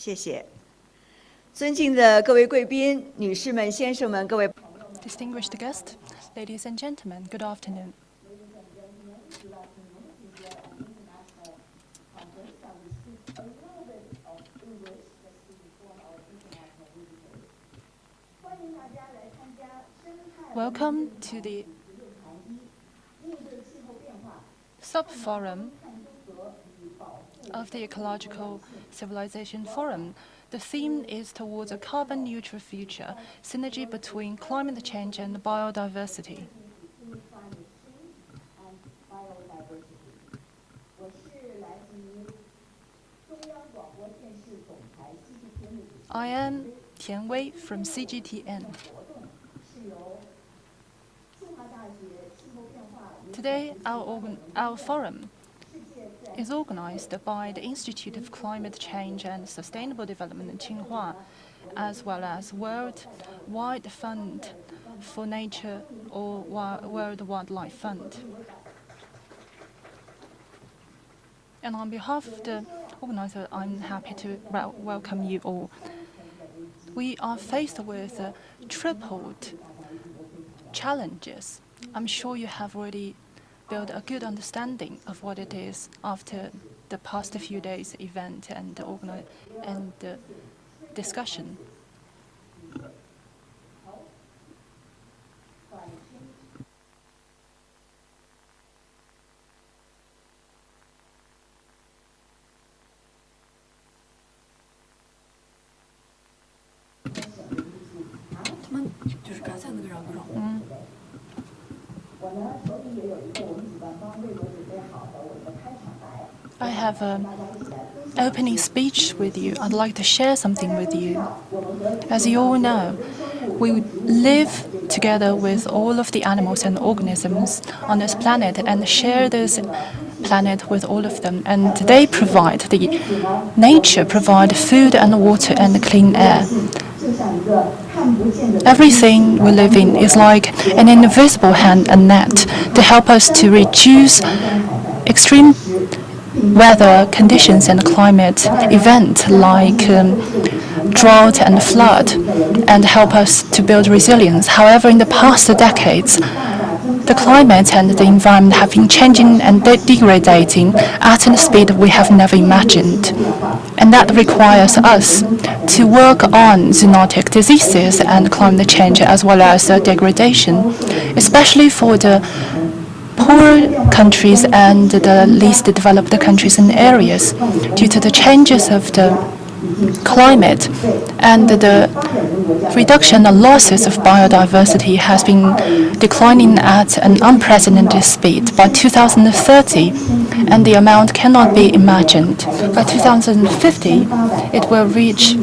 谢谢。尊敬的各位贵宾、女士们、先生们、各位 Distinguished guests, ladies and gentlemen, good afternoon. Welcome to the Subforum of the Ecological Civilization Forum. The theme is towards a carbon-neutral future, synergy between climate change and biodiversity. I am Tian Wei from CGTN. Today, our forum is organized by the Institute of Climate Change and Sustainable Development in Tsinghua, as well as Worldwide Fund for Nature or World Wildlife Fund. And on behalf of the organizer, I'm happy to welcome you all. We are faced with tripled challenges. I'm sure you have already build a good understanding of what it is after the past few days event and discussion. I have an opening speech with you. I'd like to share something with you. As you all know, we live together with all of the animals and organisms on this planet and share this planet with all of them. And they provide, nature provides food and water and clean air. Everything we live in is like an invisible hand and net to help us to reduce extreme weather conditions and climate events like drought and flood, and help us to build resilience. However, in the past decades, the climate and the environment have been changing and degrading at a speed we have never imagined. And that requires us to work on zoonotic diseases and climate change as well as degradation, especially for the poor countries and the least developed countries and areas due to the changes of the climate and the reduction and losses of biodiversity has been declining at an unprecedented speed by 2030, and the amount cannot be imagined. By 2050, it will reach,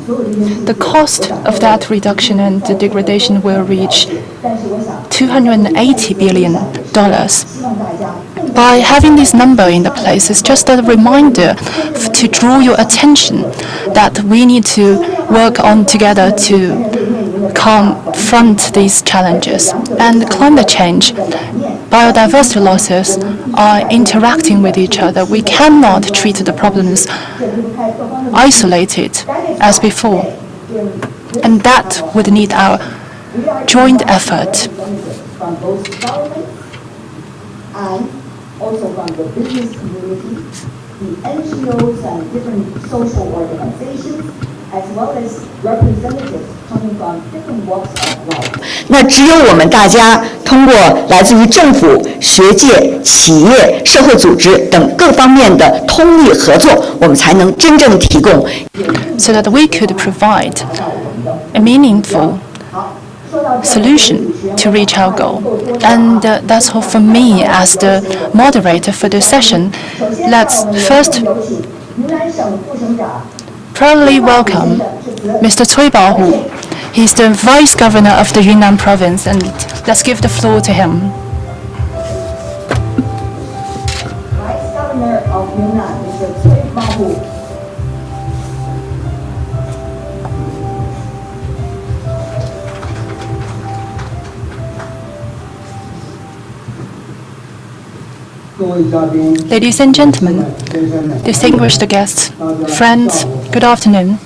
the cost of that reduction and the degradation will reach $280 billion. By having this number in the place, it's just a reminder to draw your attention that we need to work on together to confront these challenges. And climate change, biodiversity losses are interacting with each other. We cannot treat the problems isolated as before. And that would need our joint effort. And also from the business community, the NGOs and different social organizations, as well as representatives coming from different walks of life. 那只有我们大家通过来自于政府、学界、企业、社会组织等各方面的通力合作，我们才能真正提供 so that we could provide a meaningful solution to reach our goal. And that's all from me as the moderator for this session. Let's first proudly welcome Mr. Cui Baohu. He's the Vice Governor of the Yunnan province, and let's give the floor to him. Vice Governor of Yunnan, Mr. Cui Baohu. 各 Ladies and gentlemen, distinguished guests, friends, good afternoon.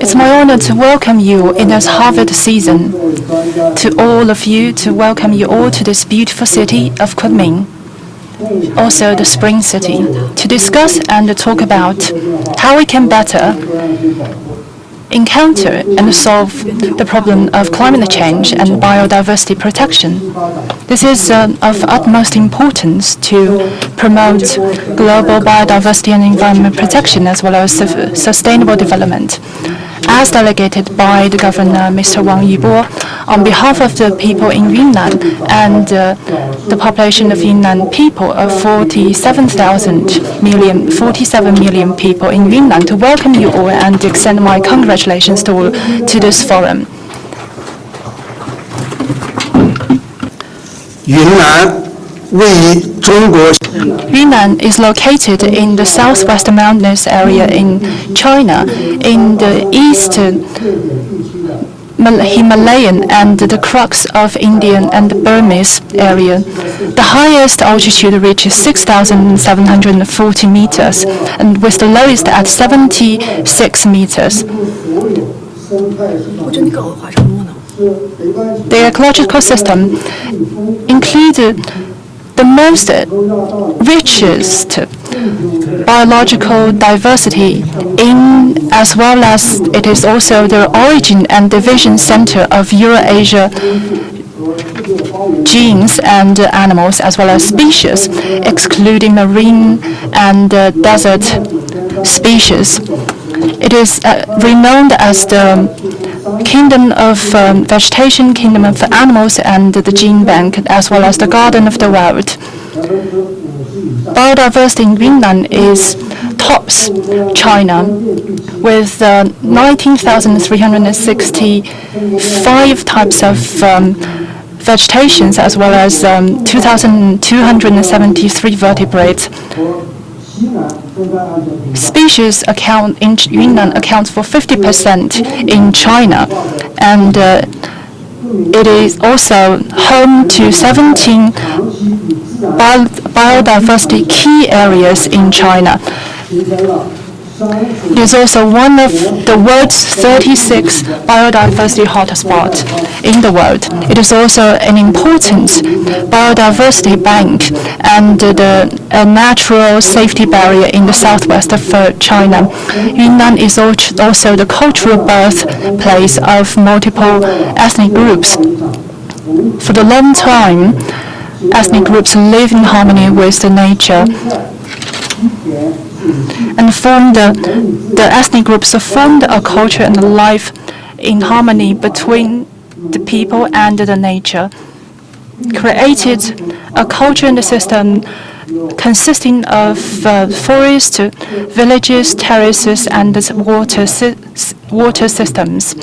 It's my honor to welcome you in this harvest season. To all of you, to welcome you all to this beautiful city of Kunming, also the Spring City, to discuss and talk about how we can better encounter and solve the problem of climate change and biodiversity protection. This is of utmost importance to promote global biodiversity and environment protection as well as sustainable development. As delegated by the Governor, Mr. Wang Yibo, on behalf of the people in Yunnan and the population of Yunnan people of 47 million people in Yunnan, to welcome you all and extend my congratulations to this forum. Yunnan is located in the southwest mountainous area in China, in the eastern Himalayan and the crux of Indian and Burmese area. The highest altitude reaches 6,740 meters, and with the lowest at 76 meters. The ecological system included the most richest biological diversity as well as it is also the origin and division center of Eurasia genes and animals as well as species, excluding marine and desert species. It is renowned as the Kingdom of Vegetation, Kingdom of Animals, and the Gene Bank, as well as the Garden of the World. Biodiversity in Yunnan tops China with 19,365 types of vegetations, as well as 2,273 vertebrates. Species in Yunnan accounts for 50% in China, and it is also home to 17 biodiversity key areas in China. It is also one of the world's 36 biodiversity hotspots in the world. It is also an important biodiversity bank and a natural safety barrier in the southwest of China. Yunnan is also the cultural birthplace of multiple ethnic groups. For the long time, ethnic groups live in harmony with the nature, and the ethnic groups formed a culture and a life in harmony between the people and the nature, created a culture and a system consisting of forests, villages, terraces, and water systems.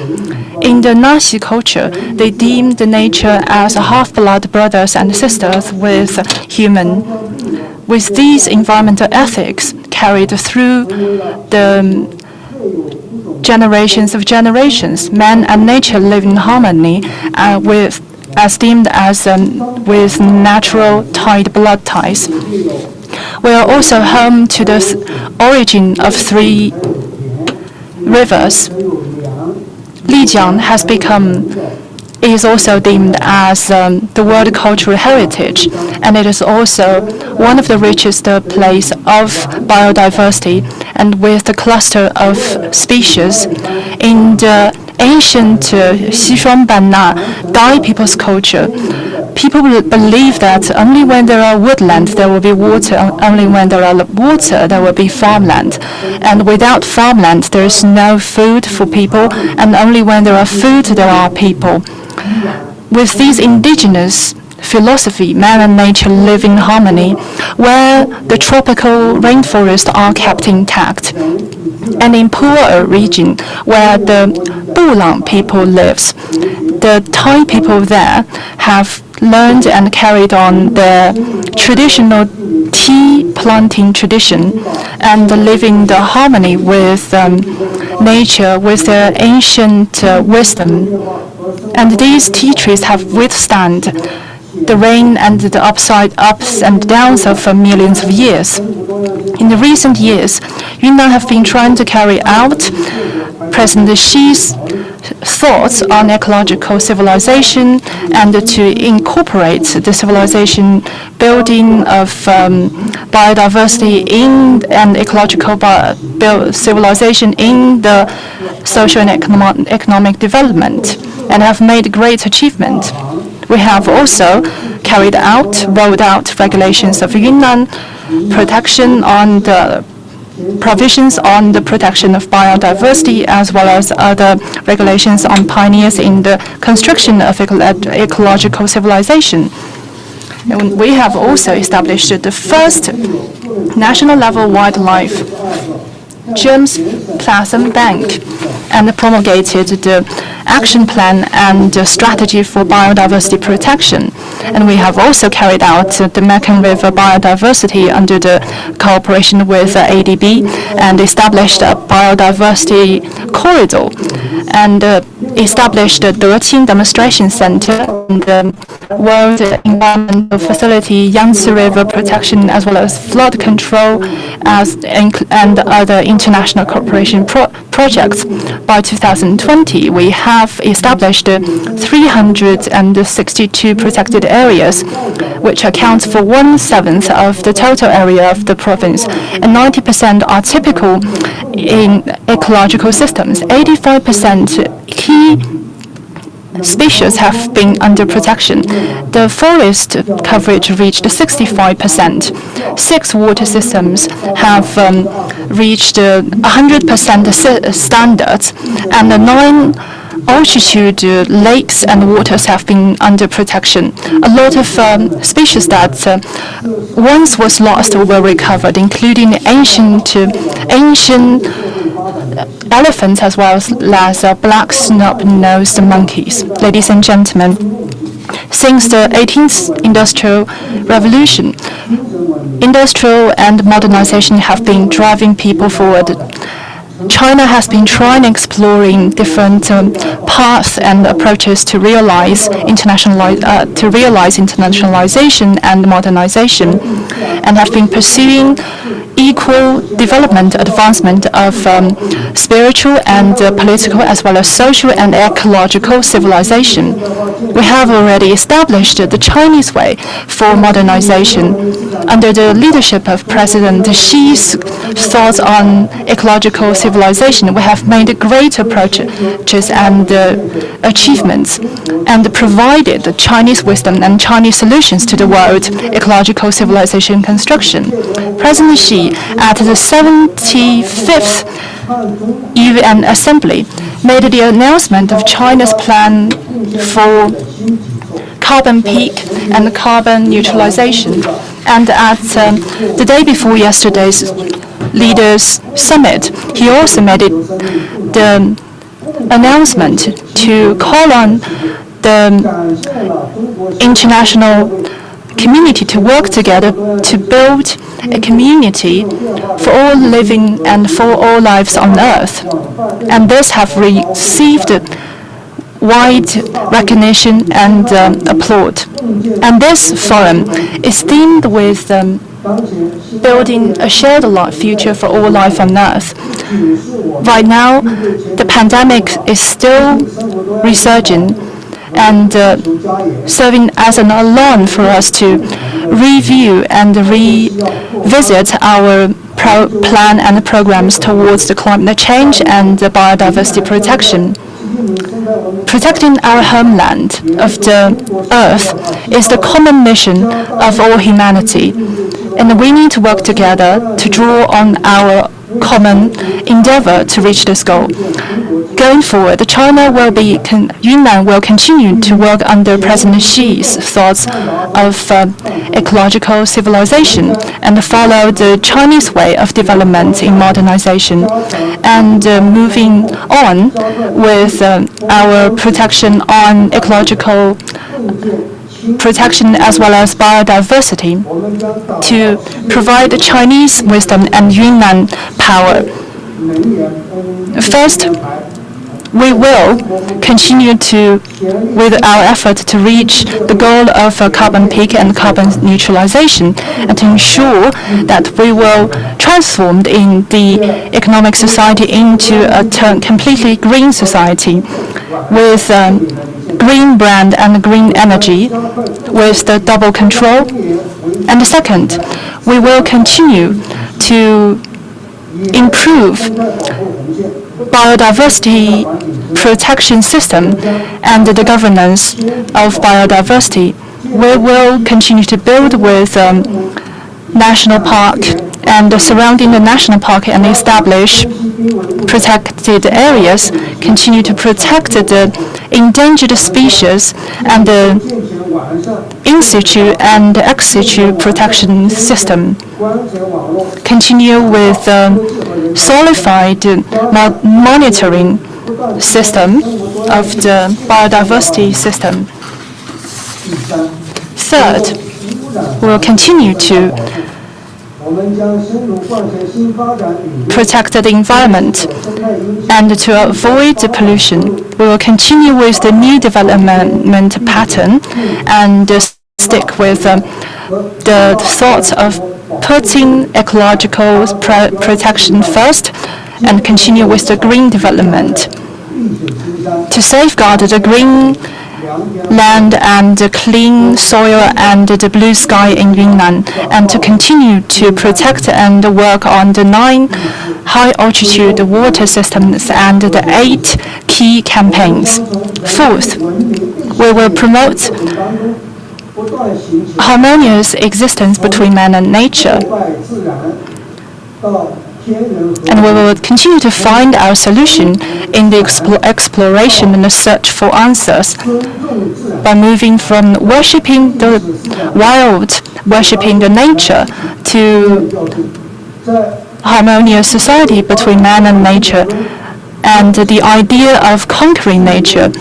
In the Naxi culture, they deemed the nature as a half-blood brothers and sisters with human. With these environmental ethics carried through the generations of generations, man and nature live in harmony as deemed as with natural tied blood ties. We are also home to the origin of 3 rivers. Lijiang is also deemed as the World Cultural Heritage, and it is also one of the richest places of biodiversity, and with the cluster of species. In the ancient Xishuangbanna Dai people's culture, people believe that only when there are woodland there will be water, only when there are water there will be farmland, and without farmland there is no food for people, and only when there are food there are people. With these indigenous philosophy, man and nature live in harmony, where the tropical rainforests are kept intact. And in poorer region, where the Bulang people lives, the Thai people there have learned and carried on their traditional tea planting tradition and live in the harmony with nature, with their ancient wisdom. And these tea trees have withstood the rain and the ups and downs of millions of years. In the recent years, Yunnan have been trying to carry out President Xi's thoughts on ecological civilization and to incorporate the civilization building of biodiversity and ecological civilization in the social and economic development, and have made great achievement. We have also rolled out regulations of Yunnan protection on the provisions on the protection of biodiversity, as well as other regulations on pioneers in the construction of ecological civilization. And we have also established the first national level wildlife germplasm bank and promulgated the action plan and strategy for biodiversity protection. And we have also carried out the Mekong River biodiversity under the cooperation with ADB and established a biodiversity corridor and established the Deqing Demonstration Center and the World Environmental Facility, Yangtze River protection, as well as flood control and other international cooperation projects. By 2020, we have established 362 protected areas, which accounts for 1/7 of the total area of the province, and 90% are typical in ecological systems. 85% key species have been under protection. The forest coverage reached 65%. 6 water systems have reached 100% standards, and 9 altitude lakes and waters have been under protection. A lot of species that once was lost were recovered, including ancient elephants as well as black snub-nosed monkeys. Ladies and gentlemen, since the 18th Industrial Revolution, industrial and modernization have been driving people forward. China has been exploring different paths and approaches to realize internationalization and modernization, and have been pursuing equal development, advancement of spiritual and political, as well as social and ecological civilization. We have already established the Chinese way for modernization. Under the leadership of President Xi's thoughts on ecological civilization, we have made great approaches and achievements, and provided the Chinese wisdom and Chinese solutions to the world ecological civilization construction. President Xi, at the 75th UN Assembly, made the announcement of China's plan for carbon peak and carbon neutralization. And at the day before yesterday's Leaders Summit, he also made the announcement to call on the international community to work together to build a community for all living and for all lives on Earth. And this have received wide recognition and applaud. And this forum is themed with building a shared future for all life on Earth. Right now, the pandemic is still resurging and serving as an alarm for us to review and revisit our plan and programs towards the climate change and the biodiversity protection. Protecting our homeland of the Earth is the common mission of all humanity, and we need to work together to draw on our common endeavor to reach this goal. Going forward, Yunnan will continue to work under President Xi's thoughts of ecological civilization and follow the Chinese way of development in modernization, and moving on with our protection on ecological protection as well as biodiversity to provide the Chinese wisdom and Yunnan power. First, we will continue with our effort to reach the goal of carbon peak and carbon neutralization, and to ensure that we will transform in the economic society into a completely green society with green brand and green energy with the double control. And second, we will continue to improve biodiversity protection system and the governance of biodiversity. We will continue to build with national park and surrounding the national park and establish protected areas, continue to protect the endangered species and the in situ and ex situ protection system. Continue with solidified monitoring system of the biodiversity system. Third, we will continue to protect the environment and to avoid the pollution. We will continue with the new development pattern and stick with the thoughts of putting ecological protection first and continue with the green development to safeguard the green land and the clean soil and the blue sky in Yunnan, and to continue to protect and work on the 9 high-altitude water systems and the 8 key campaigns. Fourth, we will promote harmonious existence between man and nature, and we will continue to find our solution in the exploration and the search for answers by moving from worshipping the wild, worshipping the nature, to harmonious society between man and nature, and the idea of conquering nature,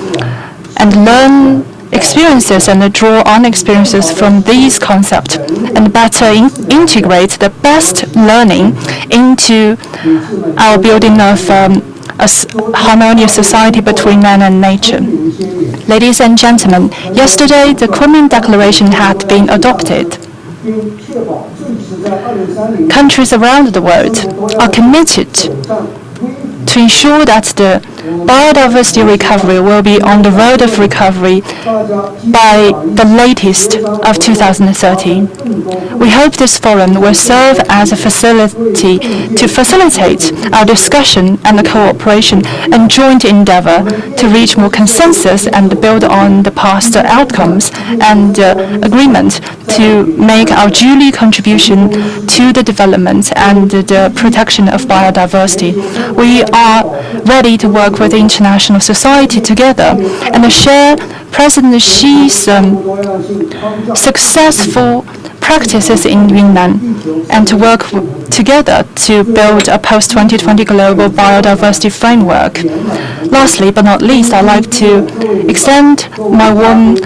and learn experiences and draw on experiences from these concepts, and better integrate the best learning into our building of a harmonious society between man and nature. Ladies and gentlemen, yesterday the Kunming Declaration had been adopted. Countries around the world are committed to ensure that the biodiversity recovery will be on the road of recovery by the latest of 2030. We hope this forum will serve as a facility to facilitate our discussion and cooperation and joint endeavor to reach more consensus and build on the past outcomes and agreement to make our duly contribution to the development and the protection of biodiversity. We are ready to work with the international society together and share President Xi's successful practices in Yunnan, and to work together to build a post-2020 global biodiversity framework. Lastly but not least, I'd like to extend my warm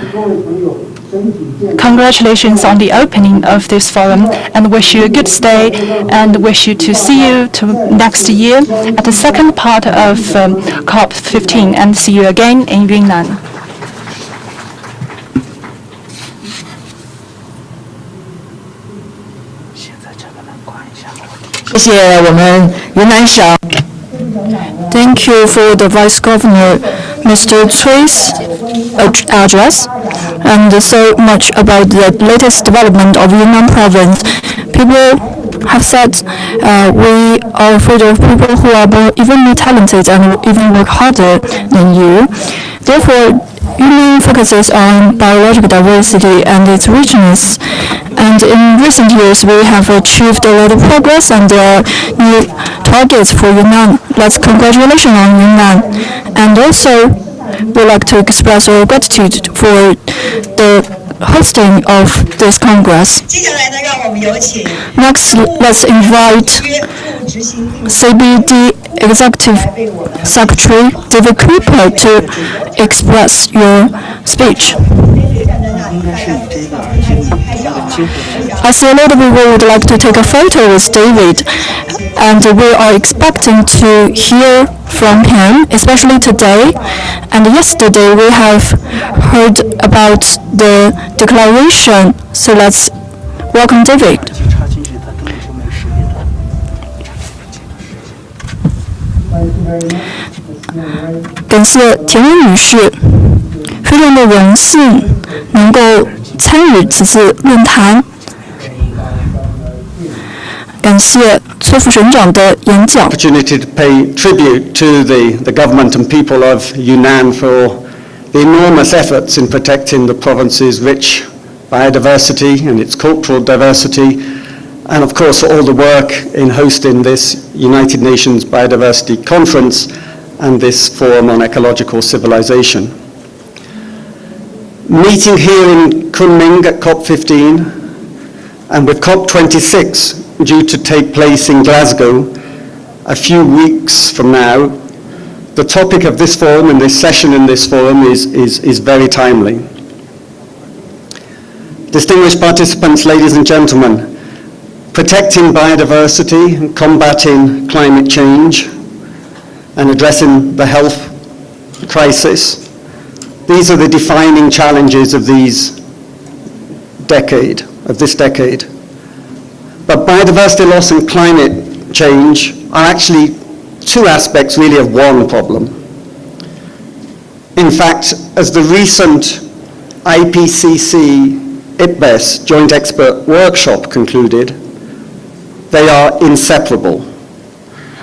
congratulations on the opening of this forum, and wish you a good stay, and wish you to see you next year at the second part of COP15, and see you again in Yunnan. 谢谢我们云南省。Thank you for the Vice Governor, Mr. Cui's address, and so much about the latest development of Yunnan province. People have said we are afraid of people who are even more talented and even work harder than you. Therefore, Yunnan focuses on biological diversity and its richness. And in recent years, we have achieved a lot of progress, and there are new targets for Yunnan. Let's congratulations on Yunnan. And also, we'd like to express our gratitude for the hosting of this Congress. Next, let's invite CBD Executive Secretary David Cooper to express your speech. I see a lot of people would like to take a photo with David, and we are expecting to hear from him, especially today. And yesterday we have heard about the declaration, so let's welcome David. 感谢田薇女士，非常的荣幸能够参与此次论坛。感谢崔副省长的演讲。 Opportunity to pay tribute to the government and people of Yunnan for the enormous efforts in protecting the province's rich biodiversity and its cultural diversity, and of course all the work in hosting this United Nations Biodiversity Conference and this Forum on Ecological Civilization. Meeting here in Kunming at COP15 and with COP26 due to take place in Glasgow a few weeks from now, the topic of this forum and this session in this forum is very timely. Distinguished participants, ladies and gentlemen, protecting biodiversity and combating climate change and addressing the health crisis, these are the defining challenges of this decade. But biodiversity loss and climate change are actually two aspects really of one problem. In fact, as the recent IPCC-IPBES Joint Expert Workshop concluded, they are inseparable.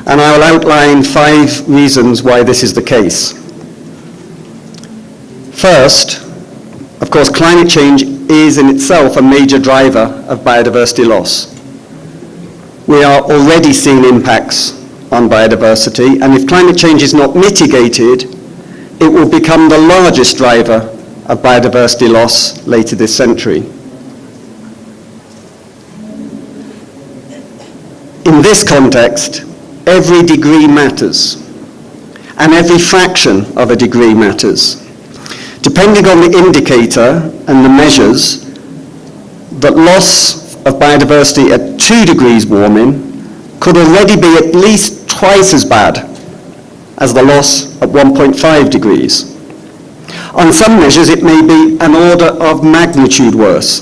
And I will outline 5 reasons why this is the case. First, of course, climate change is in itself a major driver of biodiversity loss. We are already seeing impacts on biodiversity, and if climate change is not mitigated, it will become the largest driver of biodiversity loss later this century. In this context, every degree matters, and every fraction of a degree matters. Depending on the indicator and the measures, that loss of biodiversity at 2 degrees warming could already be at least twice as bad as the loss at 1.5 degrees. On some measures, it may be an order of magnitude worse,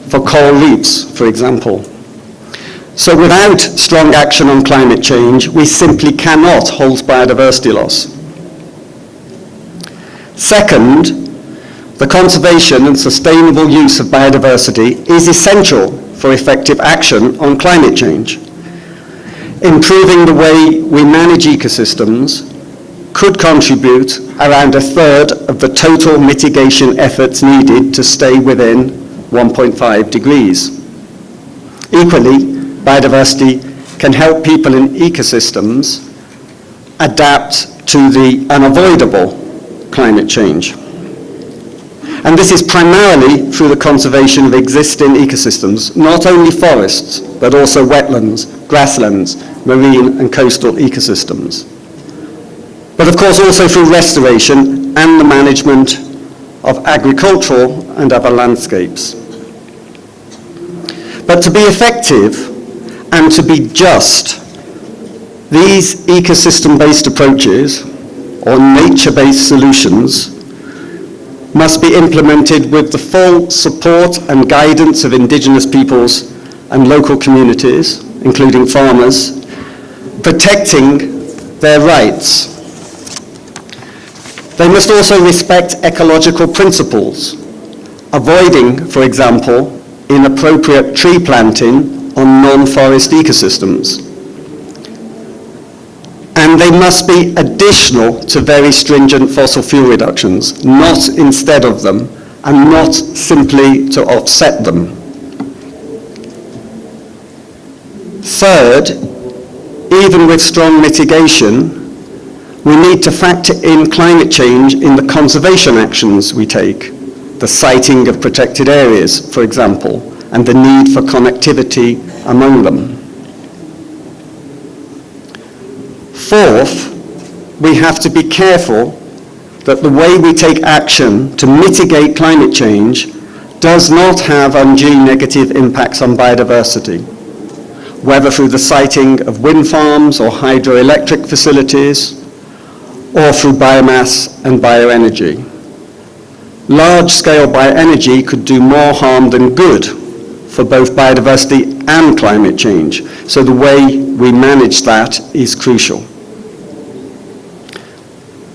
for coral reefs, for example. So without strong action on climate change, we simply cannot halt biodiversity loss. Second, the conservation and sustainable use of biodiversity is essential for effective action on climate change. Improving the way we manage ecosystems could contribute around 1/3 of the total mitigation efforts needed to stay within 1.5 degrees. Equally, biodiversity can help people in ecosystems adapt to the unavoidable climate change. And this is primarily through the conservation of existing ecosystems, not only forests, but also wetlands, grasslands, marine and coastal ecosystems. But of course also through restoration and the management of agricultural and other landscapes. But to be effective and to be just, these ecosystem-based approaches or nature-based solutions must be implemented with the full support and guidance of indigenous peoples and local communities, including farmers, protecting their rights. They must also respect ecological principles, avoiding, for example, inappropriate tree planting on non-forest ecosystems. And they must be additional to very stringent fossil fuel reductions, not instead of them, and not simply to offset them. Third, even with strong mitigation, we need to factor in climate change in the conservation actions we take, the siting of protected areas, for example, and the need for connectivity among them. Fourth, we have to be careful that the way we take action to mitigate climate change does not have undue negative impacts on biodiversity, whether through the siting of wind farms or hydroelectric facilities, or through biomass and bioenergy. Large-scale bioenergy could do more harm than good for both biodiversity and climate change, so the way we manage that is crucial.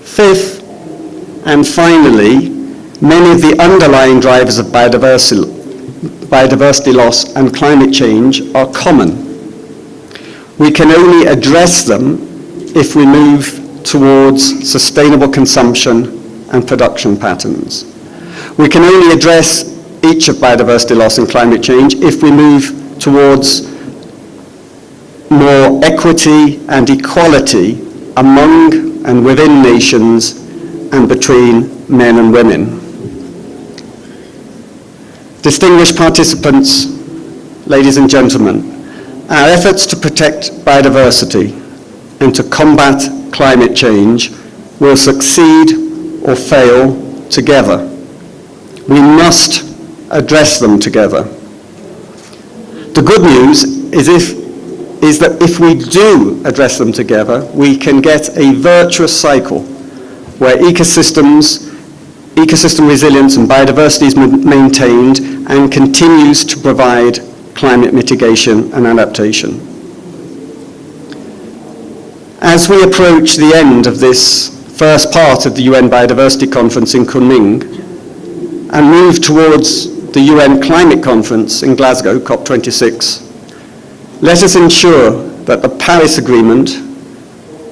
Fifth, and finally, many of the underlying drivers of biodiversity loss and climate change are common. We can only address them if we move towards sustainable consumption and production patterns. We can only address each of biodiversity loss and climate change if we move towards more equity and equality among and within nations and between men and women. Distinguished participants, ladies and gentlemen, our efforts to protect biodiversity and to combat climate change will succeed or fail together. We must address them together. The good news is that if we do address them together, we can get a virtuous cycle where ecosystem resilience and biodiversity is maintained and continues to provide climate mitigation and adaptation. As we approach the end of this first part of the UN Biodiversity Conference in Kunming and move towards the UN Climate Conference in Glasgow, COP26, let us ensure that the Paris Agreement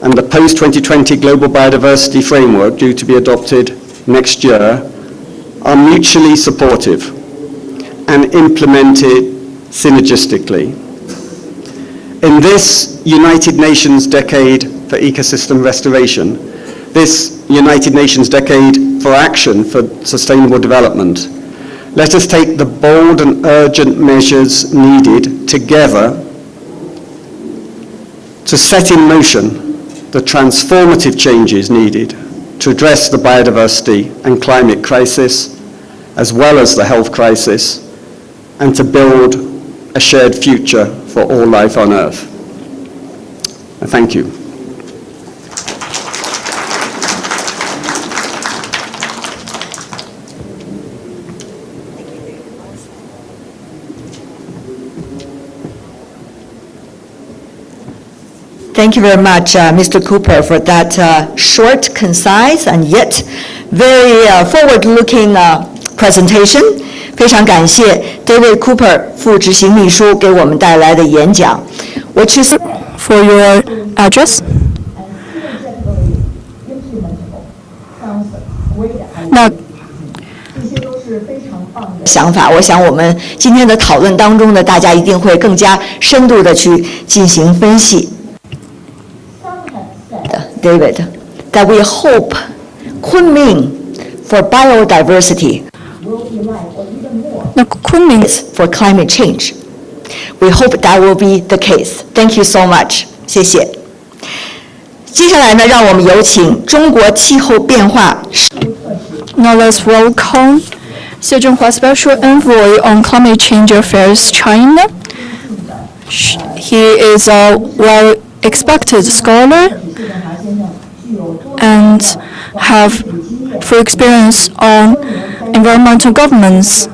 and the post-2020 Global Biodiversity Framework, due to be adopted next year, are mutually supportive and implemented synergistically. In this United Nations Decade for Ecosystem Restoration, this United Nations Decade for Action for Sustainable Development, let us take the bold and urgent measures needed together to set in motion the transformative changes needed to address the biodiversity and climate crisis, as well as the health crisis, and to build a shared future for all life on Earth. Thank you. Thank you very much, Mr. Cooper, for that short, concise, and yet very forward-looking presentation. 非常感谢 David Cooper 副执行秘书给我们带来的演讲。Which is for your address. Now, 想法，我想我们今天的讨论当中呢，大家一定会更加深度的去进行分析。David, that we hope Kunming for biodiversity is for climate change. We hope that will be the case. Thank you so much. 谢谢。接下来呢，让我们有请中国气候变化。Now let's welcome Xie Zhenhua Special Envoy on Climate Change Affairs, China. He is a well-expected scholar and have full experience on environmental governance,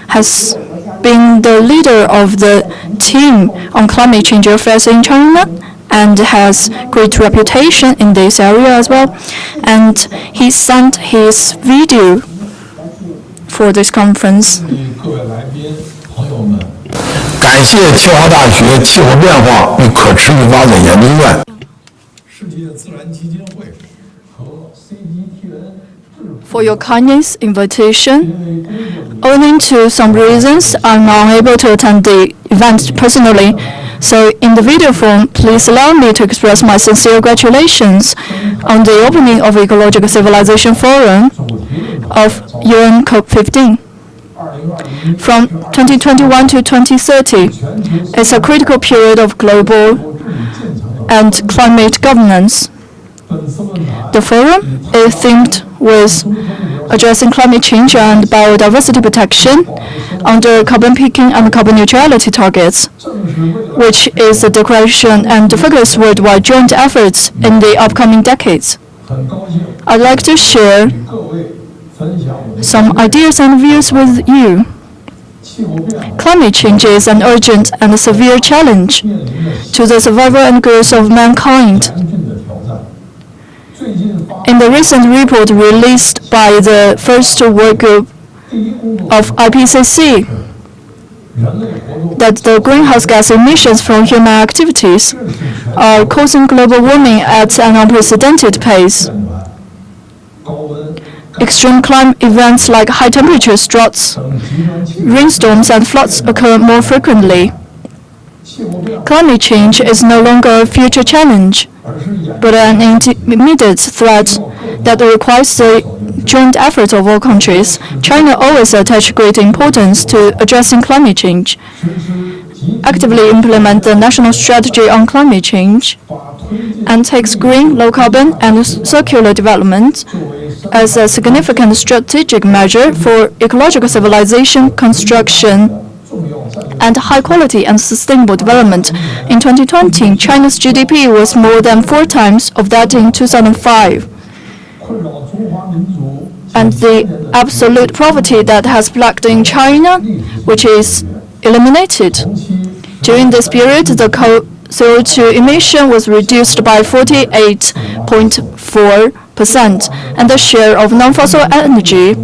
has been the leader of the team on climate change affairs in China and has great reputation in this area as well. And he sent his video for this conference. 感谢清华大学气候变化与可持续发展研究院。 For your kindness invitation. Owing to some reasons, I'm unable to attend the event personally. So in the video form, please allow me to express my sincere congratulations on the opening of Ecological Civilization Forum of UN COP15. From 2021 to 2030, it's a critical period of global and climate governance. The forum is themed with addressing climate change and biodiversity protection under carbon peaking and carbon neutrality targets, which is a declaration and vigorous worldwide joint efforts in the upcoming decades. I'd like to share some ideas and views with you. Climate change is an urgent and severe challenge to the survival and growth of mankind. In the recent report released by the first work group of IPCC, that the greenhouse gas emissions from human activities are causing global warming at an unprecedented pace. Extreme climate events like high temperatures, droughts, rainstorms, and floods occur more frequently. Climate change is no longer a future challenge, but an immediate threat that requires the joint effort of all countries. China always attached great importance to addressing climate change, actively implement the national strategy on climate change, and takes green, low-carbon, and circular development as a significant strategic measure for ecological civilization construction and high-quality and sustainable development. In 2020, China's GDP was more than 4 times of that in 2005. And the absolute poverty that has plagued in China, which is eliminated. During this period, the CO2 emission was reduced by 48.4%, and the share of non-fossil energy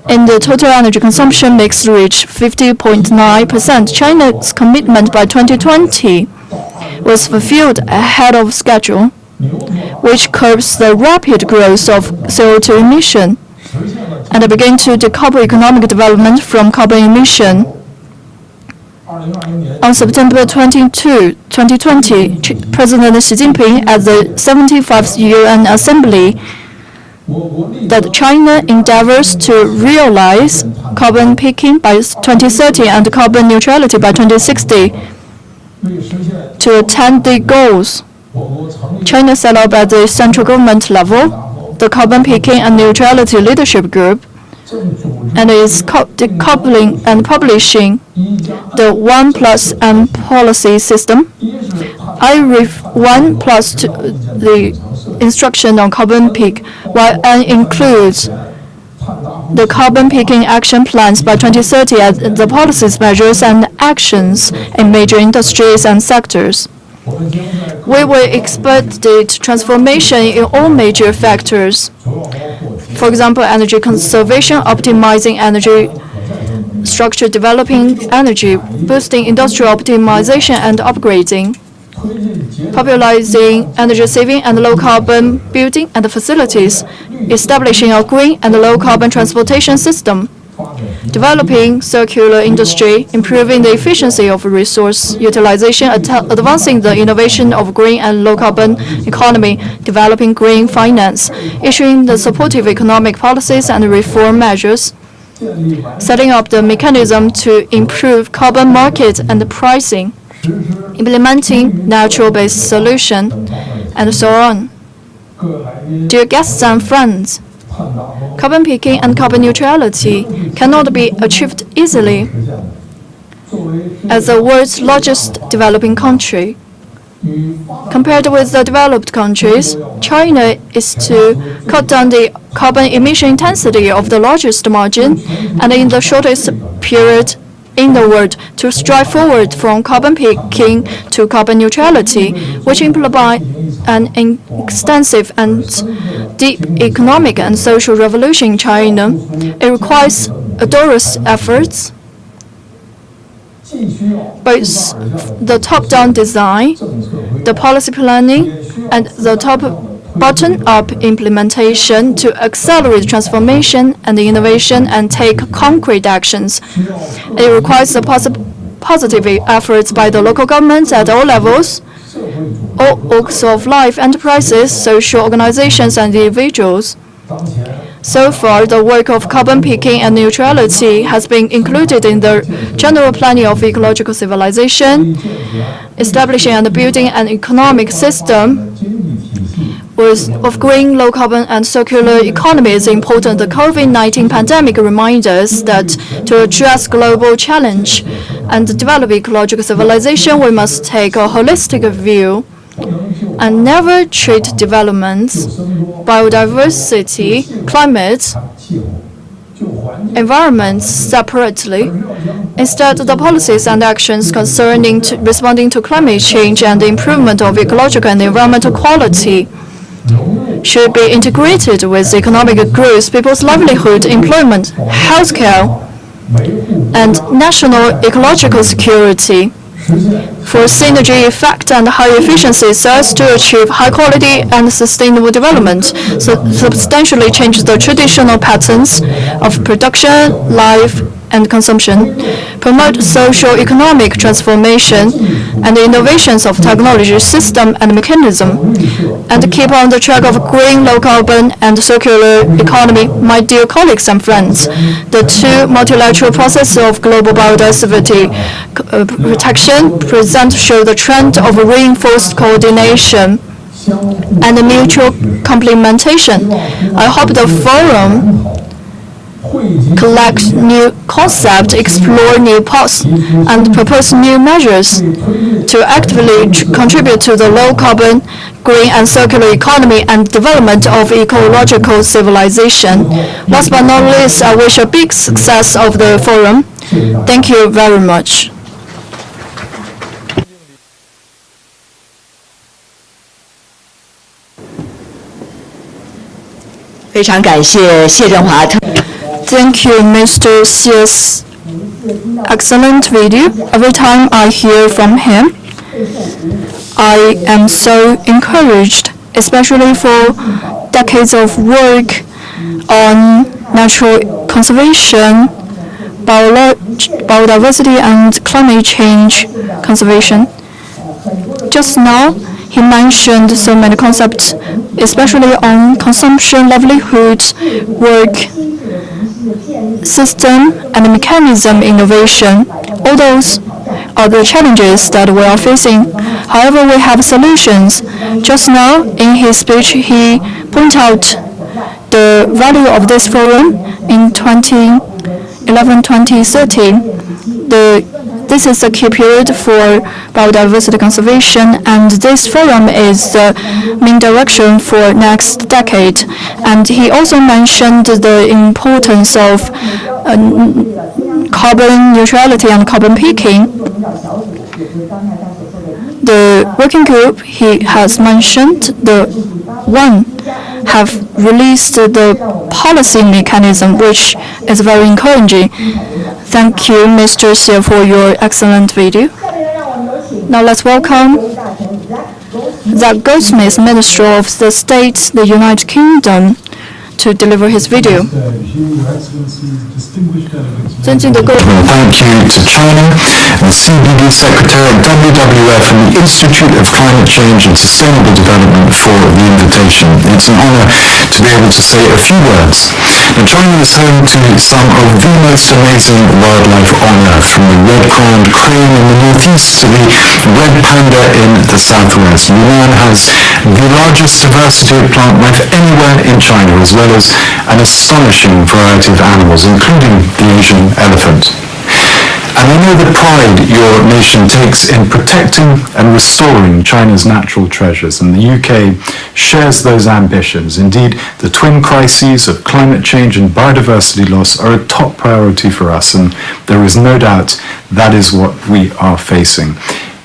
in the total energy consumption mix reached 50.9%. China's commitment by 2020 was fulfilled ahead of schedule, which curbs the rapid growth of CO2 emission and began to decouple economic development from carbon emission. On September 22, 2020, President Xi Jinping at the 75th UN Assembly that China endeavors to realize carbon peaking by 2030 and carbon neutrality by 2060. To attain the goals, China set up at the central government level the Carbon Peaking and Neutrality Leadership Group and is decoupling and publishing the 1+M policy system. I refer 1+ to the instruction on carbon peak, while N includes the carbon peaking action plans by 2030 and the policies, measures, and actions in major industries and sectors. We will expedite transformation in all major factors. For example, energy conservation, optimizing energy structure, developing energy, boosting industrial optimization and upgrading, popularizing energy saving and low-carbon building and facilities, establishing a green and low-carbon transportation system, developing circular industry, improving the efficiency of resource utilization, advancing the innovation of green and low-carbon economy, developing green finance, issuing the supportive economic policies and reform measures, setting up the mechanism to improve carbon market and pricing, implementing natural-based solution, and so on. Dear guests and friends, carbon peaking and carbon neutrality cannot be achieved easily. As the world's largest developing country, compared with the developed countries, China is to cut down the carbon emission intensity of the largest margin and in the shortest period in the world to strive forward from carbon peaking to carbon neutrality, which imply an extensive and deep economic and social revolution in China. It requires adorous efforts, both the top-down design, the policy planning, and the bottom-up implementation to accelerate transformation and innovation and take concrete actions. It requires the positive efforts by the local governments at all levels, all walks of life, enterprises, social organizations, and individuals. So far, the work of carbon peaking and neutrality has been included in the general planning of ecological civilization, establishing and building an economic system of green, low-carbon, and circular economy is important. The COVID-19 pandemic reminds us that to address global challenge and develop ecological civilization, we must take a holistic view and never treat developments, biodiversity, climate, environment separately. Instead, the policies and actions concerning responding to climate change and the improvement of ecological and environmental quality should be integrated with economic growth, people's livelihood, employment, healthcare, and national ecological security for synergy effect and high efficiency so as to achieve high quality and sustainable development, substantially change the traditional patterns of production, life, and consumption, promote socio-economic transformation and innovations of technology, system, and mechanism, and keep on the track of green, low-carbon, and circular economy. My dear colleagues and friends, the two multilateral processes of global biodiversity protection present show the trend of reinforced coordination and mutual complementation. I hope the forum collect new concepts, explore new paths, and propose new measures to actively contribute to the low-carbon, green, and circular economy and development of ecological civilization. Last but not least, I wish a big success of the forum. Thank you very much. Thank you, Mr. Xie's excellent video. Every time I hear from him, I am so encouraged, especially for decades of work on natural conservation, biodiversity, and climate change conservation. Just now, he mentioned so many concepts, especially on consumption, livelihood, work, system, and mechanism innovation. All those are the challenges that we are facing. However, we have solutions. Just now, in his speech, he pointed out the value of this forum in 2011-2013. This is a key period for biodiversity conservation, and this forum is the main direction for next decade. And he also mentioned the importance of carbon neutrality and carbon peaking. The working group he has mentioned, the one have released the policy mechanism, which is very encouraging. Thank you, Mr. Xie, for your excellent video. Now let's welcome Zach Goldsmith, Minister of the State, the United Kingdom, to deliver his video. Thank you to China, the CBD Secretary, WWF, and the Institute of Climate Change and Sustainable Development for the invitation. It's an honor to be able to say a few words. Now, China is home to some of the most amazing wildlife on Earth, from the red-crowned crane in the northeast to the red panda in the southwest. Yunnan has the largest diversity of plant life anywhere in China, as well as an astonishing variety of animals, including the Asian elephant. And I know the pride your nation takes in protecting and restoring China's natural treasures, and the UK shares those ambitions. Indeed, the twin crises of climate change and biodiversity loss are a top priority for us, and there is no doubt that is what we are facing.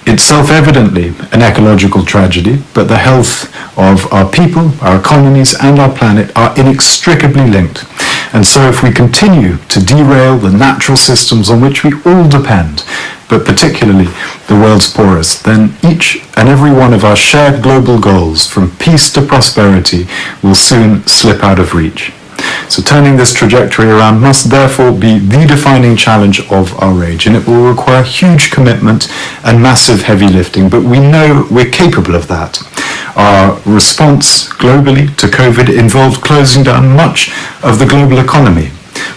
It's self-evidently an ecological tragedy, but the health of our people, our economies, and our planet are inextricably linked. And so if we continue to derail the natural systems on which we all depend, but particularly the world's poorest, then each and every one of our shared global goals, from peace to prosperity, will soon slip out of reach. So turning this trajectory around must therefore be the defining challenge of our age, and it will require huge commitment and massive heavy lifting, but we know we're capable of that. Our response globally to COVID involved closing down much of the global economy.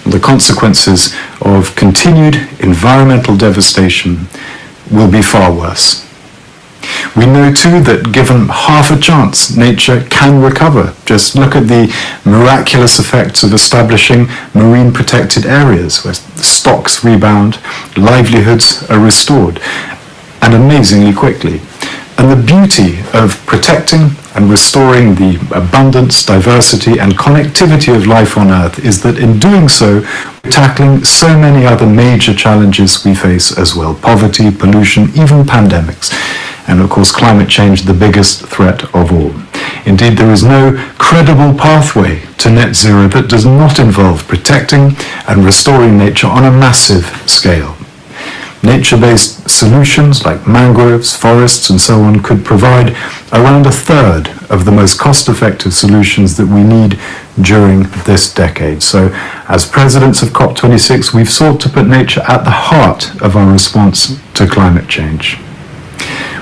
The consequences of continued environmental devastation will be far worse. We know too that given half a chance, nature can recover. Just look at the miraculous effects of establishing marine protected areas where stocks rebound, livelihoods are restored, and amazingly quickly. And the beauty of protecting and restoring the abundance, diversity, and connectivity of life on Earth is that in doing so, we're tackling so many other major challenges we face as well. Poverty, pollution, even pandemics. And of course, climate change, the biggest threat of all. Indeed, there is no credible pathway to net zero that does not involve protecting and restoring nature on a massive scale. Nature-based solutions like mangroves, forests, and so on could provide around a third of the most cost-effective solutions that we need during this decade. So, as presidents of COP26, we've sought to put nature at the heart of our response to climate change.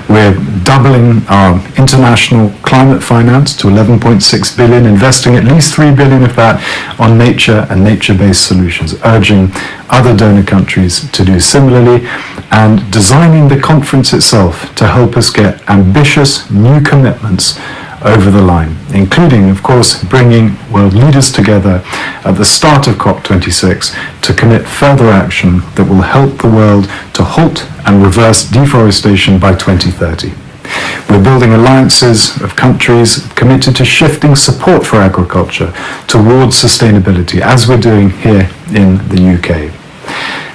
We're doubling our international climate finance to 11.6 billion, investing at least 3 billion of that on nature and nature-based solutions, urging other donor countries to do similarly, and designing the conference itself to help us get ambitious new commitments over the line, including, of course, bringing world leaders together at the start of COP26 to commit further action that will help the world to halt and reverse deforestation by 2030. We're building alliances of countries committed to shifting support for agriculture towards sustainability, as we're doing here in the UK.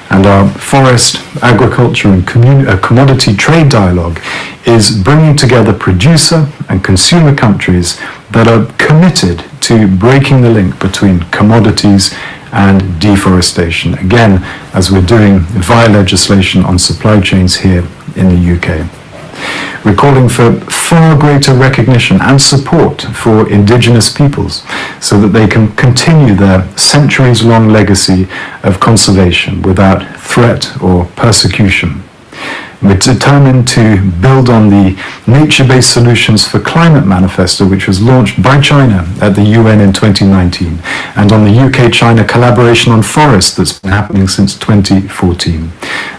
And our forest, agriculture and commodity trade dialogue is bringing together producer and consumer countries that are committed to breaking the link between commodities and deforestation, again, as we're doing via legislation on supply chains here in the UK. We're calling for far greater recognition and support for indigenous peoples so that they can continue their centuries-long legacy of conservation without threat or persecution. We're determined to build on the Nature-Based Solutions for Climate Manifesto, which was launched by China at the UN in 2019, and on the UK-China collaboration on forests that's been happening since 2014.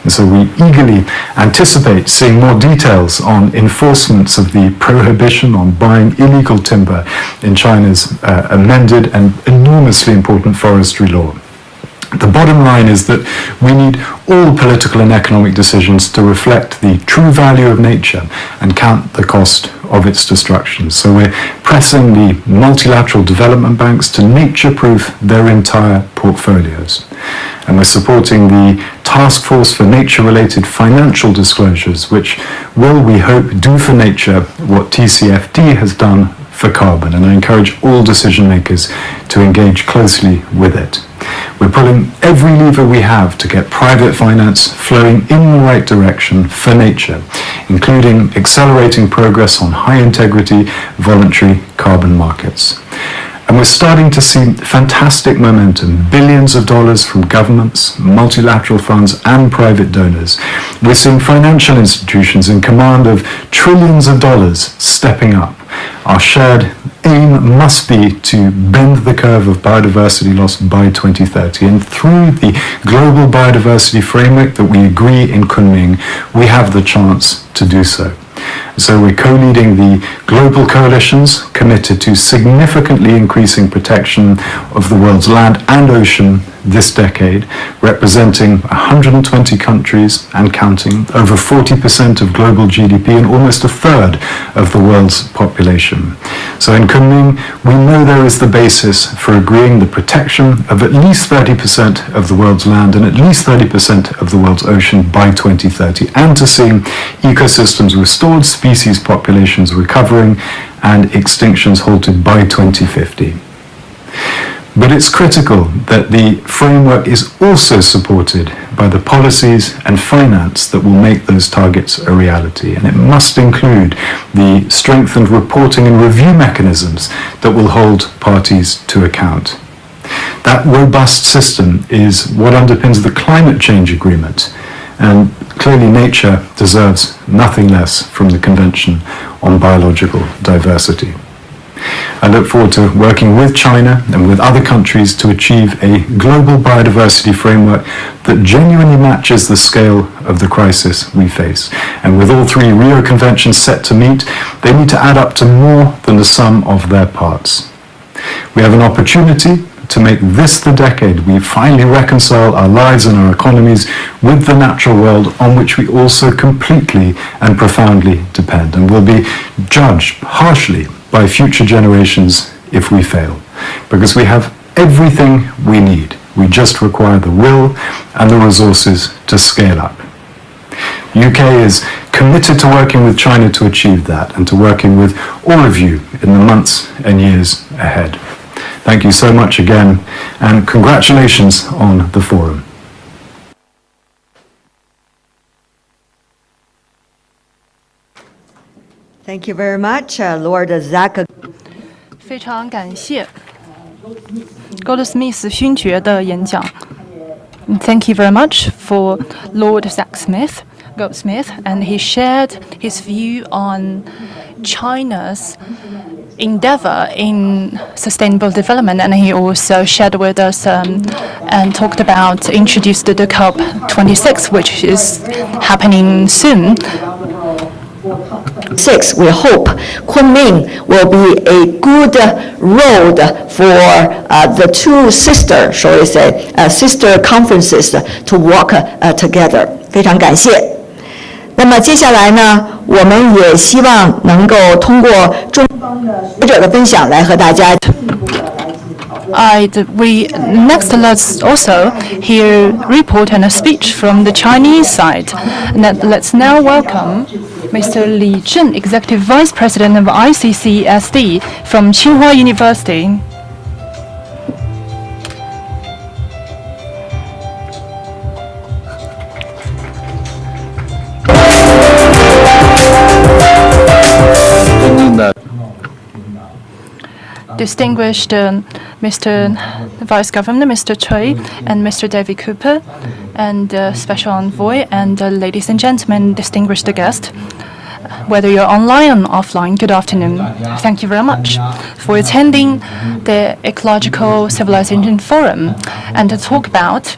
And so we eagerly anticipate seeing more details on enforcements of the prohibition on buying illegal timber in China's amended and enormously important forestry law. The bottom line is that we need all political and economic decisions to reflect the true value of nature and count the cost of its destruction. So we're pressing the multilateral development banks to nature-proof their entire portfolios. And we're supporting the Task Force for Nature-Related Financial Disclosures, which will, we hope, do for nature what TCFD has done for carbon. And I encourage all decision makers to engage closely with it. We're pulling every lever we have to get private finance flowing in the right direction for nature, including accelerating progress on high-integrity voluntary carbon markets. And we're starting to see fantastic momentum, billions of dollars from governments, multilateral funds, and private donors. We're seeing financial institutions in command of trillions of dollars stepping up. Our shared aim must be to bend the curve of biodiversity loss by 2030. And through the global biodiversity framework that we agree in Kunming, we have the chance to do so. So we're co-leading the global coalitions committed to significantly increasing protection of the world's land and ocean this decade, representing 120 countries and counting, over 40% of global GDP and almost a third of the world's population. So in Kunming, we know there is the basis for agreeing the protection of at least 30% of the world's land and at least 30% of the world's ocean by 2030, and to seeing ecosystems restored, species populations recovering, and extinctions halted by 2050. But it's critical that the framework is also supported by the policies and finance that will make those targets a reality. And it must include the strengthened reporting and review mechanisms that will hold parties to account. That robust system is what underpins the climate change agreement. And clearly nature deserves nothing less from the Convention on Biological Diversity. I look forward to working with China and with other countries to achieve a global biodiversity framework that genuinely matches the scale of the crisis we face. And with all three Rio Conventions set to meet, they need to add up to more than the sum of their parts. We have an opportunity to make this the decade we finally reconcile our lives and our economies with the natural world on which we also completely and profoundly depend, and will be judged harshly by future generations if we fail, because we have everything we need. We just require the will and the resources to scale up. The UK is committed to working with China to achieve that, and to working with all of you in the months and years ahead. Thank you so much again, and congratulations on the forum. Thank you very much, Lord Zach. 非常感谢 Goldsmith 勋爵的演讲。Thank you very much for Lord Goldsmith, and he shared his view on China's endeavor in sustainable development, and he also shared with us and talked about introduced the COP26, which is happening soon. 6, we hope Kunming will be a good road for the two sister, shall we say, sister conferences to work together. 非常感谢。那么接下来呢，我们也希望能够通过中方的学者的分享来和大家。Next, let's also hear report and a speech from the Chinese side. Let's now welcome Mr. Li Zhen, Executive Vice President of ICCSD from Tsinghua University. Distinguished Mr. Vice Governor, Mr. Cui, and Mr. David Cooper, and Special Envoy, and ladies and gentlemen, distinguished guests, whether you're online or offline, good afternoon. Thank you very much for attending the Ecological Civilization Forum and to talk about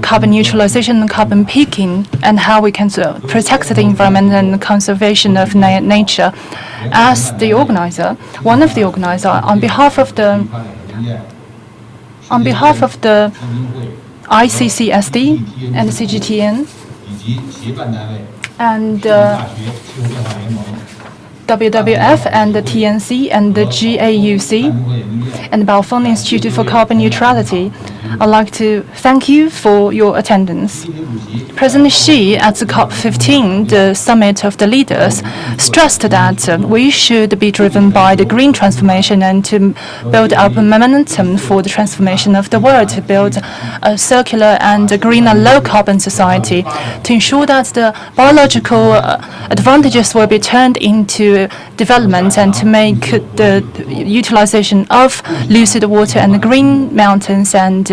carbon neutralization and carbon peaking and how we can protect the environment and conservation of nature. As the organizer, one of the organizers, on behalf of the ICCSD and the CGTN and WWF and the TNC and the GAUC and Baofeng Institute for Carbon Neutrality, I'd like to thank you for your attendance. President Xi at the COP15, the summit of the leaders, stressed that we should be driven by the green transformation and to build up momentum for the transformation of the world, to build a circular and a green and low-carbon society, to ensure that the biological advantages will be turned into development and to make the utilization of lucid water and the green mountains and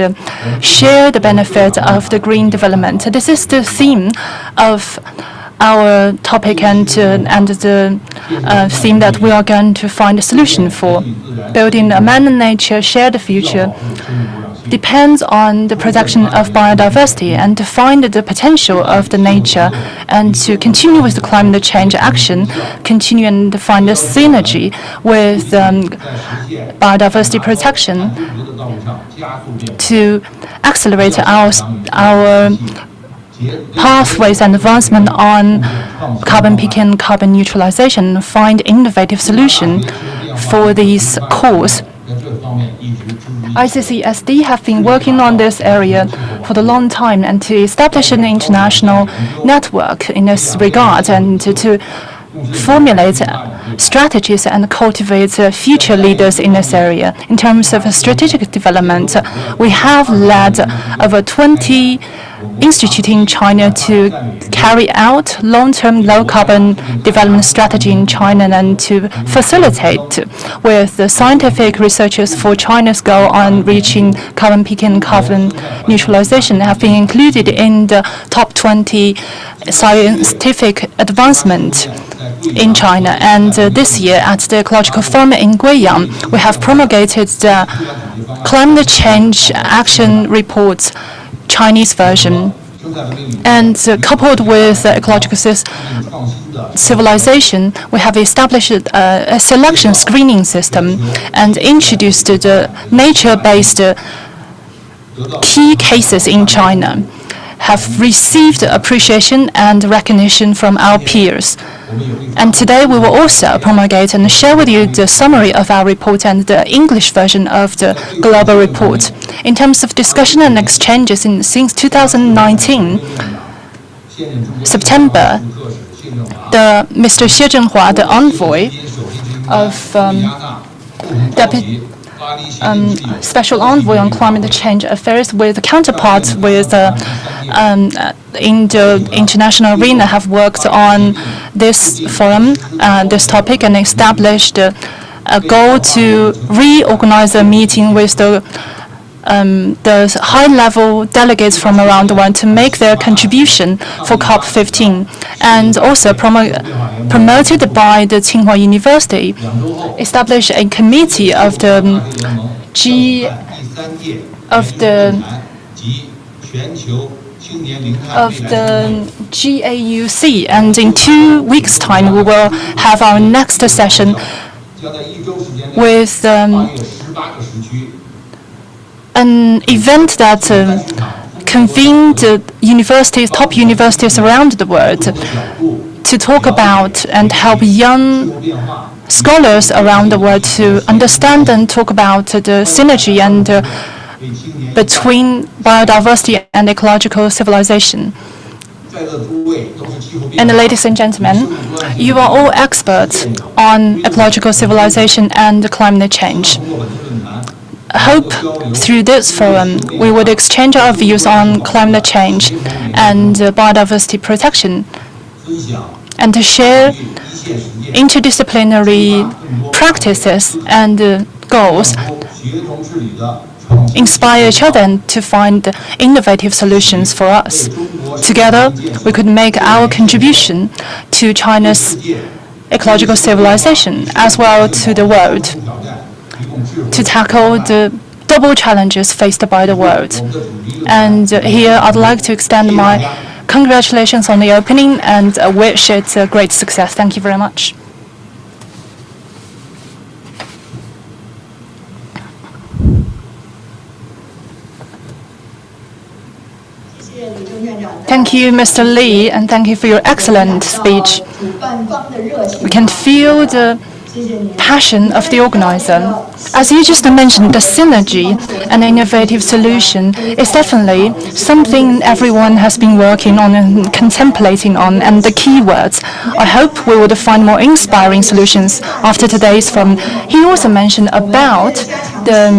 share the benefit of the green development. This is the theme of our topic and the theme that we are going to find a solution for. Building a man and nature shared future depends on the protection of biodiversity and to find the potential of the nature and to continue with the climate change action, continue and find a synergy with biodiversity protection to accelerate our pathways and advancement on carbon peaking, carbon neutralization, find innovative solution for these cause. ICCSD have been working on this area for a long time and to establish an international network in this regard and to formulate strategies and cultivate future leaders in this area. In terms of strategic development, we have led over 20 institutes in China to carry out long-term low-carbon development strategy in China and to facilitate with the scientific researchers for China's goal on reaching carbon peaking and carbon neutralization have been included in the top 20 scientific advancement in China. And this year at the Ecological Forum in Guiyang, we have promulgated the Climate Change Action Report Chinese version. And coupled with ecological civilization, we have established a selection screening system and introduced the nature-based key cases in China, have received appreciation and recognition from our peers. And today we will also promulgate and share with you the summary of our report and the English version of the global report. In terms of discussion and exchanges since 2019, September, Mr. Xie Zhenhua, the envoy of Special Envoy on Climate Change Affairs, with counterparts in the international arena, have worked on this forum, this topic, and established a goal to reorganize a meeting with the high-level delegates from around the world to make their contribution for COP15, and also promoted by the Tsinghua University, established a committee of the GAUC, and in 2 weeks' time we will have our next session with an event that convened top universities around the world to talk about and help young scholars around the world to understand and talk about the synergy and between biodiversity and ecological civilization. And ladies and gentlemen, you are all experts on ecological civilization and climate change. I hope through this forum we would exchange our views on climate change and biodiversity protection, and to share interdisciplinary practices and goals, inspire each other, and to find innovative solutions for us. Together, we could make our contribution to China's ecological civilization as well to the world, to tackle the double challenges faced by the world. And here I'd like to extend my congratulations on the opening and wish it a great success. Thank you very much. Thank you, Mr. Li, and thank you for your excellent speech. We can feel the passion of the organizer. As you just mentioned, the synergy and innovative solution is definitely something everyone has been working on and contemplating on, and the keywords. I hope we would find more inspiring solutions after today's forum. He also mentioned about the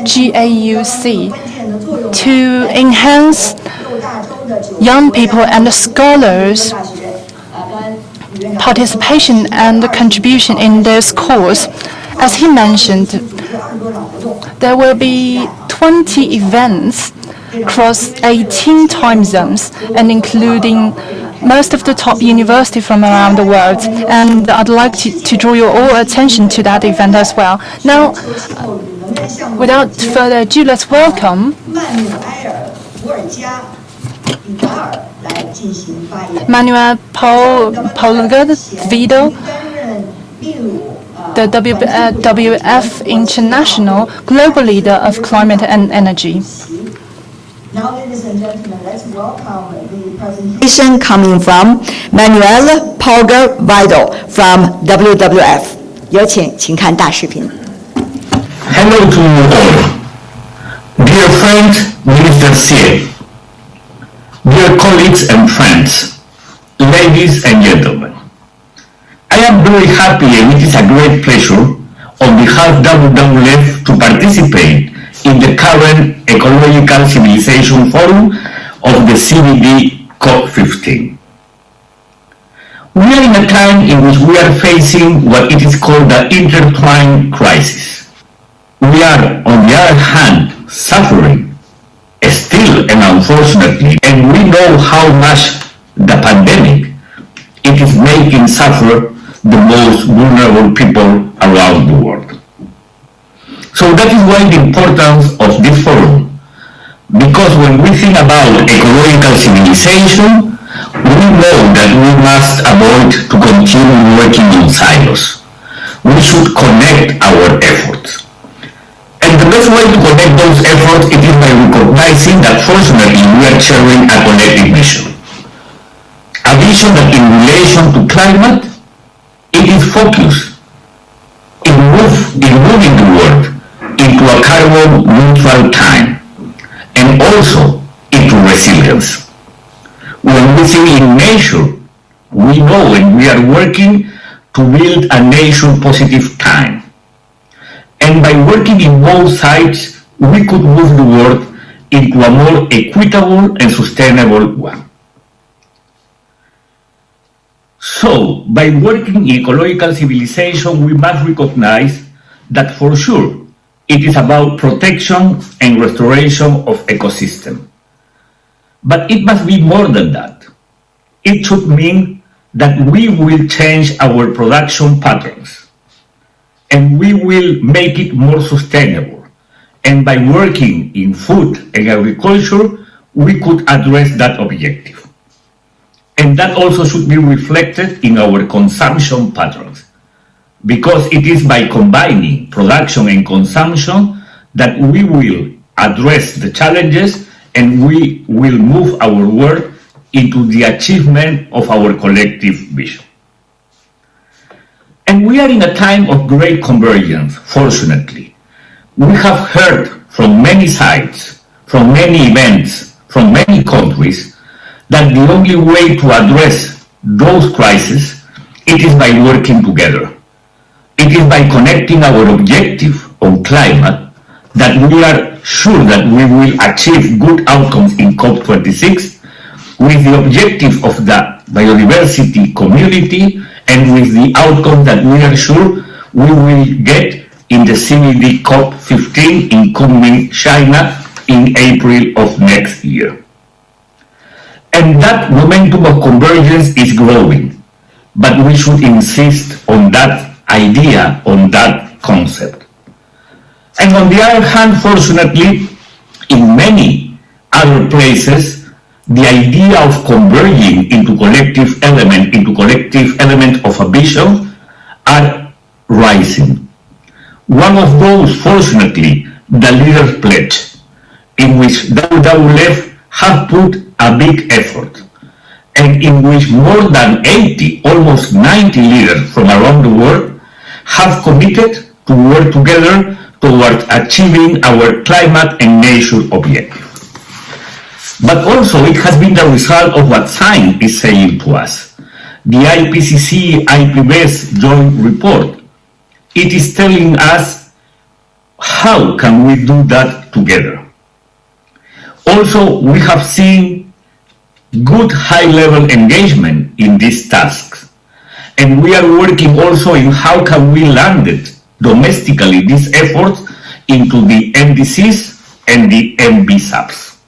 GAUC to enhance young people and scholars' participation and contribution in this course. As he mentioned, there will be 20 events across 18 time zones, and including most of the top universities from around the world. And I'd like to draw your all attention to that event as well. Now, without further ado, let's welcome Manuel Vido, the WWF International Global Leader of Climate and Energy. Now, ladies and gentlemen, let's welcome the presentation coming from Manuel Vido from WWF. 有请，请看大视频。 Hello to you all. Dear friend, Minister Xie, dear colleagues and friends, ladies and gentlemen, I am very happy and it is a great pleasure on behalf of WWF to participate in the current Ecological Civilization Forum of the CBD COP15. We are in a time in which we are facing what it is called the intertwined crisis. We are, on the other hand, suffering, still and unfortunately, and we know how much the pandemic it is making suffer the most vulnerable people around the world. So that is why the importance of this forum, because when we think about ecological civilization, we know that we must avoid to continue working in silos. We should connect our efforts. And the best way to connect those efforts it is by recognizing that fortunately we are sharing a collective vision. A vision that in relation to climate, it is focused in moving the world into a carbon neutral time and also into resilience. When we think in nature, we know and we are working to build a nature positive time. And by working in both sides, we could move the world into a more equitable and sustainable one. So, by working in ecological civilization, we must recognize that for sure, it is about protection and restoration of ecosystem. But it must be more than that. It should mean that we will change our production patterns and we will make it more sustainable. And by working in food and agriculture, we could address that objective. And that also should be reflected in our consumption patterns, because it is by combining production and consumption that we will address the challenges and we will move our world into the achievement of our collective vision. And we are in a time of great convergence, fortunately. We have heard from many sides, from many events, from many countries, that the only way to address those crises, it is by working together. It is by connecting our objective on climate that we are sure that we will achieve good outcomes in COP26 with the objective of the biodiversity community and with the outcome that we are sure we will get in the CBD COP15 in Kunming, China in April of next year. And that momentum of convergence is growing, but we should insist on that idea, on that concept. And on the other hand, fortunately, in many other places, the idea of converging into collective element of a vision are rising. One of those, fortunately, the Leaders Pledge, in which WWF have put a big effort, and in which more than 80, almost 90 leaders from around the world have committed to work together towards achieving our climate and nature objective. But also it has been the result of what science is saying to us. The IPCC-IPBES joint report, it is telling us how can we do that together. Also, we have seen good high-level engagement in these tasks. And we are working also in how can we land it domestically, these efforts, into the MDCs and the MBSAPs.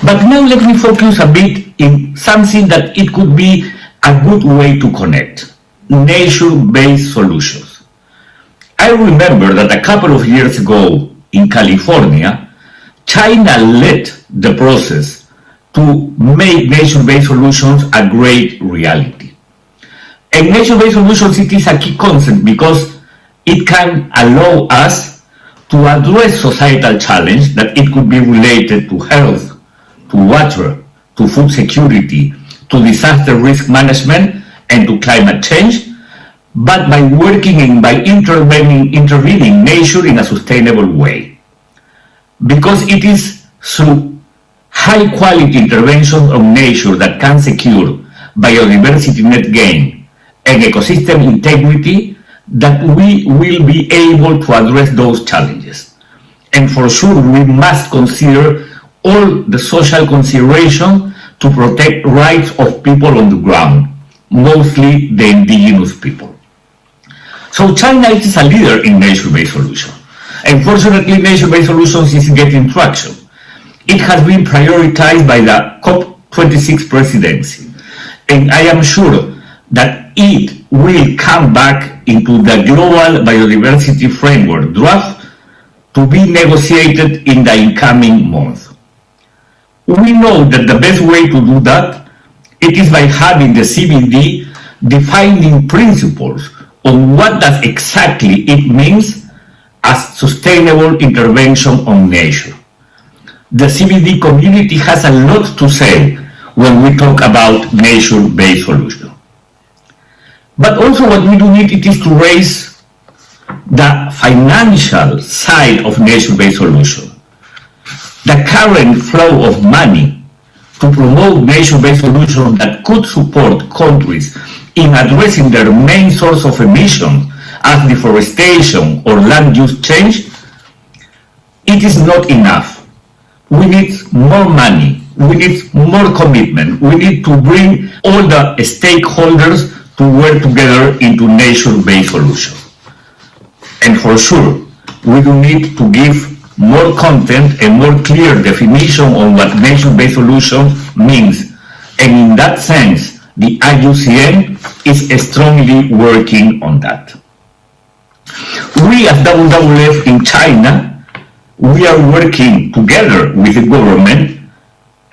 But now let me focus a bit in something that it could be a good way to connect, nature-based solutions. I remember that a couple of years ago in California, China led the process to make nature-based solutions a great reality. And nature-based solutions, it is a key concept because it can allow us to address societal challenge that it could be related to health, to water, to food security, to disaster risk management, and to climate change, but by working and by intervening nature in a sustainable way. Because it is through high quality intervention of nature that can secure biodiversity net gain and ecosystem integrity that we will be able to address those challenges. And for sure, we must consider all the social consideration to protect rights of people on the ground, mostly the indigenous people. So China is a leader in nature-based solutions. And fortunately, nature-based solutions is getting traction. It has been prioritized by the COP26 presidency. and I am sure that it will come back into the Global Biodiversity Framework draft to be negotiated in the incoming months. We know that the best way to do that it is by having the CBD defining principles on what does exactly it means as sustainable intervention on nature. The CBD community has a lot to say when we talk about nature-based solutions. But also what we do need it is to raise the financial side of nature-based solutions. The current flow of money to promote nature-based solutions that could support countries in addressing their main source of emissions as deforestation or land use change, it is not enough. We need more money, we need more commitment, we need to bring all the stakeholders to work together into nature-based solutions. And for sure, we do need to give more content and more clear definition on what nature-based solutions means. And in that sense, the IUCN is strongly working on that. We as WWF in China, we are working together with the government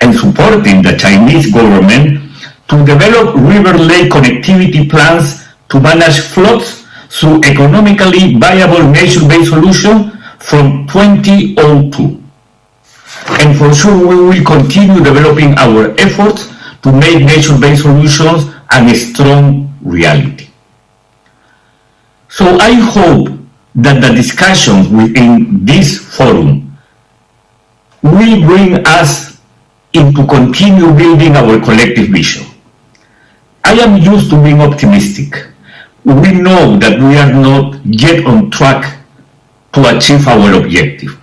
and supporting the Chinese government to develop river-lake connectivity plans to manage floods through economically viable nature-based solutions from 2002. And for sure we will continue developing our efforts to make nature-based solutions a strong reality. So I hope that the discussions within this forum will bring us into continue building our collective vision. I am used to being optimistic. We know that we are not yet on track to achieve our objective.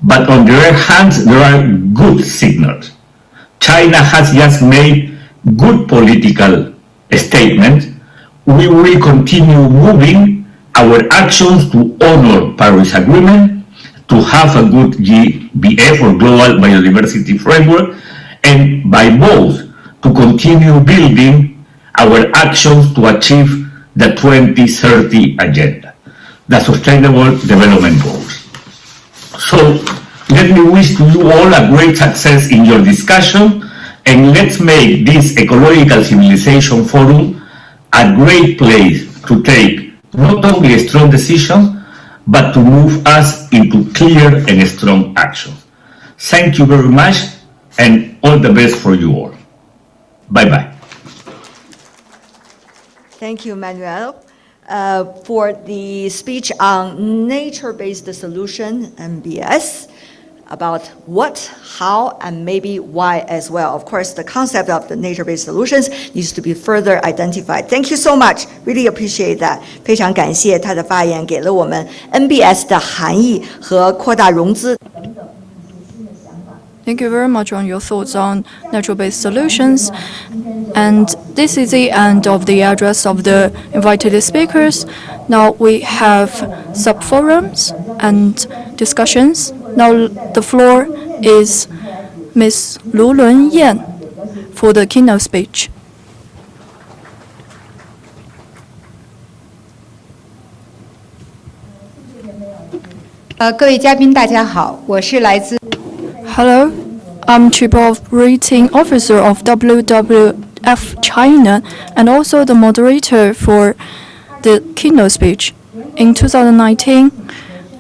But on the other hand, there are good signals. China has just made good political statements. We will continue moving our actions to honor Paris Agreement, to have a good GBF or Global Biodiversity Framework, and by both to continue building our actions to achieve the 2030 Agenda, the Sustainable Development Goals. So let me wish to you all a great success in your discussion, and let's make this Ecological Civilization Forum a great place to take not only a strong decision, but to move us into clear and strong action. Thank you very much, and all the best for you all. Bye-bye. Thank you, Manuel, for the speech on nature-based solution, NBS, about what, how, and maybe why as well. Of course, the concept of the nature-based solutions needs to be further identified. Thank you so much. Really appreciate that. 非常感谢他的发言，给了我们 NBS 的含义和扩大融资。 Thank you very much on your thoughts on natural-based solutions. And this is the end of the address of the invited speakers. Now we have subforums and discussions. Now the floor is Ms. Lu Lunyan for the keynote speech. 各位嘉宾大家好，我是来自 Hello, I'm Chief Operating Officer of WWF China and also the moderator for the keynote speech. In 2019,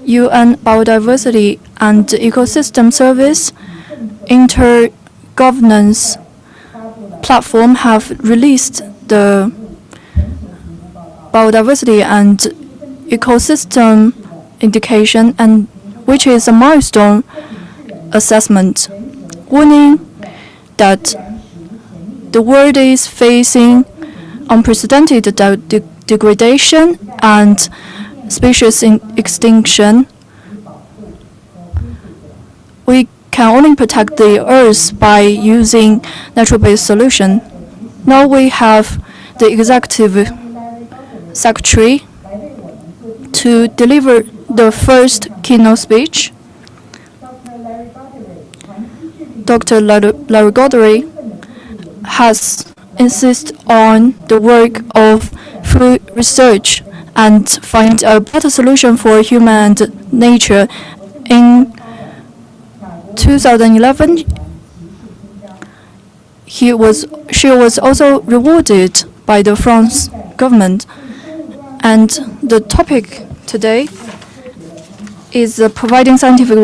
UN Biodiversity and Ecosystem Service Intergovernance Platform have released the Biodiversity and Ecosystem Indication, and which is a milestone assessment, warning that the world is facing unprecedented degradation and species extinction. We can only protect the Earth by using natural-based solution. Now we have the Executive Secretary to deliver the first keynote speech. Dr. Larry Goddery has insist on the work of through research and find a better solution for human and nature. In 2011, she was also rewarded by the France government. And the topic today is providing scientific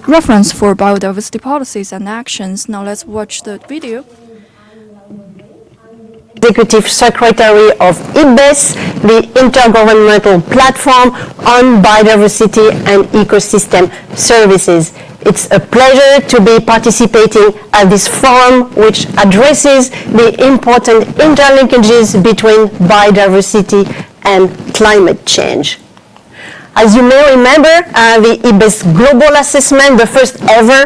reference for biodiversity policies and actions. Now let's watch the video. Executive Secretary of IBES, the Intergovernmental Platform on Biodiversity and Ecosystem Services. It's a pleasure to be participating at this forum, which addresses the important interlinkages between biodiversity and climate change. As you may remember, the IBES Global Assessment, the first ever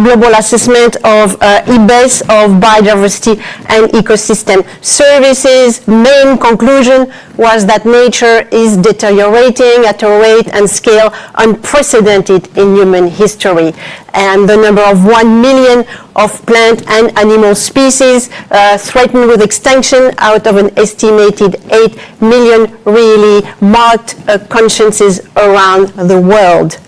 global assessment of IBES of biodiversity and ecosystem services, main conclusion was that nature is deteriorating at a rate and scale unprecedented in human history. And the number of 1 million of plant and animal species threatened with extinction out of an estimated 8 million really marked consciences around the world.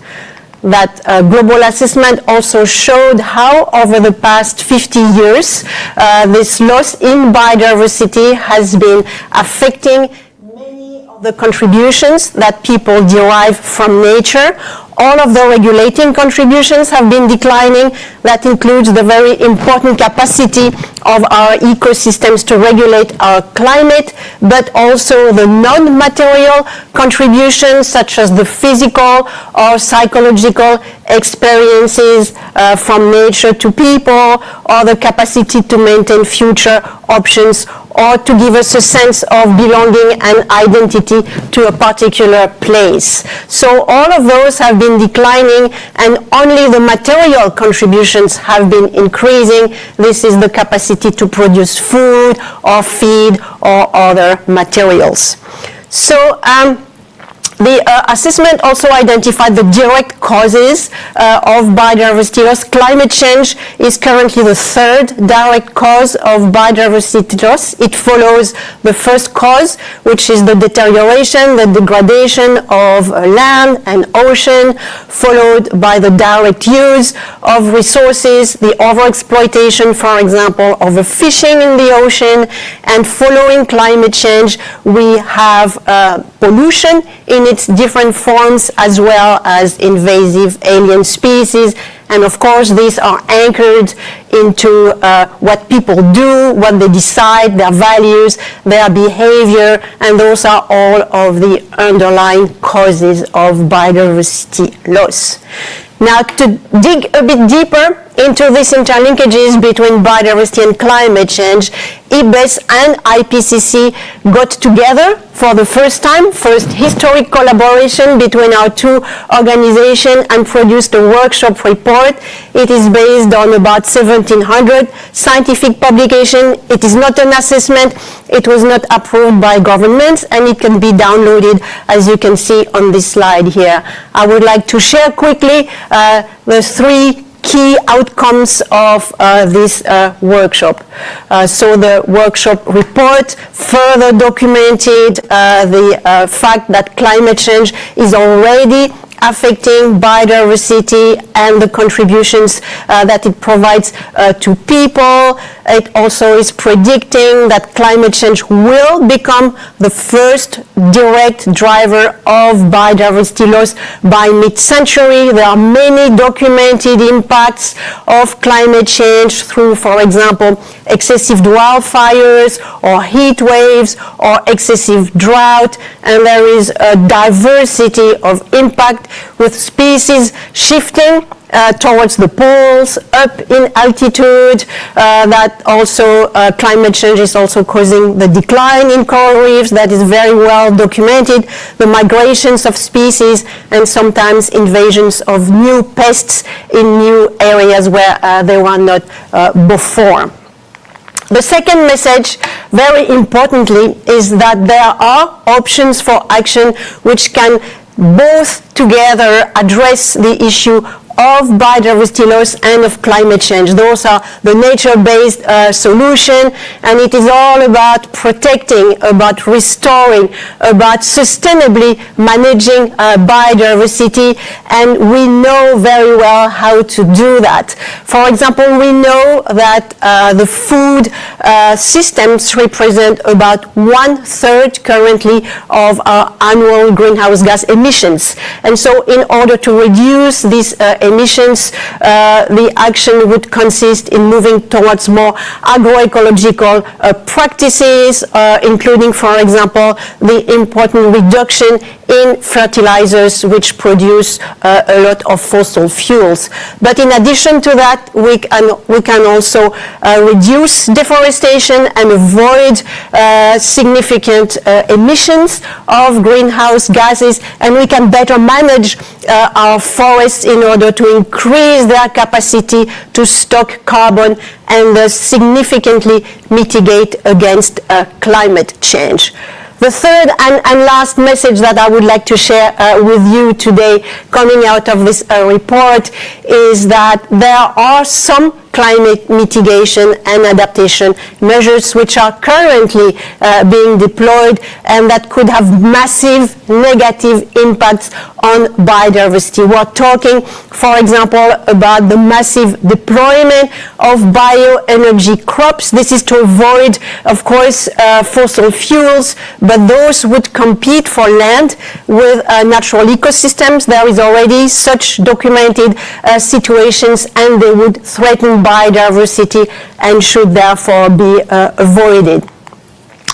That global assessment also showed how over the past 50 years this loss in biodiversity has been affecting many of the contributions that people derive from nature. All of the regulating contributions have been declining. That includes the very important capacity of our ecosystems to regulate our climate, but also the non-material contributions such as the physical or psychological experiences from nature to people, or the capacity to maintain future options, or to give us a sense of belonging and identity to a particular place. So all of those have been declining, and only the material contributions have been increasing. This is the capacity to produce food or feed or other materials. So the assessment also identified the direct causes of biodiversity loss. Climate change is currently the third direct cause of biodiversity loss. It follows the first cause, which is the deterioration, the degradation of land and ocean, followed by the direct use of resources, the overexploitation, for example, overfishing in the ocean, and following climate change, we have pollution in its different forms, as well as invasive alien species. And of course, these are anchored into what people do, what they decide, their values, their behavior, and those are all of the underlying causes of biodiversity loss. Now, to dig a bit deeper into these interlinkages between biodiversity and climate change, IBES and IPCC got together for the first time, first historic collaboration between our two organizations, and produced a workshop report. It is based on about 1,700 scientific publications. It is not an assessment. It was not approved by governments, and it can be downloaded, as you can see on this slide here. I would like to share quickly the three key outcomes of this workshop. So the workshop report further documented the fact that climate change is already affecting biodiversity and the contributions that it provides to people. It also is predicting that climate change will become the first direct driver of biodiversity loss by mid-century. There are many documented impacts of climate change through, for example, excessive wildfires or heat waves or excessive drought, and there is a diversity of impact with species shifting towards the poles, up in altitude. That also, climate change is also causing the decline in coral reefs. That is very well documented. The migrations of species and sometimes invasions of new pests in new areas where they were not before. The second message, very importantly, is that there are options for action which can both together address the issue of biodiversity loss and of climate change. Those are the nature-based solution, and it is all about protecting, about restoring, about sustainably managing biodiversity, and we know very well how to do that. For example, we know that the food systems represent about 1/3 currently of our annual greenhouse gas emissions. And so in order to reduce these emissions, the action would consist in moving towards more agroecological practices, including, for example, the important reduction in fertilizers which produce a lot of fossil fuels. But in addition to that, we can also reduce deforestation and avoid significant emissions of greenhouse gases, and we can better manage our forests in order to increase their capacity to stock carbon and thus significantly mitigate against climate change. The third and last message that I would like to share with you today, coming out of this report, is that there are some climate mitigation and adaptation measures which are currently being deployed and that could have massive negative impacts on biodiversity. We're talking, for example, about the massive deployment of bioenergy crops. This is to avoid, of course, fossil fuels, but those would compete for land with natural ecosystems. There is already such documented situations, and they would threaten biodiversity and should therefore be avoided.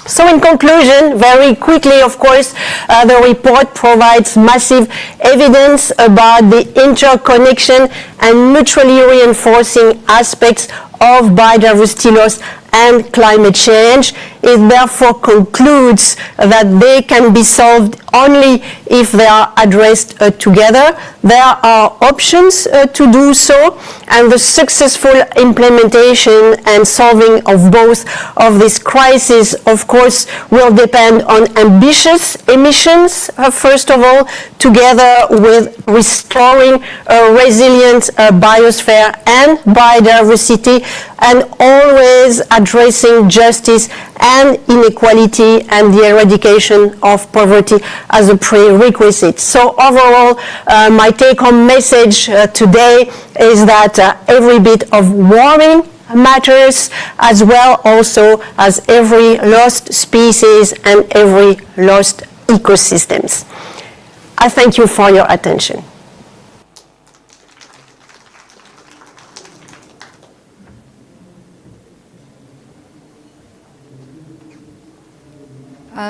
So in conclusion, very quickly, of course, the report provides massive evidence about the interconnection and mutually reinforcing aspects of biodiversity loss and climate change. It therefore concludes that they can be solved only if they are addressed together. There are options to do so, and the successful implementation and solving of both of these crises, of course, will depend on ambitious emissions, first of all, together with restoring a resilient biosphere and biodiversity, and always addressing justice and inequality and the eradication of poverty as a prerequisite. So overall, my take-home message today is that every bit of warming matters, as well also as every lost species and every lost ecosystems. I thank you for your attention.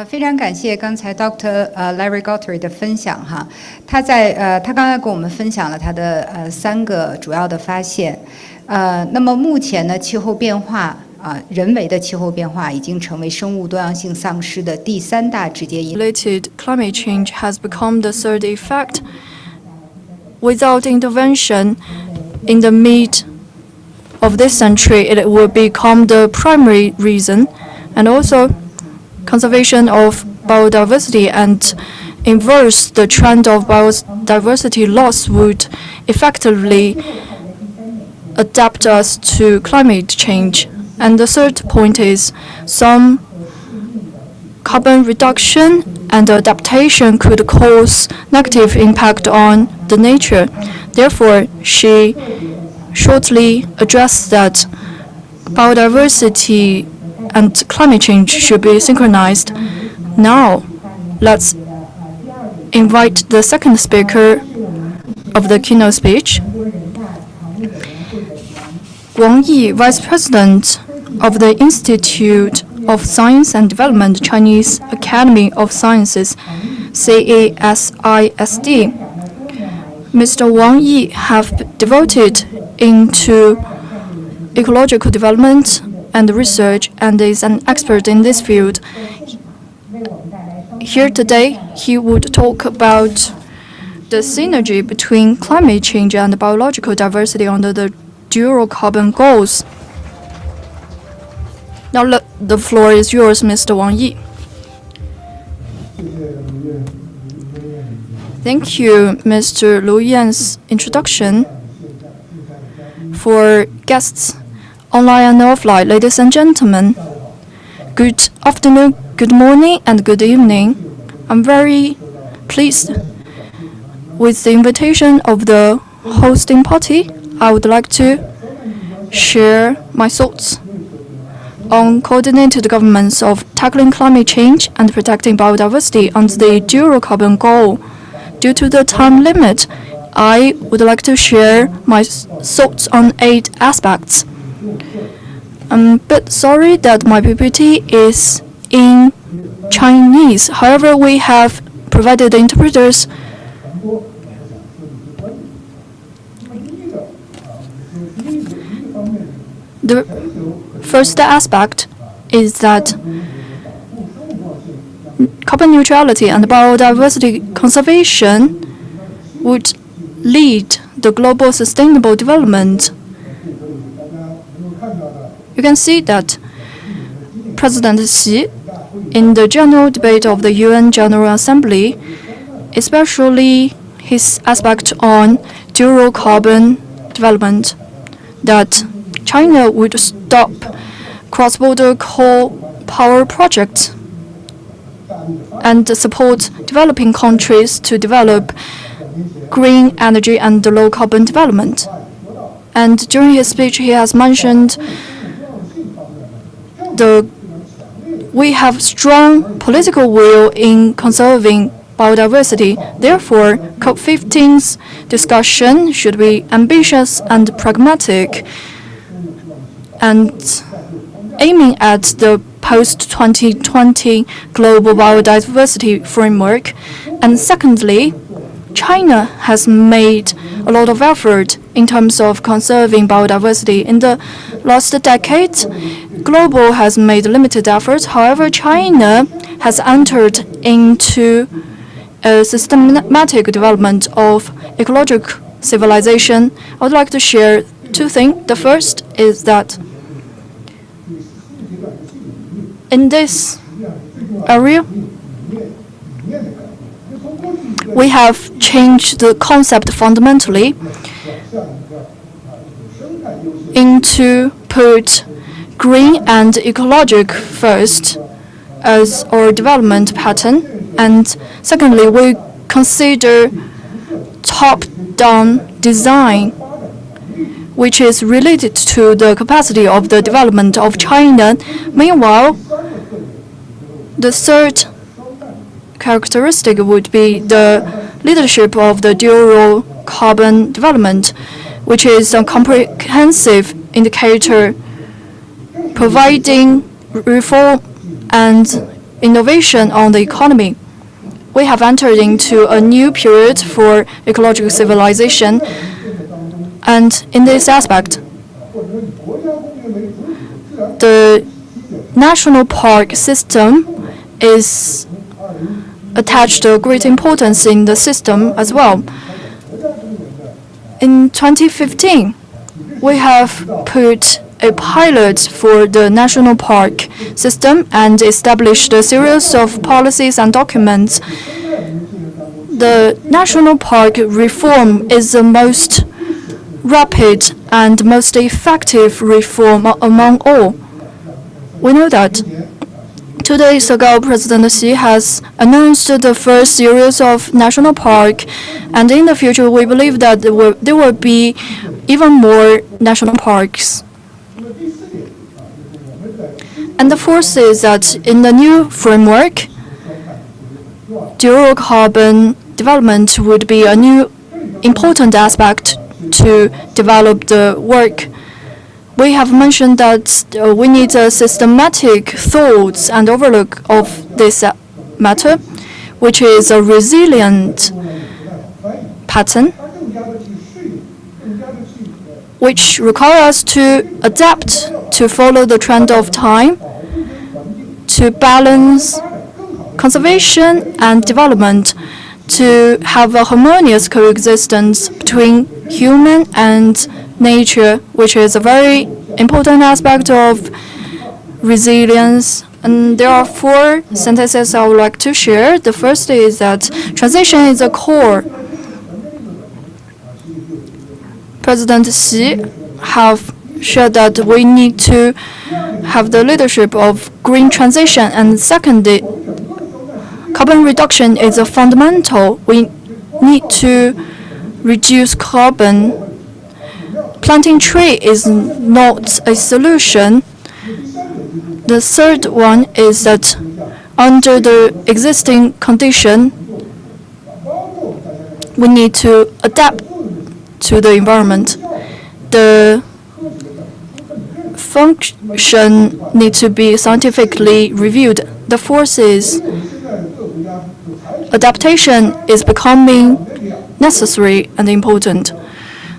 非常感谢刚才 Dr. Larry Guthrie 的分享哈，他刚才跟我们分享了他的3个主要的发现，那么目前呢，气候变化人为的气候变化已经成为生物多样性丧失的第3大直接因。Related climate change has become the third effect. Without intervention in the mid of this century, it will become the primary reason, and also conservation of biodiversity and inverse the trend of biodiversity loss would effectively adapt us to climate change. And the third point is some carbon reduction and adaptation could cause negative impact on the nature. Therefore, she shortly addressed that biodiversity and climate change should be synchronized. Now, let's invite the second speaker of the keynote speech, Wang Yi, Vice President of the Institute of Science and Development, Chinese Academy of Sciences, CASISD. Mr. Wang Yi have devoted into ecological development and research and is an expert in this field. Here today, he would talk about the synergy between climate change and biological diversity under the dual carbon goals. Now the floor is yours, Mr. Wang Yi. Thank you, Mr. Lu Yan's introduction. for guests, online and offline, ladies and gentlemen. Good afternoon, good morning, and good evening. I'm very pleased with the invitation of the hosting party. I would like to share my thoughts on coordinated governments of tackling climate change and protecting biodiversity under the dual carbon goal. Due to the time limit, I would like to share my thoughts on 8 aspects. I'm a bit sorry that my PPT is in Chinese. However, we have provided interpreters. The first aspect is that carbon neutrality and biodiversity conservation would lead the global sustainable development. You can see that President Xi, in the general debate of the UN General Assembly, especially his aspect on dual carbon development, that China would stop cross-border coal power projects and support developing countries to develop green energy and low carbon development. And during his speech, he has mentioned we have strong political will in conserving biodiversity. Therefore, COP15's discussion should be ambitious and pragmatic and aiming at the post-2020 global biodiversity framework. And secondly, China has made a lot of effort in terms of conserving biodiversity. In the last decade, global has made limited efforts. However, China has entered into a systematic development of ecological civilization. I would like to share 2 things. The first is that in this area, we have changed the concept fundamentally into put green and ecological first as our development pattern. And secondly, we consider top-down design, which is related to the capacity of the development of China. Meanwhile, the third characteristic would be the leadership of the dual carbon development, which is a comprehensive indicator providing reform and innovation on the economy. We have entered into a new period for ecological civilization, and in this aspect, the national park system is attached a great importance in the system as well. In 2015, we have put a pilot for the national park system and established a series of policies and documents. The national park reform is the most rapid and most effective reform among all. We know that 2 days ago, President Xi has announced the first series of national park, and in the future, we believe that there will be even more national parks. And the fourth is that in the new framework, dual carbon development would be a new important aspect to develop the work. We have mentioned that we need a systematic thoughts and overlook of this matter, which is a resilient pattern, which requires us to adapt to follow the trend of time, to balance conservation and development, to have a harmonious coexistence between human and nature, which is a very important aspect of resilience. And there are 4 sentences I would like to share. The first is that transition is a core. President Xi have shared that we need to have the leadership of green transition. And secondly, carbon reduction is a fundamental. We need to reduce carbon. Planting tree is not a solution. The third one is that under the existing condition, we need to adapt to the environment. The function needs to be scientifically reviewed. The fourth is adaptation is becoming necessary and important.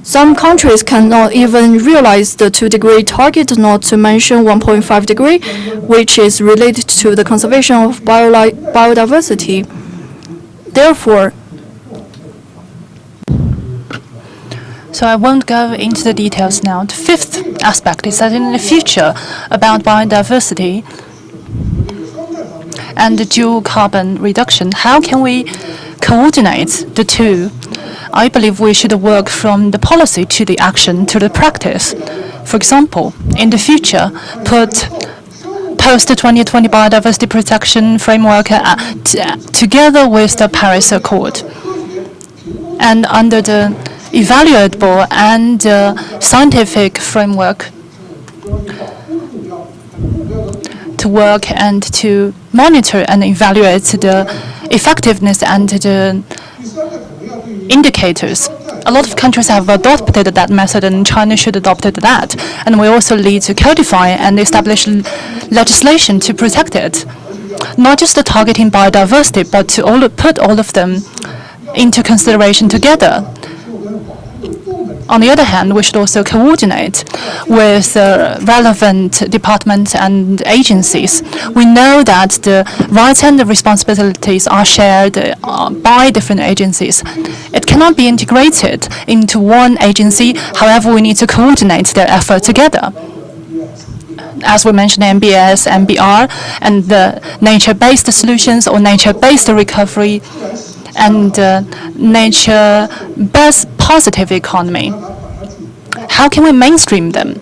Some countries cannot even realize the 2-degree target, not to mention 1.5 degree, which is related to the conservation of biodiversity. Therefore, so I won't go into the details now. The fifth aspect is that in the future, about biodiversity and the dual carbon reduction, how can we coordinate the two? I believe we should work from the policy to the action to the practice. For example, in the future, put post-2020 biodiversity protection framework together with the Paris Accord. And under the evaluable and scientific framework to work and to monitor and evaluate the effectiveness and the indicators. A lot of countries have adopted that method, and China should adopt that. And we also need to codify and establish legislation to protect it. Not just targeting biodiversity, but to put all of them into consideration together. On the other hand, we should also coordinate with relevant departments and agencies. We know that the rights and the responsibilities are shared by different agencies. It cannot be integrated into one agency. However, we need to coordinate their effort together. As we mentioned, MBS, MBR, and the nature-based solutions or nature-based recovery and nature-based positive economy. How can we mainstream them?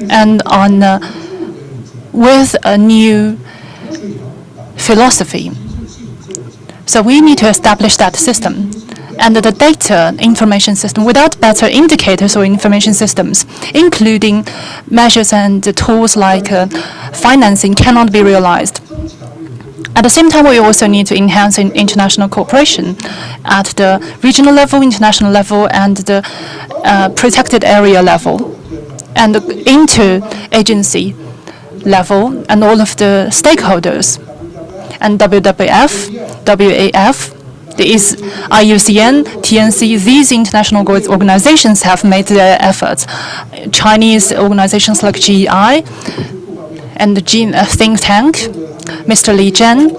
And with a new philosophy. So we need to establish that system. And the data information system, without better indicators or information systems, including measures and tools like financing, cannot be realized. At the same time, we also need to enhance international cooperation at the regional level, international level, and the protected area level, and the inter-agency level, and all of the stakeholders. And WWF, WAF, the IUCN, TNC, these international organizations have made their efforts. Chinese organizations like GEI and the think tank, Mr. Li Zhen,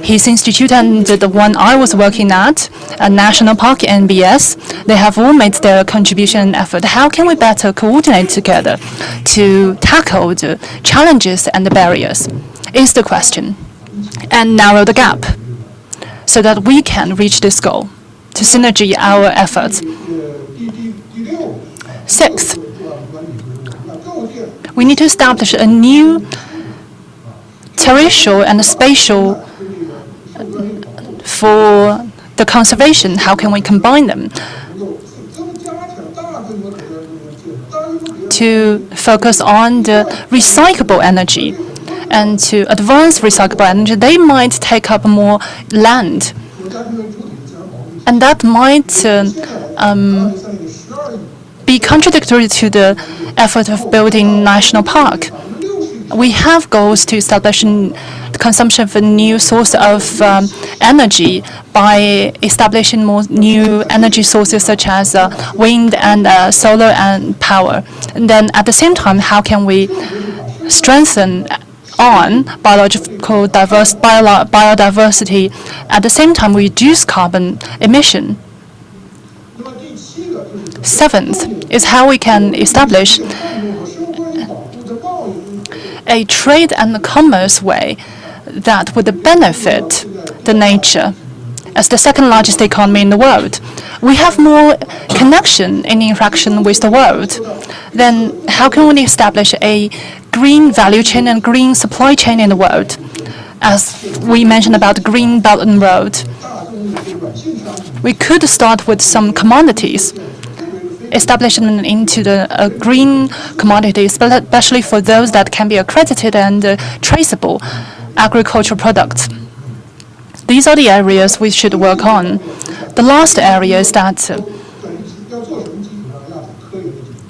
his institute and the one I was working at, National Park NBS, they have all made their contribution and effort. How can we better coordinate together to tackle the challenges and the barriers is the question, and narrow the gap so that we can reach this goal to synergy our efforts. Sixth, we need to establish a new terrestrial and spatial for the conservation. How can we combine them to focus on the recyclable energy and to advance recyclable energy? They might take up more land, and that might be contradictory to the effort of building national park. We have goals to establish the consumption of a new source of energy by establishing more new energy sources such as wind and solar and power. And then at the same time, how can we strengthen on biodiversity, at the same time reduce carbon emission? Seventh is how we can establish a trade and commerce way that would benefit the nature as the second largest economy in the world. We have more connection and interaction with the world. Then how can we establish a green value chain and green supply chain in the world? As we mentioned about Green Belt and Road, we could start with some commodities, establishment into the green commodities, especially for those that can be accredited and traceable agricultural products. These are the areas we should work on. The last area is that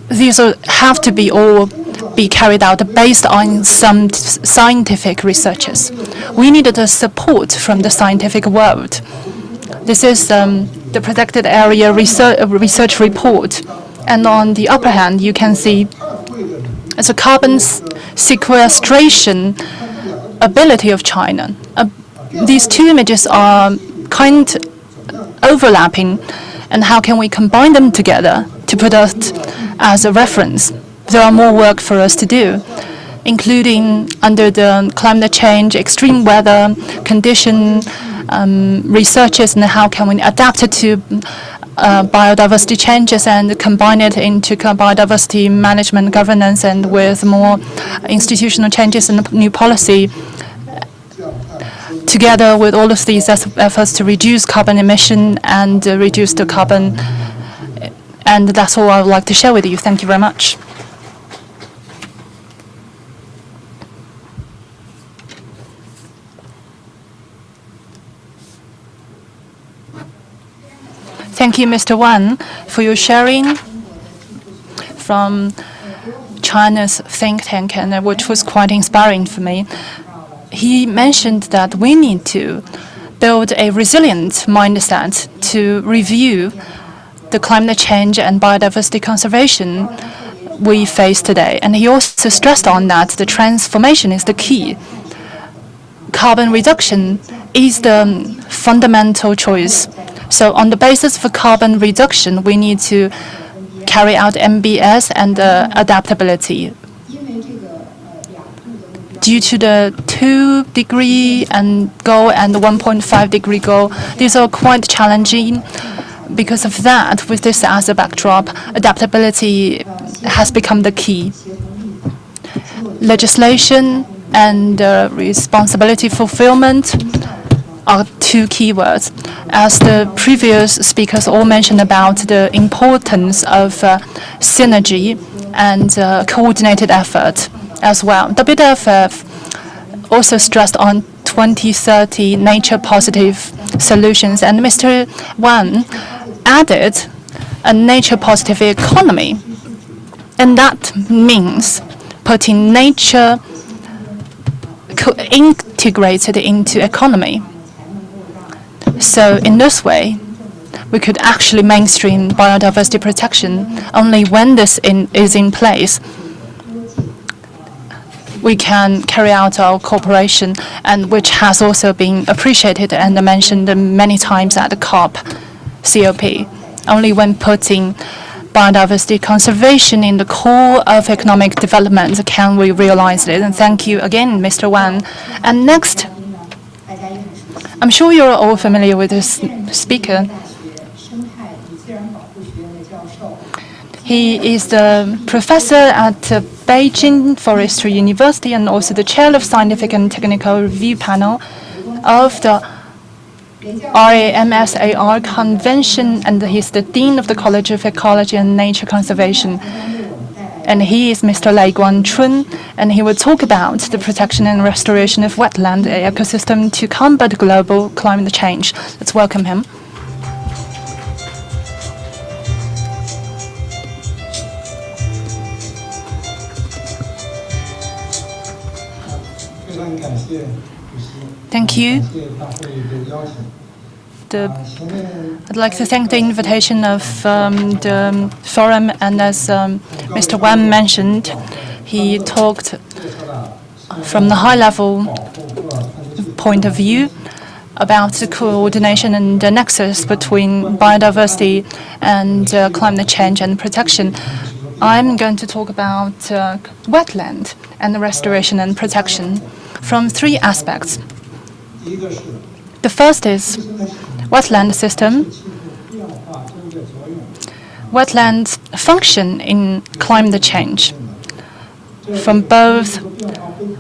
these have to be carried out based on some scientific researches. We need the support from the scientific world. This is the protected area research report. And on the upper hand, you can see it's a carbon sequestration ability of China. These two images are kind overlapping, and how can we combine them together to put us as a reference? There are more work for us to do, including under the climate change, extreme weather condition researches, and how can we adapt it to biodiversity changes and combine it into biodiversity management governance and with more institutional changes and new policy. Together with all of these efforts to reduce carbon emission and reduce the carbon, and that's all I would like to share with you. Thank you very much. Thank you, Mr. Wan, for your sharing from China's think tank, and which was quite inspiring for me. He mentioned that we need to build a resilient mindset to review the climate change and biodiversity conservation we face today. And he also stressed on that the transformation is the key. Carbon reduction is the fundamental choice. So on the basis for carbon reduction, we need to carry out MBS and adaptability. Due to the 2-degree goal and the 1.5-degree goal, these are quite challenging. Because of that, with this as a backdrop, adaptability has become the key. Legislation and responsibility fulfillment are two keywords. As the previous speakers all mentioned about the importance of synergy and coordinated effort as well. WWF also stressed on 2030 nature-positive solutions, and Mr. Wan added a nature-positive economy, and that means putting nature integrated into economy. So in this way, we could actually mainstream biodiversity protection. Only when this is in place, we can carry out our cooperation, and which has also been appreciated and mentioned many times at the COP. Only when putting biodiversity conservation in the core of economic development can we realize it. And thank you again, Mr. Wan. And next, I'm sure you're all familiar with this speaker. He is the professor at Beijing Forestry University and also the chair of Scientific and Technical Review Panel of the RAMSAR Convention, and he's the Dean of the College of Ecology and Nature Conservation. And he is Mr. Lai Guangchun, and he will talk about the protection and restoration of wetland ecosystem to combat global climate change. Let's welcome him. Thank you. I'd like to thank the invitation of the forum, and as Mr. Wan mentioned, he talked from the high-level point of view about the coordination and the nexus between biodiversity and climate change and protection. I'm going to talk about wetland and the restoration and protection from three aspects. The first is wetland system. Wetlands function in climate change from both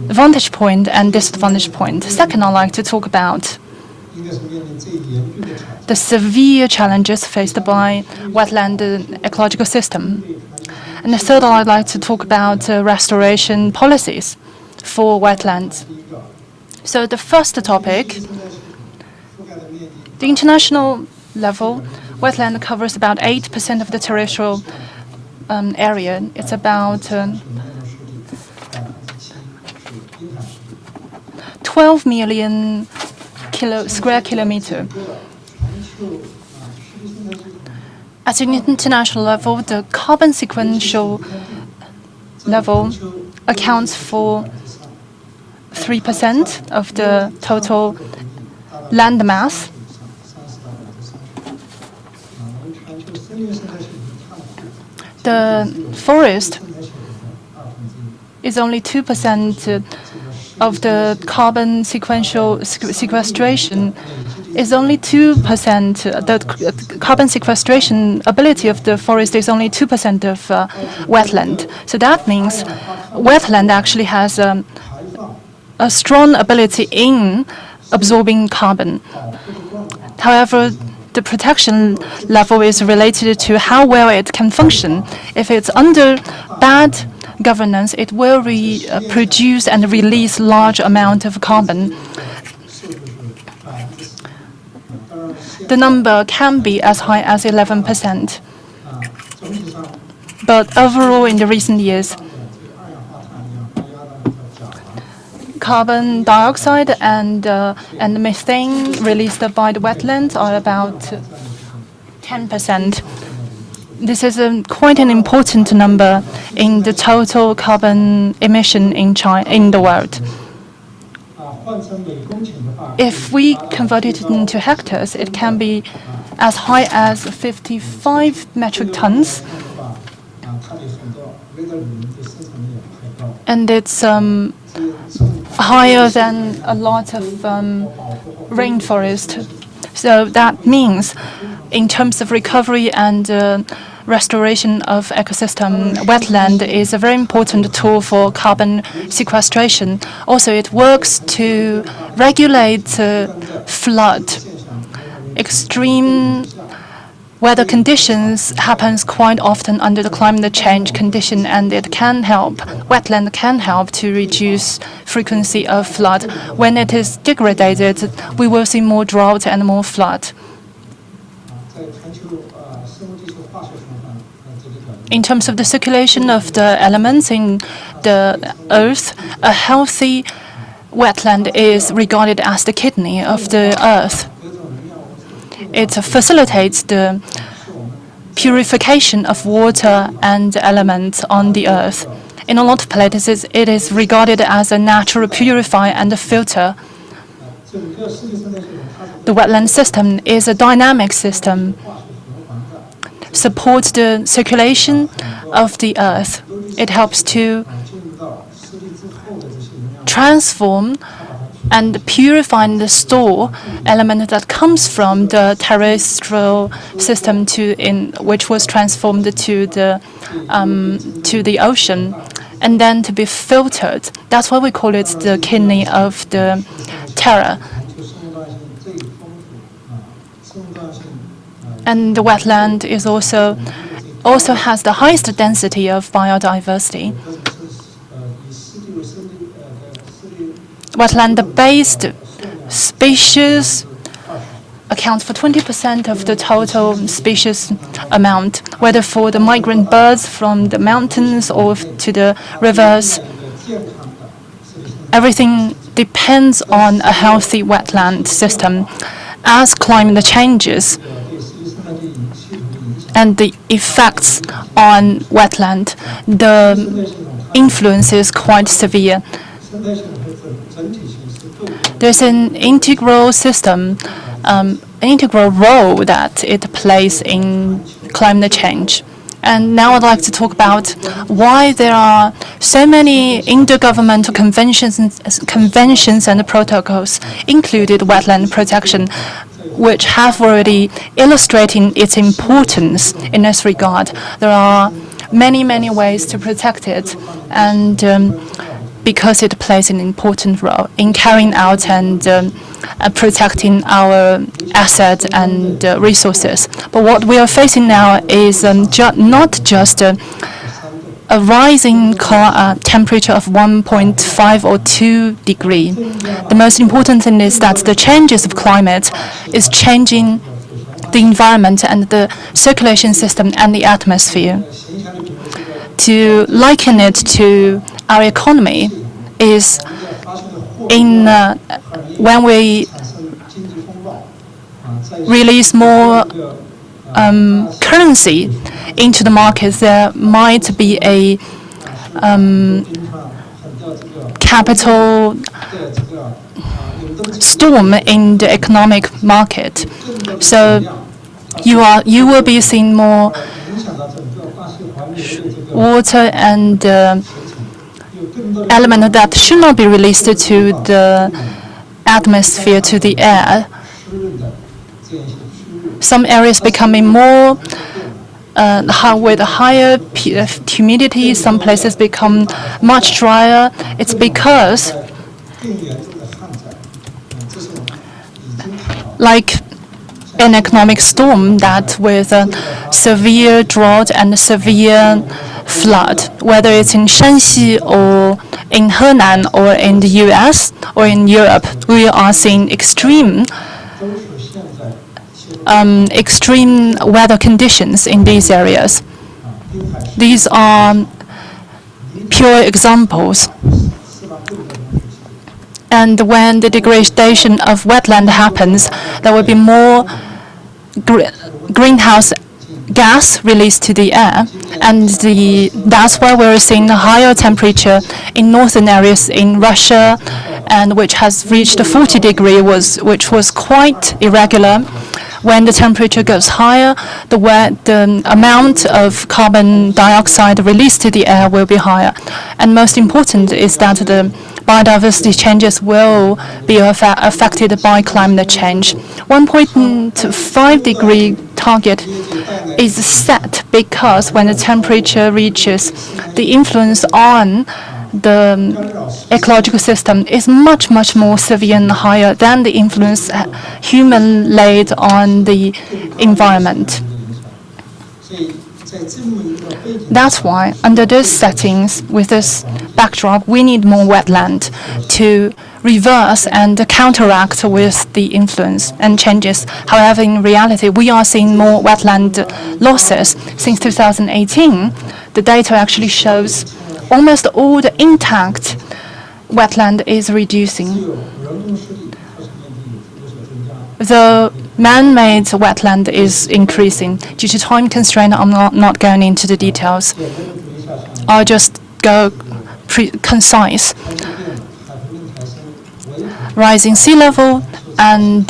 vantage point and disadvantage point. Second, I'd like to talk about the severe challenges faced by wetland ecological system. And the third, I'd like to talk about restoration policies for wetlands. So the first topic, the international level, wetland covers about 8% of the terrestrial area. It's about 12 million square kilometer. At an international level, the carbon sequential level accounts for 3% of the total land mass. The forest is only 2% of the carbon sequestration. Is only 2%. The carbon sequestration ability of the forest is only 2% of wetland. So that means wetland actually has a strong ability in absorbing carbon. However, the protection level is related to how well it can function. If it's under bad governance, it will produce and release large amount of carbon. The number can be as high as 11%. But overall, in the recent years, carbon dioxide and methane released by the wetlands are about 10%. This is quite an important number in the total carbon emission in the world. If we convert it into hectares, it can be as high as 55 metric tons. And it's higher than a lot of rainforest. So that means in terms of recovery and restoration of ecosystem, wetland is a very important tool for carbon sequestration. Also, it works to regulate flood. Extreme weather conditions happens quite often under the climate change condition, and wetland can help to reduce frequency of flood. When it is degraded, we will see more drought and more flood. In terms of the circulation of the elements in the earth, a healthy wetland is regarded as the kidney of the earth. It facilitates the purification of water and elements on the earth. In a lot of places, it is regarded as a natural purifier and a filter. The wetland system is a dynamic system, supports the circulation of the earth. It helps to transform and purify and store element that comes from the terrestrial system which was transformed to the ocean, and then to be filtered. That's why we call it the kidney of the terra. And the wetland is also has the highest density of biodiversity. Wetland-based species account for 20% of the total species amount, whether for the migrant birds from the mountains or to the rivers. Everything depends on a healthy wetland system. As climate changes and the effects on wetland, the influence is quite severe. There's an integral system, integral role that it plays in climate change. And now I'd like to talk about why there are so many intergovernmental conventions and protocols, included wetland protection, which have already illustrated its importance in this regard. There are many, many ways to protect it, and because it plays an important role in carrying out and protecting our assets and resources. But what we are facing now is not just a rising temperature of 1.5 or 2 degrees. The most important thing is that the changes of climate is changing the environment and the circulation system and the atmosphere. To liken it to our economy is when we release more currency into the market, there might be a capital storm in the economic market. So you will be seeing more water and element that should not be released to the atmosphere, to the air. Some areas becoming more with higher humidity. Some places become much drier. It's because, like an economic storm, that with a severe drought and severe flood, whether it's in Shanxi or in Henan or in the US or in Europe, we are seeing extreme weather conditions in these areas. These are pure examples. And when the degradation of wetland happens, there will be more greenhouse gas released to the air, and that's why we're seeing a higher temperature in northern areas in Russia, and which has reached 40 degrees, which was quite irregular. When the temperature goes higher, the amount of carbon dioxide released to the air will be higher. And most important is that the biodiversity changes will be affected by climate change. 1.5 degree target is set because when the temperature reaches, the influence on the ecological system is much, much more severe and higher than the influence human laid on the environment. That's why, under these settings, with this backdrop, we need more wetland to reverse and counteract with the influence and changes. However, in reality, we are seeing more wetland losses. Since 2018, the data actually shows almost all the intact wetland is reducing. The man-made wetland is increasing. Due to time constraint, I'm not going into the details. I'll just go concise. Rising sea level and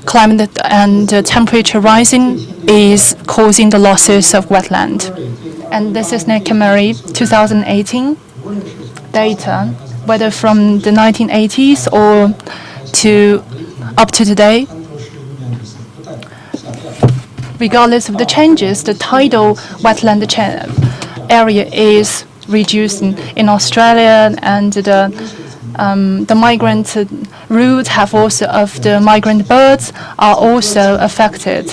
climate and temperature rising is causing the losses of wetland. And this is Nekamari 2018 data, whether from the 1980s or up to today. Regardless of the changes, the tidal wetland area is reducing in Australia, and the migrant route of the migrant birds are also affected.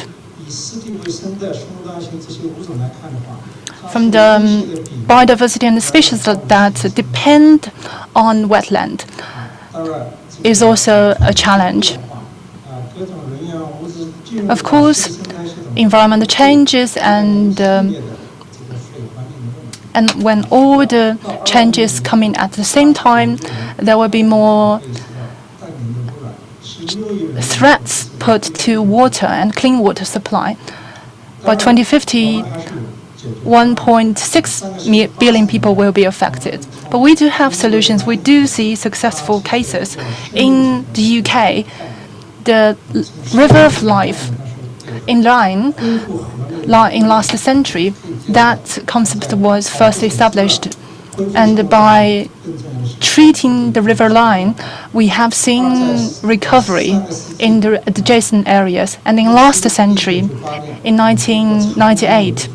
From the biodiversity and the species that depend on wetland is also a challenge. Of course, environmental changes and when all the changes come in at the same time, there will be more threats put to water and clean water supply. By 2050, 1.6 billion people will be affected. But we do have solutions. We do see successful cases. In the UK, the River of Life in last century, that concept was first established. And by treating the river line, we have seen recovery in the adjacent areas. And in last century, in 1998,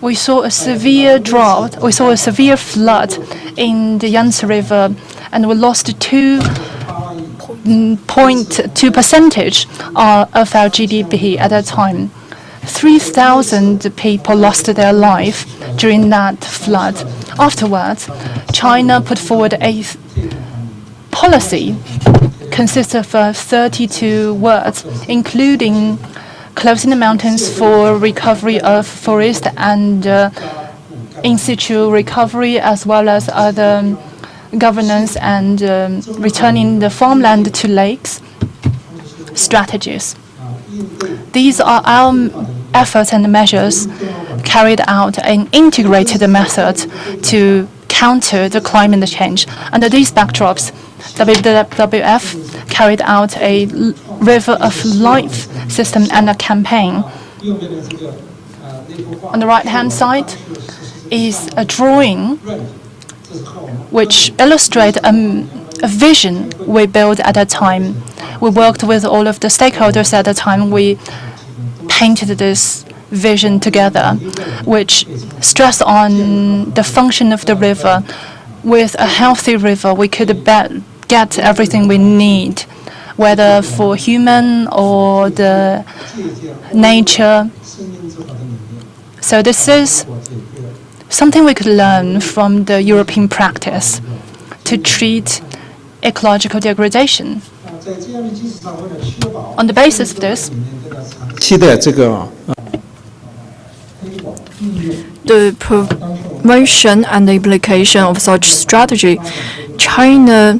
we saw a severe drought, we saw a severe flood in the Yangtze River, and we lost 2.2% of our GDP at that time. 3,000 people lost their life during that flood. Afterwards, China put forward a policy consists of 32 words, including closing the mountains for recovery of forest and in situ recovery, as well as other governance and returning the farmland to lakes strategies. These are our efforts and measures carried out an integrated method to counter the climate change. Under these backdrops, WWF carried out a River of Life system and a campaign. On the right-hand side is a drawing which illustrates a vision we built at that time. We worked with all of the stakeholders at the time. We painted this vision together, which stressed on the function of the river. With a healthy river, we could get everything we need, whether for human or the nature. So this is something we could learn from the European practice to treat ecological degradation. On the basis of this, the promotion and the implication of such strategy, China,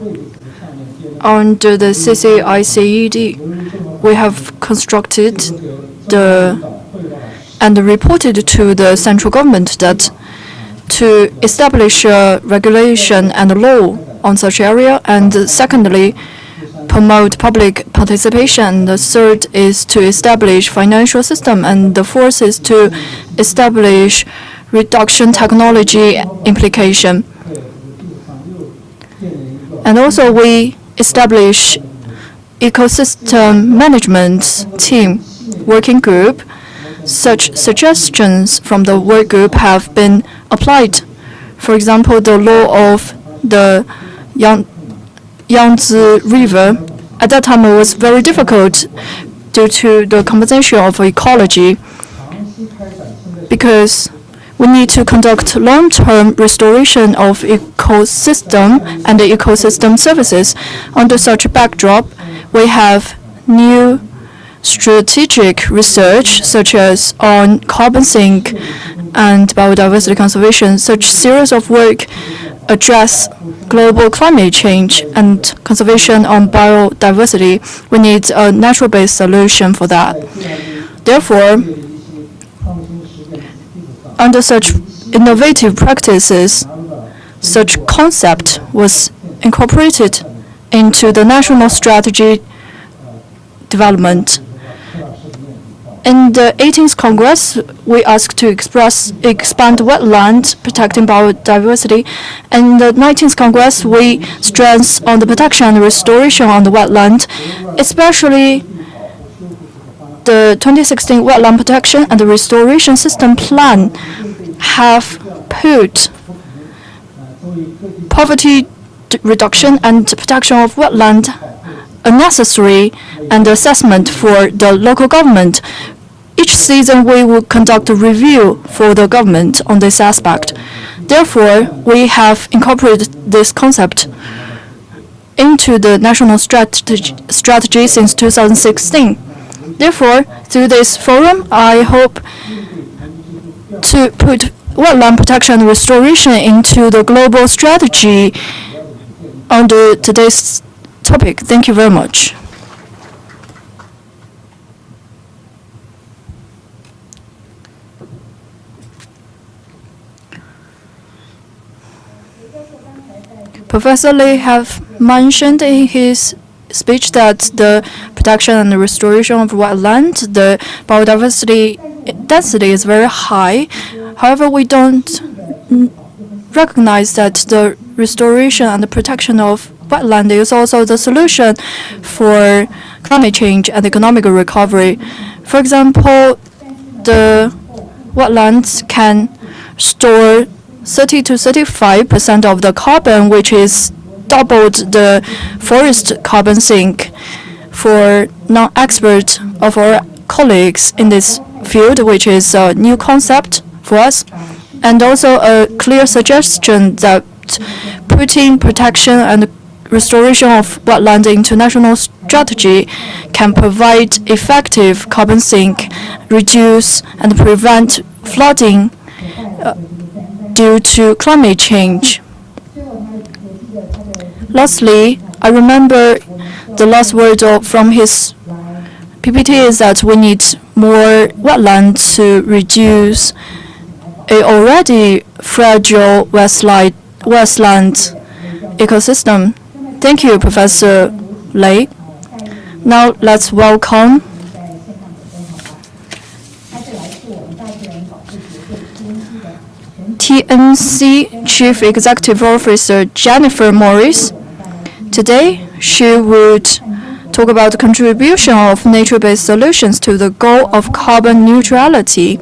under the CCICED, we have constructed and reported to the central government that to establish a regulation and law on such area, and secondly, promote public participation. The third is to establish financial system, and the fourth is to establish reduction technology implication. And also we establish ecosystem management team working group. Such suggestions from the work group have been applied. For example, the law of the Yangtze River. At that time, it was very difficult due to the compensation of ecology, because we need to conduct long-term restoration of ecosystem and the ecosystem services. Under such a backdrop, we have new strategic research, such as on carbon sink and biodiversity conservation. Such series of work address global climate change and conservation on biodiversity. We need a natural-based solution for that. Therefore, under such innovative practices, such concept was incorporated into the national strategy development. In the 18th Congress, we asked to expand wetland, protecting biodiversity. In the 19th Congress, we stressed on the protection and restoration on the wetland, especially the 2016 Wetland Protection and the Restoration System Plan have put poverty reduction and protection of wetland a necessary and assessment for the local government. Each season, we will conduct a review for the government on this aspect. Therefore, we have incorporated this concept into the national strategy since 2016. Therefore, through this forum, I hope to put wetland protection and restoration into the global strategy under today's topic. Thank you very much. Professor Lee have mentioned in his speech that the protection and the restoration of wetland, the biodiversity density is very high. However, we don't recognize that the restoration and the protection of wetland is also the solution for climate change and economic recovery. For example, the wetlands can store 30 to 35% of the carbon, which is doubled the forest carbon sink. For non-expert of our colleagues in this field, which is a new concept for us, and also a clear suggestion that putting protection and restoration of wetland into national strategy can provide effective carbon sink, reduce and prevent flooding due to climate change. Lastly, I remember the last word from his PPT is that we need more wetland to reduce a already fragile wetland ecosystem. Thank you, Professor Lei. Now let's welcome TNC Chief Executive Officer Jennifer Morris. Today, she would talk about the contribution of nature-based solutions to the goal of carbon neutrality.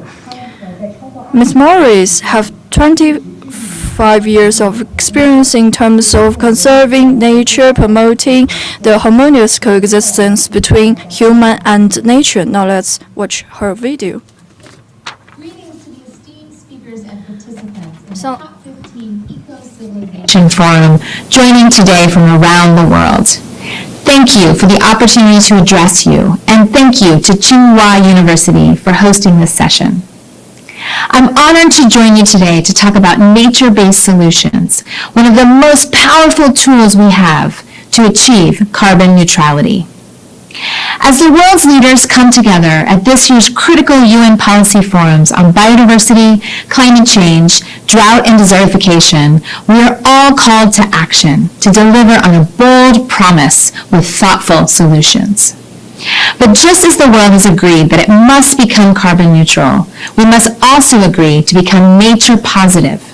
Ms. Morris has 25 years of experience in terms of conserving nature, promoting the harmonious coexistence between human and nature. Now let's watch her video. Greetings to the esteemed speakers and participants in the Top 15 Eco-Civilization Forum joining today from around the world. Thank you for the opportunity to address you, and thank you to Tsinghua University for hosting this session. I'm honored to join you today to talk about nature-based solutions, one of the most powerful tools we have to achieve carbon neutrality. As the world's leaders come together at this year's critical UN policy forums on biodiversity, climate change, drought, and desertification, we are all called to action to deliver on a bold promise with thoughtful solutions. But just as the world has agreed that it must become carbon neutral, we must also agree to become nature positive,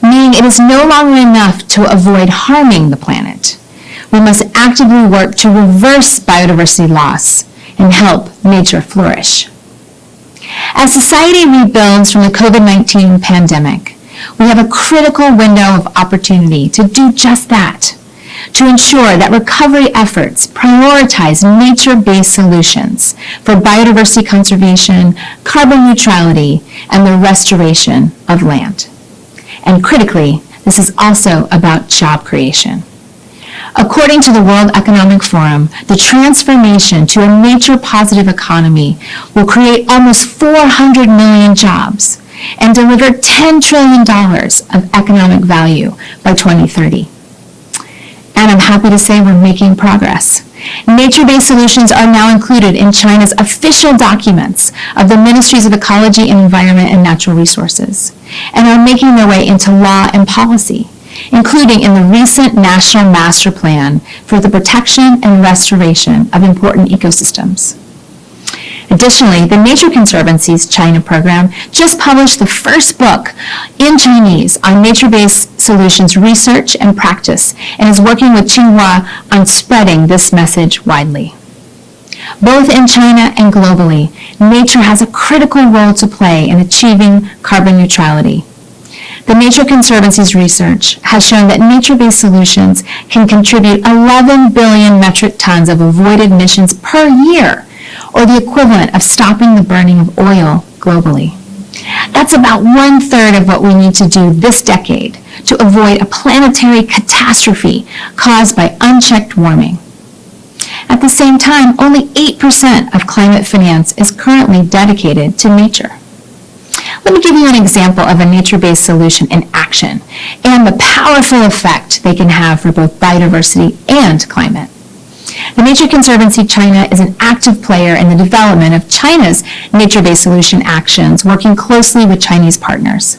meaning it is no longer enough to avoid harming the planet. We must actively work to reverse biodiversity loss and help nature flourish. As society rebuilds from the COVID-19 pandemic, we have a critical window of opportunity to do just that, to ensure that recovery efforts prioritize nature-based solutions for biodiversity conservation, carbon neutrality, and the restoration of land. And critically, this is also about job creation. According to the World Economic Forum, the transformation to a nature-positive economy will create almost 400 million jobs and deliver $10 trillion of economic value by 2030. And I'm happy to say we're making progress. Nature-based solutions are now included in China's official documents of the Ministries of Ecology and Environment and Natural Resources, and are making their way into law and policy, including in the recent National Master Plan for the Protection and Restoration of Important Ecosystems. Additionally, the Nature Conservancy's China program just published the first book in Chinese on nature-based solutions research and practice, and is working with Tsinghua on spreading this message widely. Both in China and globally, nature has a critical role to play in achieving carbon neutrality. The Nature Conservancy's research has shown that nature-based solutions can contribute 11 billion metric tons of avoided emissions per year, or the equivalent of stopping the burning of oil globally. That's about 1/3 of what we need to do this decade to avoid a planetary catastrophe caused by unchecked warming. At the same time, only 8% of climate finance is currently dedicated to nature. Let me give you an example of a nature-based solution in action and the powerful effect they can have for both biodiversity and climate. The Nature Conservancy China is an active player in the development of China's nature-based solution actions, working closely with Chinese partners.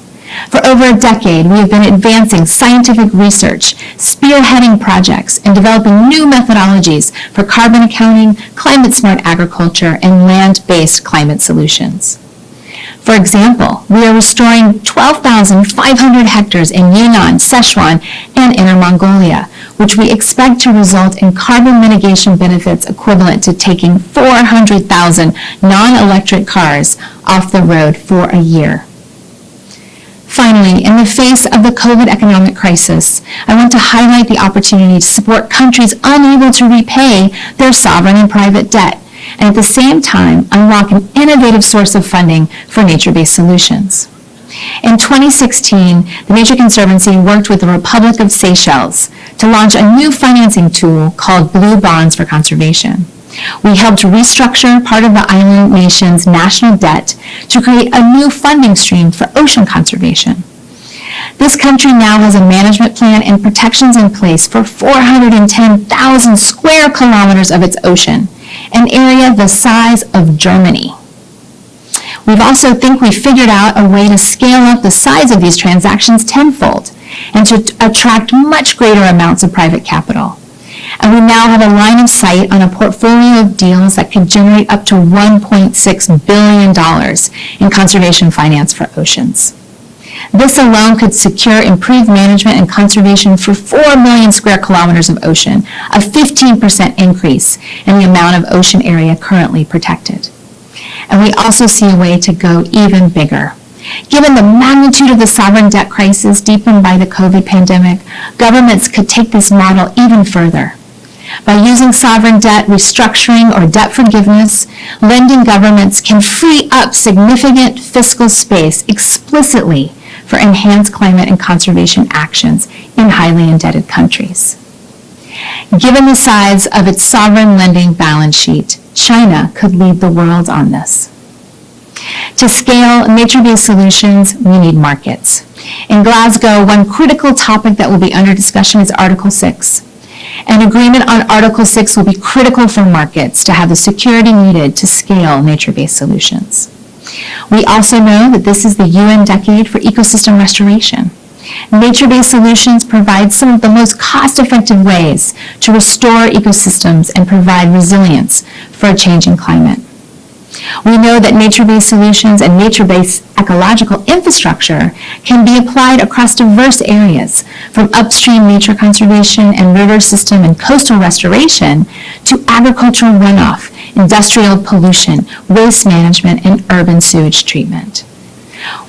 For over a decade, we have been advancing scientific research, spearheading projects, and developing new methodologies for carbon accounting, climate-smart agriculture, and land-based climate solutions. For example, we are restoring 12,500 hectares in Yunnan, Sichuan, and Inner Mongolia, which we expect to result in carbon mitigation benefits equivalent to taking 400,000 non-electric cars off the road for a year. Finally, in the face of the COVID economic crisis, I want to highlight the opportunity to support countries unable to repay their sovereign and private debt, and at the same time unlock an innovative source of funding for nature-based solutions. In 2016, the Nature Conservancy worked with the Republic of Seychelles to launch a new financing tool called Blue Bonds for Conservation. We helped restructure part of the island nation's national debt to create a new funding stream for ocean conservation. This country now has a management plan and protections in place for 410,000 square kilometers of its ocean, an area the size of Germany. We also think we figured out a way to scale up the size of these transactions tenfold and to attract much greater amounts of private capital. And we now have a line of sight on a portfolio of deals that could generate up to $1.6 billion in conservation finance for oceans. This alone could secure improved management and conservation for 4 million square kilometers of ocean, a 15% increase in the amount of ocean area currently protected. And we also see a way to go even bigger. Given the magnitude of the sovereign debt crisis deepened by the COVID pandemic, governments could take this model even further. By using sovereign debt restructuring or debt forgiveness, lending governments can free up significant fiscal space explicitly for enhanced climate and conservation actions in highly indebted countries. Given the size of its sovereign lending balance sheet, China could lead the world on this. To scale nature-based solutions, we need markets. In Glasgow, one critical topic that will be under discussion is Article 6. An agreement on Article 6 will be critical for markets to have the security needed to scale nature-based solutions. We also know that this is the UN decade for ecosystem restoration. Nature-based solutions provide some of the most cost-effective ways to restore ecosystems and provide resilience for a changing climate. We know that nature-based solutions and nature-based ecological infrastructure can be applied across diverse areas, from upstream nature conservation and river system and coastal restoration to agricultural runoff, industrial pollution, waste management, and urban sewage treatment.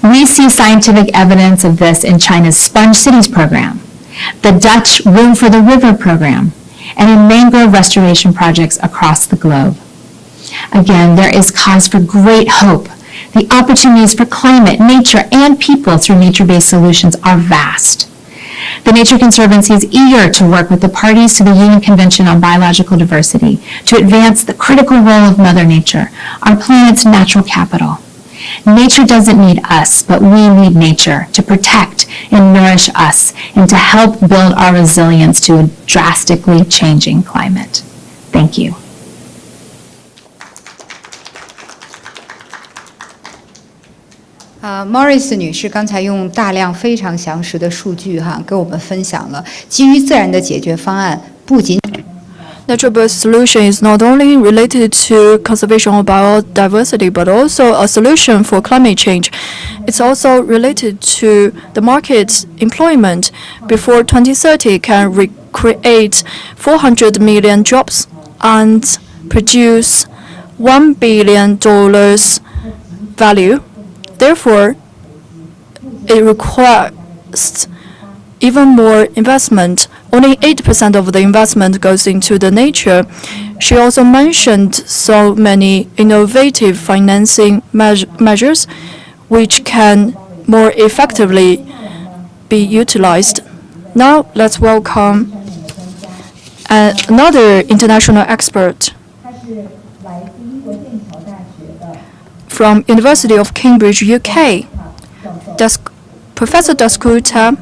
We see scientific evidence of this in China's Sponge Cities program, the Dutch Room for the River program, and in mangrove restoration projects across the globe. Again, there is cause for great hope. The opportunities for climate, nature, and people through nature-based solutions are vast. The Nature Conservancy is eager to work with the parties to the UN Convention on Biological Diversity to advance the critical role of Mother Nature, our planet's natural capital. Nature doesn't need us, but we need nature to protect and nourish us and to help build our resilience to a drastically changing climate. Thank you. Morris 女士刚才用大量非常详实的数据跟我们分享了基于自然的解决方案，不仅 Nature-based solution is not only related to conservation of biodiversity, but also a solution for climate change. It's also related to the market employment. Before 2030, can create 400 million jobs and produce $1 billion value. Therefore, it requires even more investment. Only 8% of the investment goes into the nature. She also mentioned so many innovative financing measures which can more effectively be utilized. Now, let's welcome another international expert from University of Cambridge, UK, Professor Dasgupta.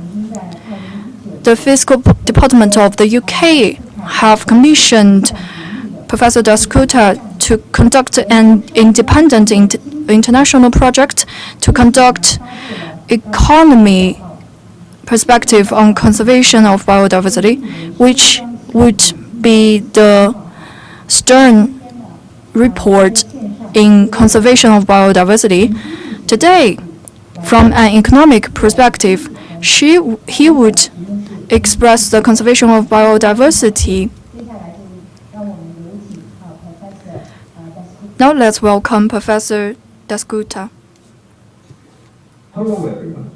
The Fiscal Department of the UK have commissioned Professor Dasgupta to conduct an independent international project to conduct economy perspective on conservation of biodiversity, which would be the Stern report in conservation of biodiversity. Today, from an economic perspective, he would express the conservation of biodiversity. Now let's welcome Professor Dasgupta. Hello everyone.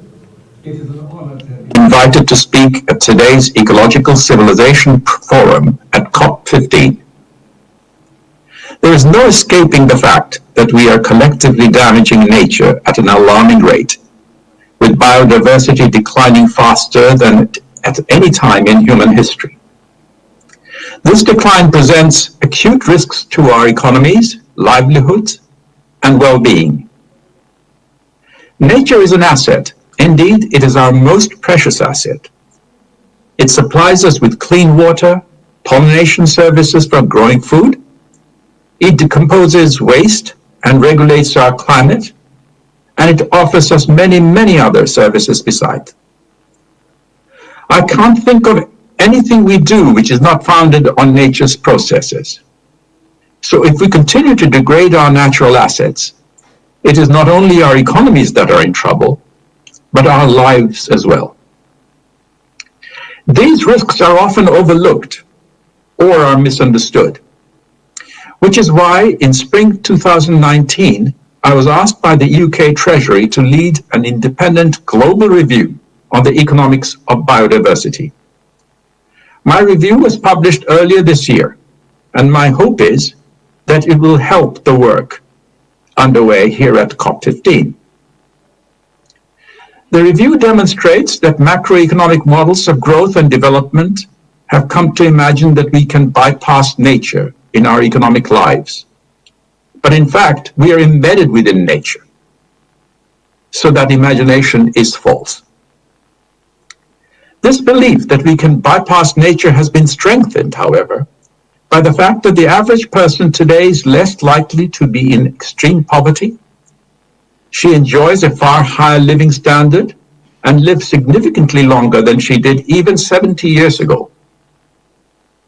It is an honor to have been invited to speak at today's Ecological Civilization Forum at COP15. There is no escaping the fact that we are collectively damaging nature at an alarming rate, with biodiversity declining faster than at any time in human history. This decline presents acute risks to our economies, livelihoods, and well-being. Nature is an asset. Indeed, it is our most precious asset. It supplies us with clean water, pollination services for growing food. It decomposes waste and regulates our climate, and it offers us many, many other services besides. I can't think of anything we do which is not founded on nature's processes. So if we continue to degrade our natural assets, it is not only our economies that are in trouble, but our lives as well. These risks are often overlooked or are misunderstood, which is why in spring 2019, I was asked by the UK Treasury to lead an independent global review on the economics of biodiversity. My review was published earlier this year, and my hope is that it will help the work underway here at COP15. The review demonstrates that macroeconomic models of growth and development have come to imagine that we can bypass nature in our economic lives. But in fact, we are embedded within nature. So that imagination is false. This belief that we can bypass nature has been strengthened, however, by the fact that the average person today is less likely to be in extreme poverty. She enjoys a far higher living standard and lives significantly longer than she did even 70 years ago.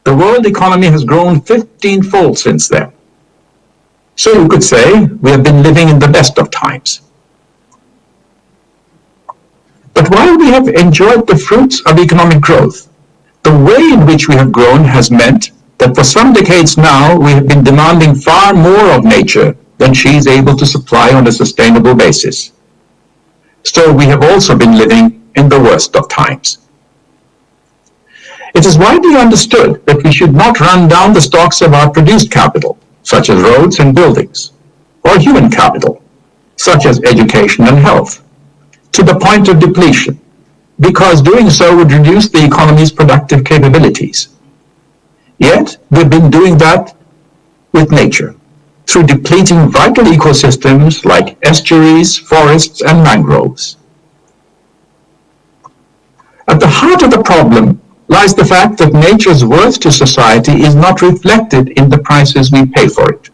The world economy has grown 15-fold since then. So you could say we have been living in the best of times. But while we have enjoyed the fruits of economic growth, the way in which we have grown has meant that for some decades now we have been demanding far more of nature than she is able to supply on a sustainable basis. So we have also been living in the worst of times. It is widely understood that we should not run down the stocks of our produced capital, such as roads and buildings, or human capital, such as education and health, to the point of depletion, because doing so would reduce the economy's productive capabilities. Yet, we've been doing that with nature, through depleting vital ecosystems like estuaries, forests, and mangroves. At the heart of the problem lies the fact that nature's worth to society is not reflected in the prices we pay for it.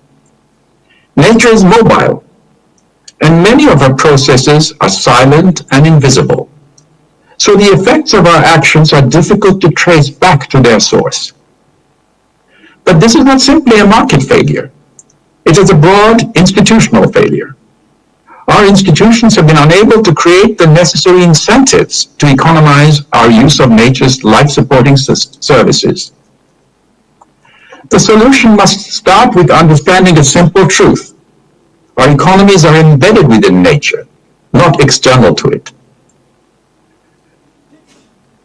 Nature is mobile, and many of our processes are silent and invisible. So the effects of our actions are difficult to trace back to their source. But this is not simply a market failure. It is a broad institutional failure. Our institutions have been unable to create the necessary incentives to economize our use of nature's life-supporting services. The solution must start with understanding a simple truth. Our economies are embedded within nature, not external to it.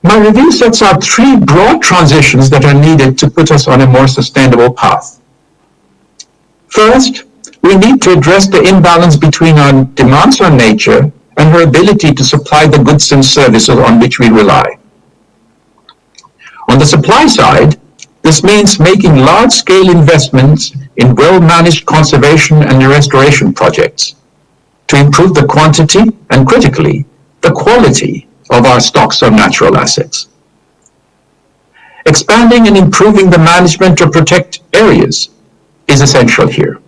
My review sets out three broad transitions that are needed to put us on a more sustainable path. First, we need to address the imbalance between our demands on nature and her ability to supply the goods and services on which we rely. On the supply side, this means making large-scale investments in well-managed conservation and restoration projects to improve the quantity and, critically, the quality of our stocks of natural assets. Expanding and improving the management of protected areas is essential here,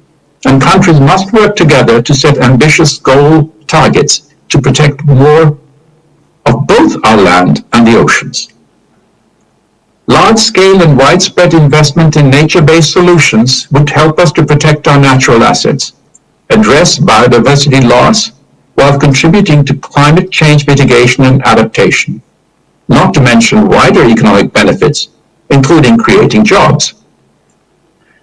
and countries must work together to set ambitious goal targets to protect more of both our land and the oceans. Large-scale and widespread investment in nature-based solutions would help us to protect our natural assets, address biodiversity loss, while contributing to climate change mitigation and adaptation, not to mention wider economic benefits, including creating jobs.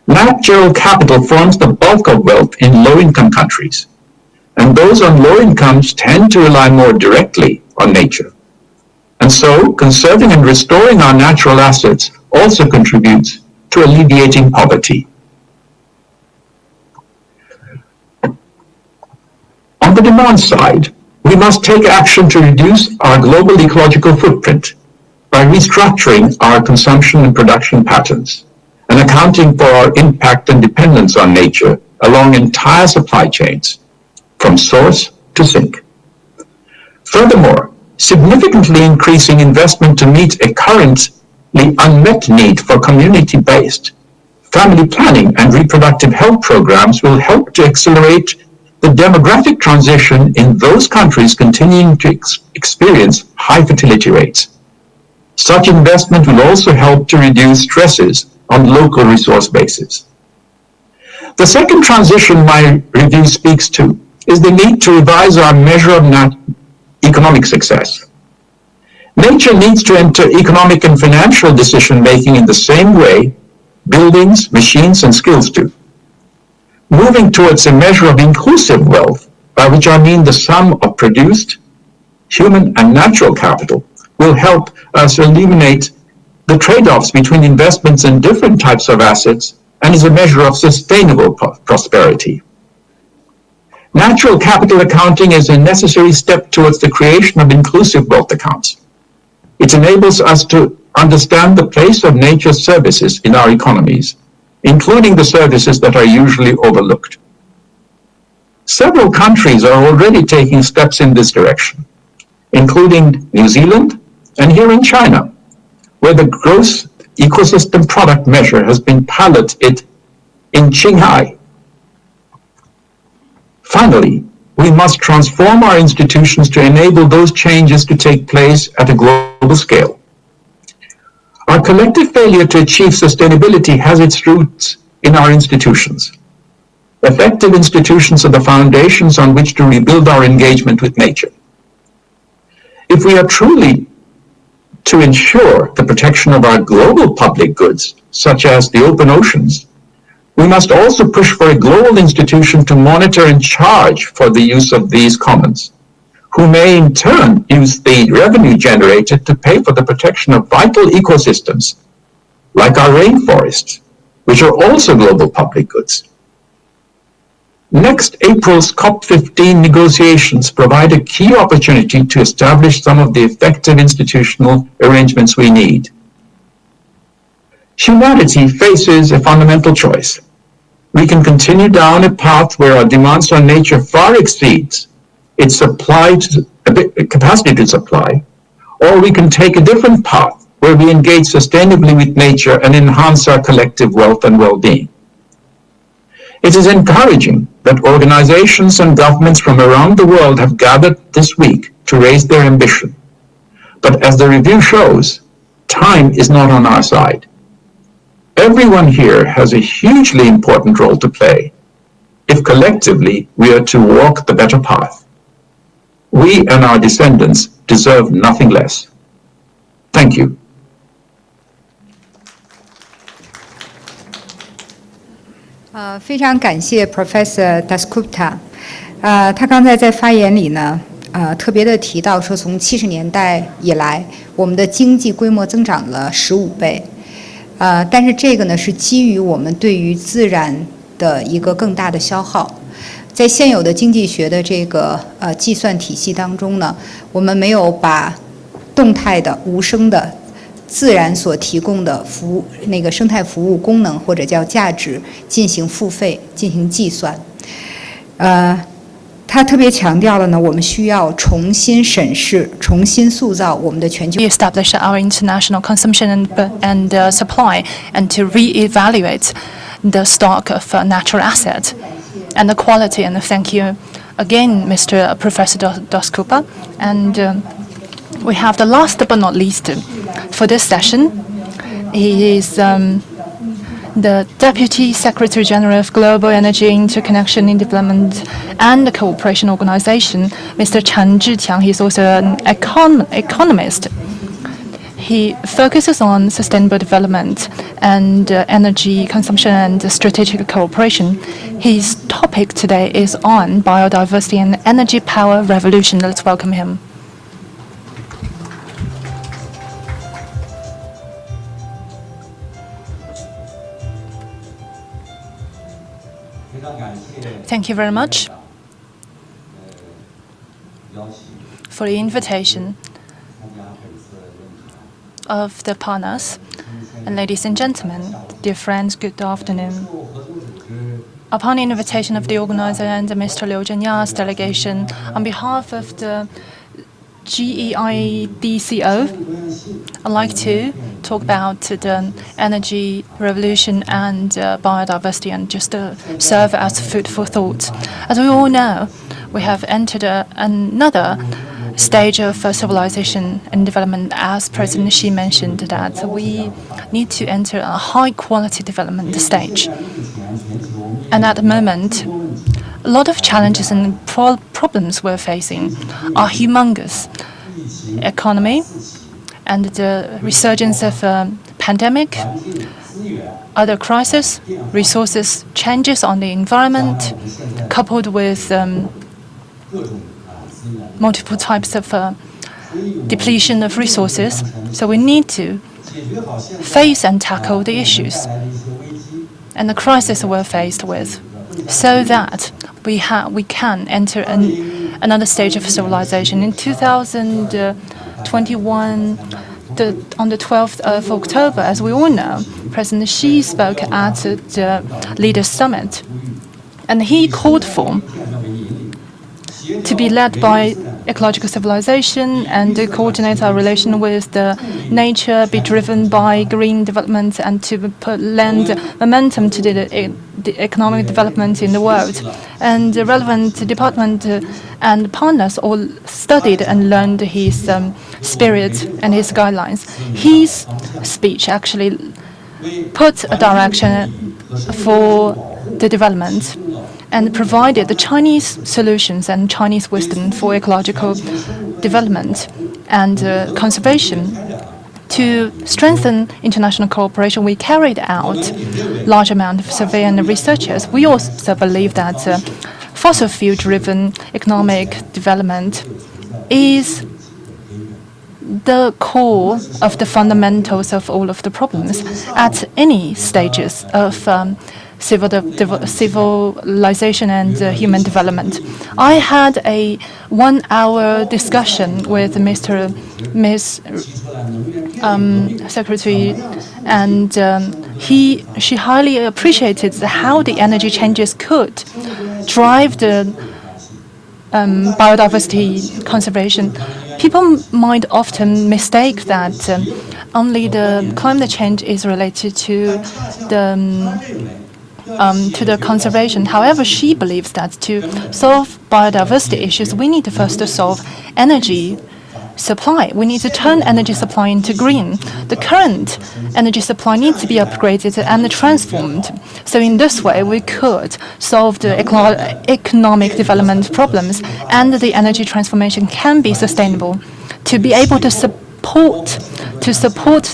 Natural capital forms the bulk of wealth in low-income countries, and those on low incomes tend to rely more directly on nature. And so, conserving and restoring our natural assets also contributes to alleviating poverty. On the demand side, we must take action to reduce our global ecological footprint by restructuring our consumption and production patterns and accounting for our impact and dependence on nature along entire supply chains, from source to sink. Furthermore, significantly increasing investment to meet a currently unmet need for community-based family planning and reproductive health programs will help to accelerate the demographic transition in those countries continuing to experience high fertility rates. Such investment will also help to reduce stresses on local resource bases. The second transition my review speaks to is the need to revise our measure of economic success. Nature needs to enter economic and financial decision-making in the same way buildings, machines, and skills do. Moving towards a measure of inclusive wealth, by which I mean the sum of produced, human, and natural capital, will help us eliminate the trade-offs between investments in different types of assets and is a measure of sustainable prosperity. Natural capital accounting is a necessary step towards the creation of inclusive wealth accounts. It enables us to understand the place of nature's services in our economies, including the services that are usually overlooked. Several countries are already taking steps in this direction, including New Zealand and here in China, where the gross ecosystem product measure has been piloted in Qinghai. Finally, we must transform our institutions to enable those changes to take place at a global scale. Our collective failure to achieve sustainability has its roots in our institutions. Effective institutions are the foundations on which to rebuild our engagement with nature. If we are truly to ensure the protection of our global public goods, such as the open oceans, we must also push for a global institution to monitor and charge for the use of these commons, who may in turn use the revenue generated to pay for the protection of vital ecosystems, like our rainforests, which are also global public goods. Next April's COP15 negotiations provide a key opportunity to establish some of the effective institutional arrangements we need. Humanity faces a fundamental choice. We can continue down a path where our demands on nature far exceeds its capacity to supply, or we can take a different path where we engage sustainably with nature and enhance our collective wealth and well-being. It is encouraging that organizations and governments from around the world have gathered this week to raise their ambition. But as the review shows, time is not on our side. Everyone here has a hugely important role to play if collectively we are to walk the better path. We and our descendants deserve nothing less. Thank you. 非常感谢 Professor Dasgupta。他刚才在发言里呢，特别的提到说，从70年代以来，我们的经济规模增长了15倍。但是这个呢，是基于我们对于自然的一个更大的消耗。在现有的经济学的这个计算体系当中呢，我们没有把动态的、无声的。 自然所提供的服务，那个生态服务功能或者叫价值进行付费、进行计算。他特别强调了呢，我们需要重新审视、重新塑造我们的全球。Establish our international consumption and supply, and to re-evaluate the stock of natural assets and the quality. And thank you, again Mr. Professor Das Cooper, and we have the last but not least for this session. He is the Deputy Secretary General of Global Energy Interconnection in Development and Cooperation Organization, Mr. Chen Zhitiang. He's also an economist. He focuses on sustainable development and energy consumption and strategic cooperation. His topic today is on biodiversity and energy power revolution. Let's welcome him. Thank you very much for the invitation of the partners. And ladies and gentlemen, dear friends, good afternoon. Upon the invitation of the organizer and Mr. Liu Zhenya's delegation, on behalf of the GEIDCO, I'd like to talk about the energy revolution and biodiversity, and just serve as food for thought. As we all know, we have entered another stage of civilization and development. As President Xi mentioned, that we need to enter a high-quality development stage. And at the moment, a lot of challenges and problems we're facing are humongous. Economy and the resurgence of pandemic, other crises, resources changes on the environment, coupled with multiple types of depletion of resources. So we need to face and tackle the issues and the crisis we're faced with, so that we can enter another stage of civilization. In 2021, on the 12th of October, as we all know, President Xi spoke at the Leaders' Summit, and he called for to be led by ecological civilization and to coordinate our relation with the nature, be driven by green development, and to lend momentum to the economic development in the world. And the relevant department and partners all studied and learned his spirit and his guidelines. His speech actually put a direction for the development and provided the Chinese solutions and Chinese wisdom for ecological development and conservation. To strengthen international cooperation, we carried out large amount of survey and researches. We also believe that fossil fuel-driven economic development is the core of the fundamentals of all of the problems at any stages of civilization and human development. I had a 1-hour discussion with Miss Secretary, and she highly appreciated how the energy changes could drive the biodiversity conservation. People might often mistake that only the climate change is related to the conservation. However, she believes that to solve biodiversity issues, we need to first solve energy supply. We need to turn energy supply into green. The current energy supply needs to be upgraded and transformed. So in this way, we could solve the economic development problems, and the energy transformation can be sustainable to be able to support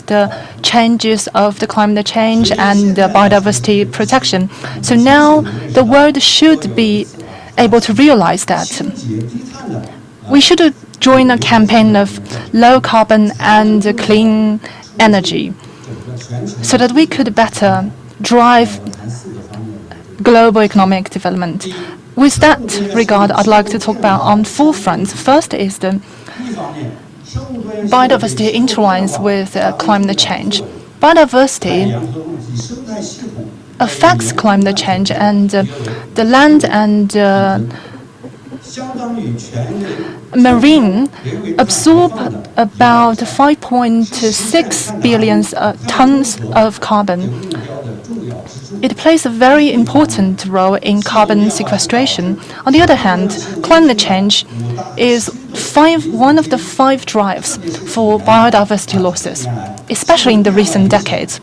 the changes of the climate change and the biodiversity protection. So now the world should be able to realize that we should join a campaign of low carbon and clean energy, so that we could better drive global economic development. With that regard, I'd like to talk about on 4 fronts. First is the biodiversity intertwines with climate change. Biodiversity affects climate change, and the land and marine absorb about 5.6 billion tons of carbon. it plays a very important role in carbon sequestration. On the other hand, climate change is one of the 5 drives for biodiversity losses, especially in the recent decades.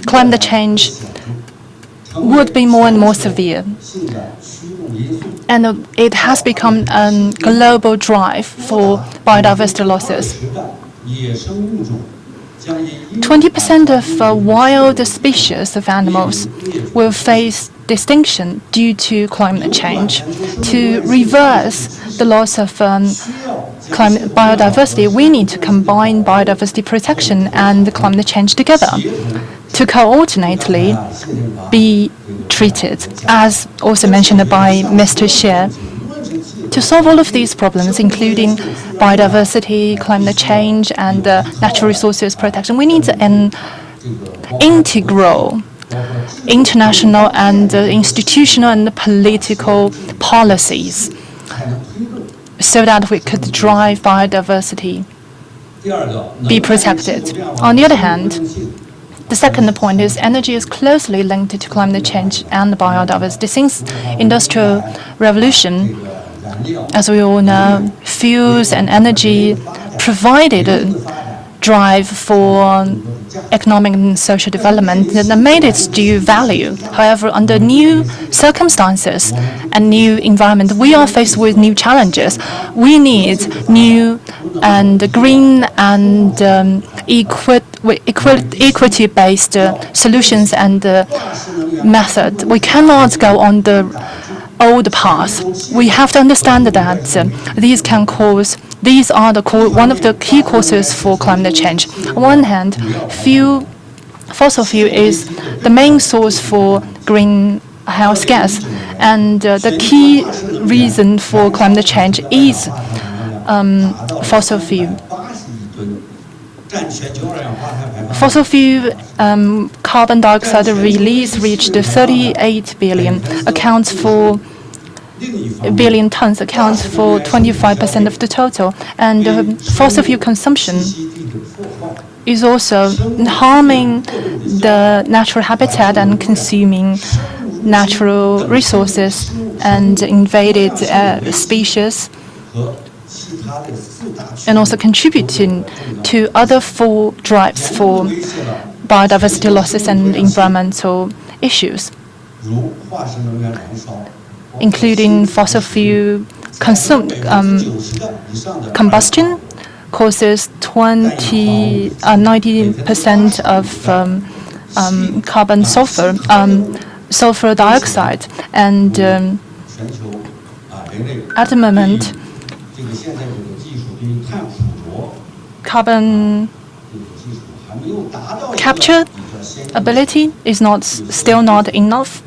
Climate change would be more and more severe, and it has become a global drive for biodiversity losses. 20% of wild species of animals will face extinction due to climate change. To reverse the loss of biodiversity, we need to combine biodiversity protection and climate change together to coordinately be treated, as also mentioned by Mr. Xie. To solve all of these problems, including biodiversity, climate change, and natural resources protection, we need an integral international and institutional and political policies so that we could drive biodiversity be protected. On the other hand, the second point is energy is closely linked to climate change and biodiversity. Since Industrial Revolution, as we all know, fuels and energy provided a drive for economic and social development that made its due value. However, under new circumstances and new environment, we are faced with new challenges. We need new and green and equity-based solutions and method. We cannot go on the old path. We have to understand that these are one of the key causes for climate change. On one hand, fossil fuel is the main source for greenhouse gas, and the key reason for climate change is fossil fuel. Fossil fuel carbon dioxide release reached 38 billion tons, accounts for 25% of the total. And fossil fuel consumption is also harming the natural habitat and consuming natural resources and invaded species, and also contributing to other 4 drives for biodiversity losses and environmental issues, including fossil fuel combustion causes 90% of carbon sulfur dioxide, and at the moment, carbon capture ability is still not enough.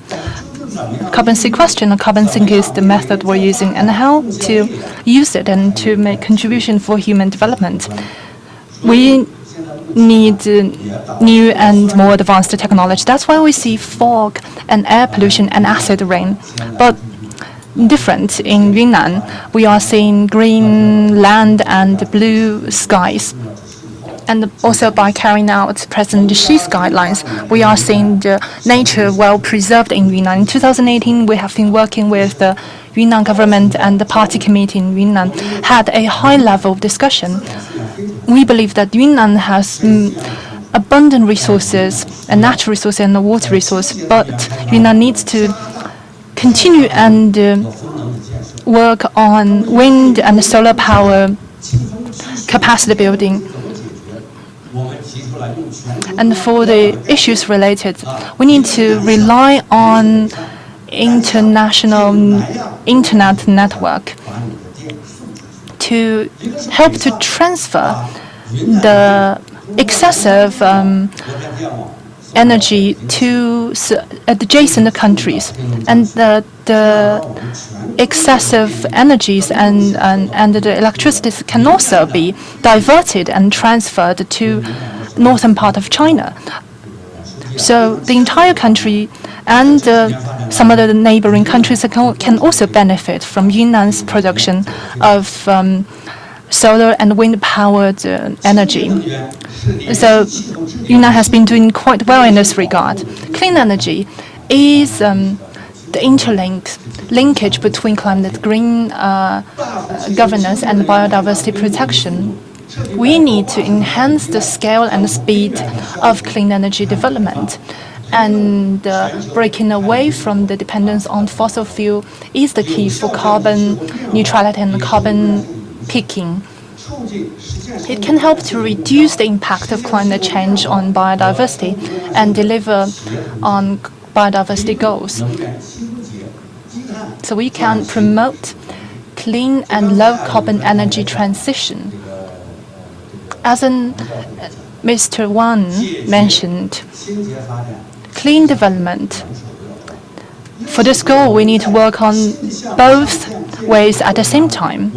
Carbon sequestration or carbon sink is the method we're using, and how to use it and to make contribution for human development. We need new and more advanced technology. That's why we see fog and air pollution and acid rain. But different in Yunnan, we are seeing green land and blue skies. And also by carrying out President Xi's guidelines, we are seeing the nature well preserved in Yunnan. In 2018, we have been working with the Yunnan government and the party committee in Yunnan, had a high-level discussion. We believe that Yunnan has abundant resources, and natural resources and water resource, but Yunnan needs to continue and work on wind and solar power capacity building. And for the issues related, we need to rely on international internet network to help to transfer the excessive energy to adjacent countries, and the excessive energies and the electricity can also be diverted and transferred to northern part of China. So the entire country and some of the neighboring countries can also benefit from Yunnan's production of solar and wind-powered energy. So Yunnan has been doing quite well in this regard. Clean energy is the linkage between climate green governance and biodiversity protection. We need to enhance the scale and speed of clean energy development, and breaking away from the dependence on fossil fuel is the key for carbon neutrality and carbon peaking. It can help to reduce the impact of climate change on biodiversity and deliver on biodiversity goals. So we can promote clean and low carbon energy transition. As Mr. Wang mentioned, clean development. For this goal, we need to work on both ways at the same time.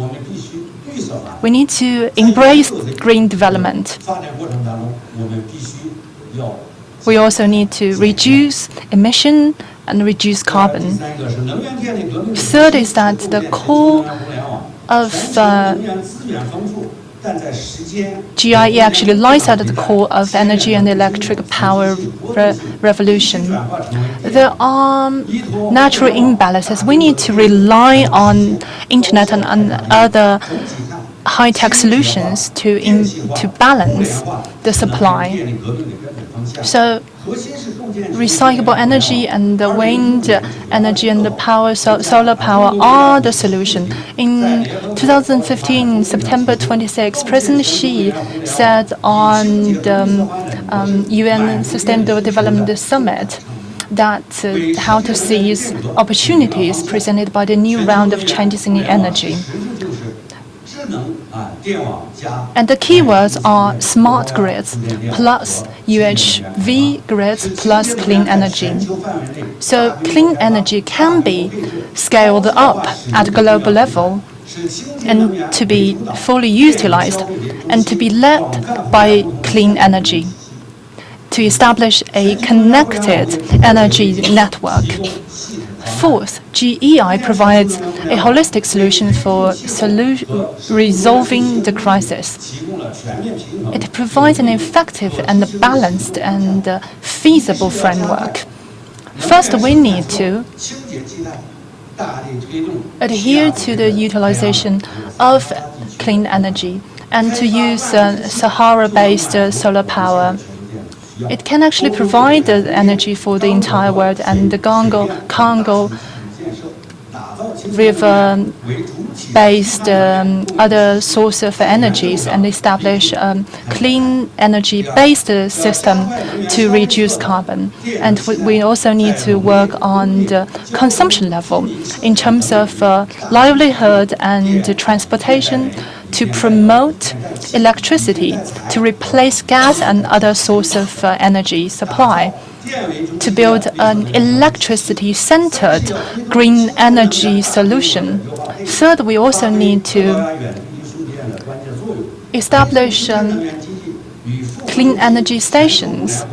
We need to embrace green development. We also need to reduce emission and reduce carbon. Third is that the core of GIE actually lies at the core of energy and electric power revolution. There are natural imbalances. We need to rely on internet and other high-tech solutions to balance the supply. So recyclable energy and the wind energy and the solar power are the solution. In 2015, September 26, President Xi said on the UN Sustainable Development Summit that how to seize opportunities presented by the new round of changes in energy. And the keywords are smart grids plus UHV grids plus clean energy. So clean energy can be scaled up at global level and to be fully utilized and to be led by clean energy to establish a connected energy network. Fourth, GEI provides a holistic solution for resolving the crisis. It provides an effective and balanced and feasible framework. First, we need to adhere to the utilization of clean energy and to use Sahara-based solar power. It can actually provide the energy for the entire world, and the Congo River-based other source of energies, and establish a clean energy-based system to reduce carbon. And we also need to work on the consumption level in terms of livelihood and transportation, to promote electricity, to replace gas and other source of energy supply, to build an electricity-centered green energy solution. Third, we also need to establish clean energy stations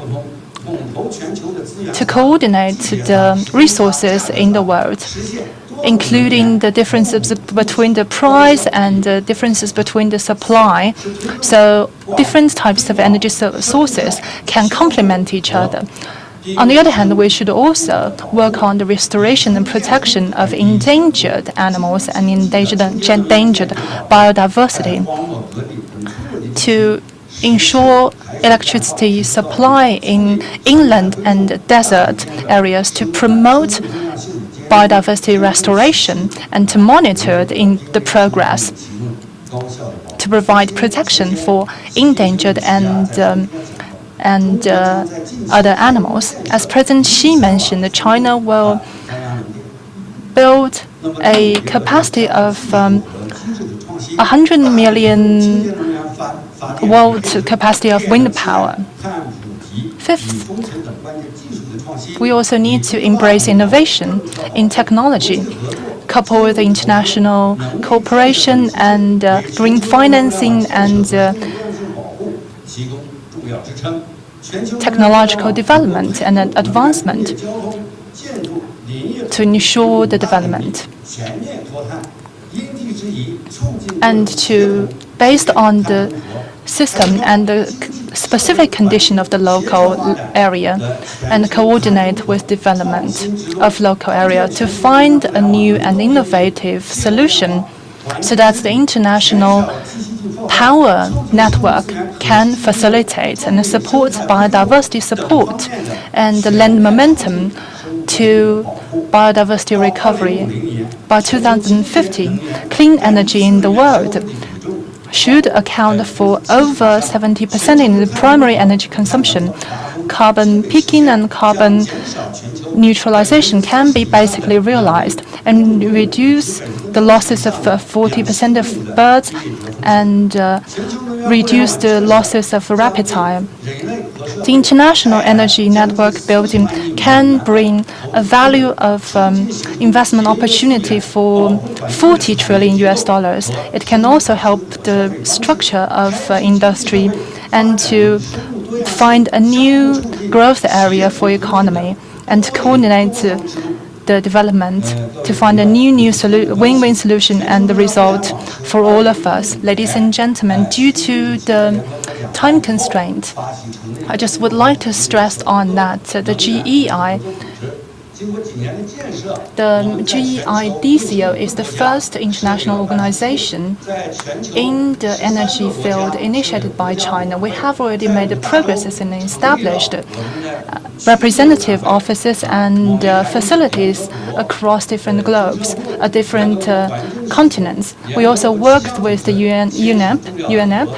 to coordinate the resources in the world, including the differences between the price and the differences between the supply. So different types of energy sources can complement each other. On the other hand, we should also work on the restoration and protection of endangered animals and endangered biodiversity to ensure electricity supply in inland and desert areas, to promote biodiversity restoration and to monitor the progress, to provide protection for endangered and other animals. As President Xi mentioned, China will build a capacity of 100 million watt capacity of wind power. Fifth, we also need to embrace innovation in technology, coupled with international cooperation and green financing and technological development and advancement to ensure the development. And based on the system and the specific condition of the local area and coordinate with development of local area to find a new and innovative solution so that the international power network can facilitate and support biodiversity support and lend momentum to biodiversity recovery. By 2050, clean energy in the world should account for over 70% in the primary energy consumption. Carbon peaking and carbon neutralization can be basically realized and reduce the losses of 40% of birds and reduce the losses of reptile. The international energy network building can bring a value of investment opportunity for $40 trillion. It can also help the structure of industry and to find a new growth area for economy and to coordinate the development to find a new win-win solution and the result for all of us. Ladies and gentlemen, due to the time constraint, I just would like to stress on that the GEIDCO is the first international organization in the energy field initiated by China. We have already made progress and established representative offices and facilities across different globes, different continents. We also worked with the UNEP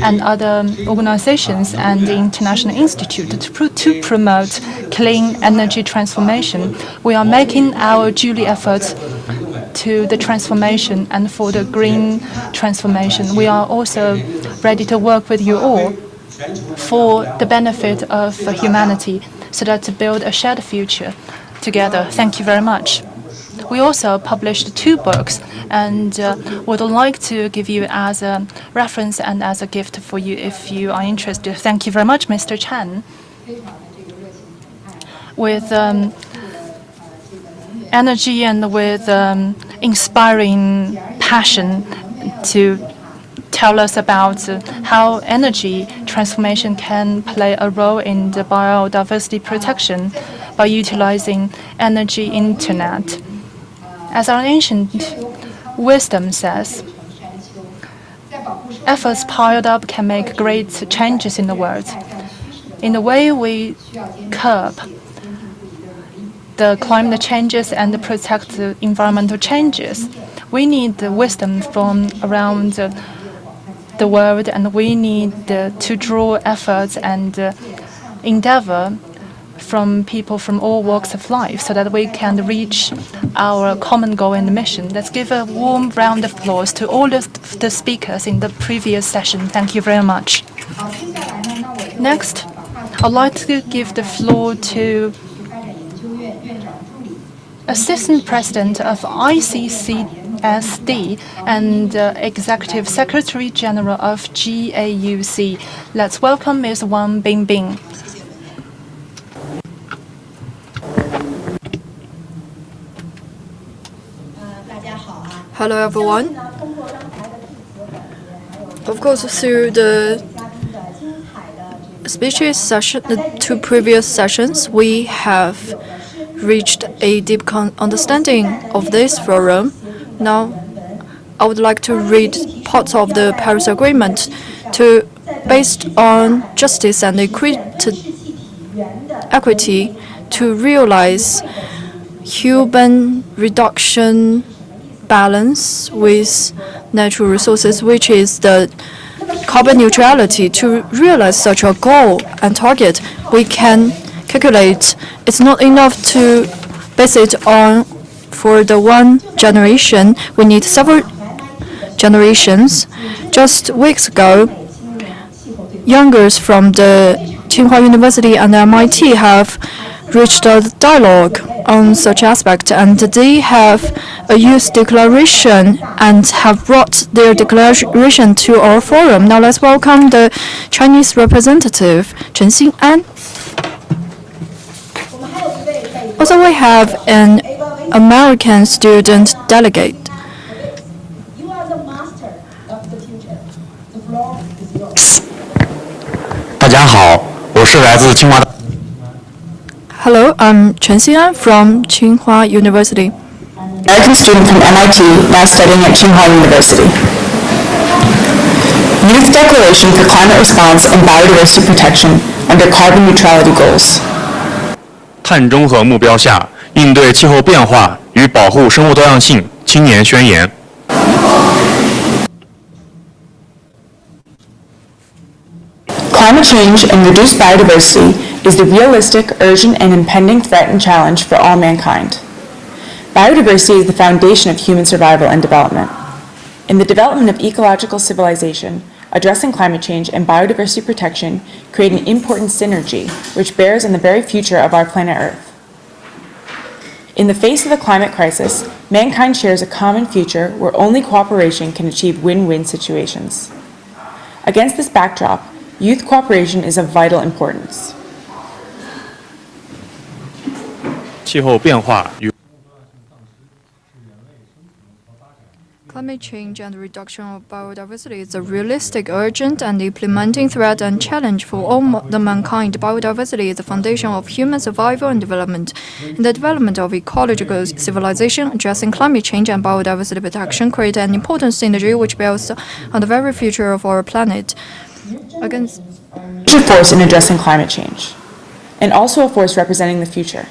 and other organizations and the International Institute to promote clean energy transformation. We are making our due efforts to the transformation and for the green transformation. We are also ready to work with you all for the benefit of humanity so that to build a shared future together. Thank you very much. We also published 2 books and would like to give you as a reference and as a gift for you if you are interested. Thank you very much, Mr. Chen. With energy and with inspiring passion to tell us about how energy transformation can play a role in the biodiversity protection by utilizing energy internet. As our ancient wisdom says, efforts piled up can make great changes in the world. In the way we curb the climate changes and protect the environmental changes, we need the wisdom from around the world, and we need to draw efforts and endeavor from people from all walks of life so that we can reach our common goal and mission. Let's give a warm round of applause to all of the speakers in the previous session. Thank you very much. Next, I'd like to give the floor to Assistant President of ICCSD and Executive Secretary General of GAUC. Let's welcome Ms. Wang Bingbing. Hello, everyone. Of course, through the speeches session, the 2 previous sessions, we have reached a deep understanding of this forum. Now, I would like to read parts of the Paris Agreement based on justice and equity to realize human reduction balance with natural resources, which is the carbon neutrality. To realize such a goal and target, we can calculate it's not enough to base it on for the one generation. We need several generations. Just weeks ago, youngers from the Tsinghua University and MIT have reached a dialogue on such aspect, and they have a youth declaration and have brought their declaration to our forum. Now let's welcome the Chinese representative, Chen Xin'an. Also, we have an American student delegate. You are the master of the future. The floor is yours. 家好，我是来自清华。Hello, I'm Chen Xin'an from Tsinghua University. American student from MIT, now studying at Tsinghua University. Youth Declaration for Climate Response and Biodiversity Protection under Carbon Neutrality Goals. 碳中和目标下应对气候变化与保护生物多样性青年宣言。Climate change and reduced biodiversity is the realistic, urgent, and impending threat and challenge for all mankind. Biodiversity is the foundation of human survival and development. In the development of ecological civilization, addressing climate change and biodiversity protection create an important synergy which bears on the very future of our planet Earth. In the face of the climate crisis, mankind shares a common future where only cooperation can achieve win-win situations. Against this backdrop, youth cooperation is of vital importance. 气候变化与 Climate change and reduction of biodiversity is a realistic, urgent, and implementing threat and challenge for all the mankind. Biodiversity is the foundation of human survival and development. In the development of ecological civilization, addressing climate change and biodiversity protection create an important synergy which builds on the very future of our planet. Against A force in addressing climate change, and also a force representing the future.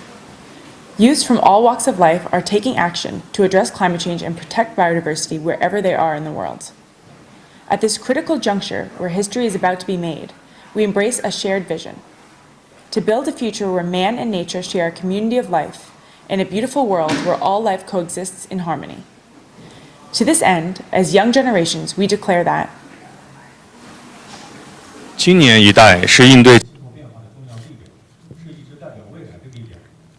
Youths from all walks of life are taking action to address climate change and protect biodiversity wherever they are in the world. At this critical juncture where history is about to be made, we embrace a shared vision to build a future where man and nature share a community of life in a beautiful world where all life coexists in harmony. To this end, as young generations, we declare that 青年一代是应对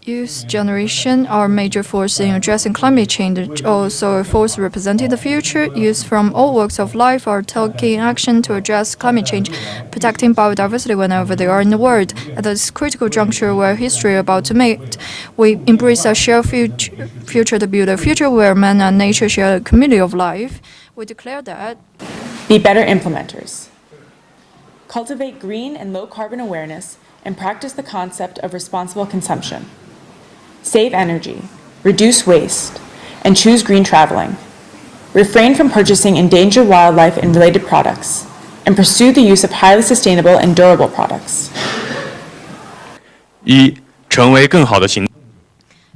Youth generation are a major force in addressing climate change, also a force representing the future. Youth from all walks of life are taking action to address climate change, protecting biodiversity whenever they are in the world. At this critical juncture where history is about to meet, we embrace a shared future to build a future where man and nature share a community of life. We declare that be better implementers. Cultivate green and low carbon awareness and practice the concept of responsible consumption. Save energy, reduce waste, and choose green traveling. Refrain from purchasing endangered wildlife and related products, and pursue the use of highly sustainable and durable products. 一、成为更好的行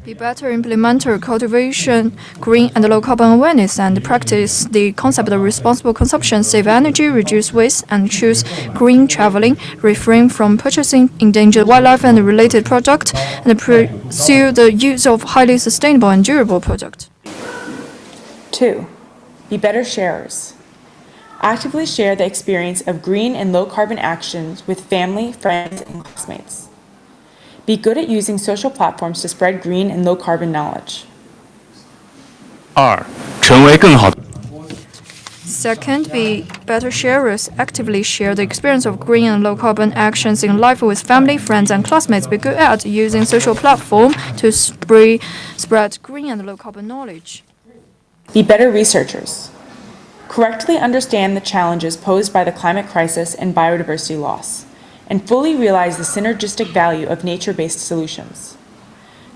be better implementer, cultivation, green and low carbon awareness, and practice the concept of responsible consumption, save energy, reduce waste, and choose green traveling, refrain from purchasing endangered wildlife and related products, and pursue the use of highly sustainable and durable products. 2. Be better sharers. Actively share the experience of green and low carbon actions with family, friends, and classmates. Be good at using social platforms to spread green and low carbon knowledge. 二、成为更好的 Second, be better sharers. Actively share the experience of green and low carbon actions in life with family, friends, and classmates. Be good at using social platform to spread green and low carbon knowledge. Be better researchers. Correctly understand the challenges posed by the climate crisis and biodiversity loss, and fully realize the synergistic value of nature-based solutions.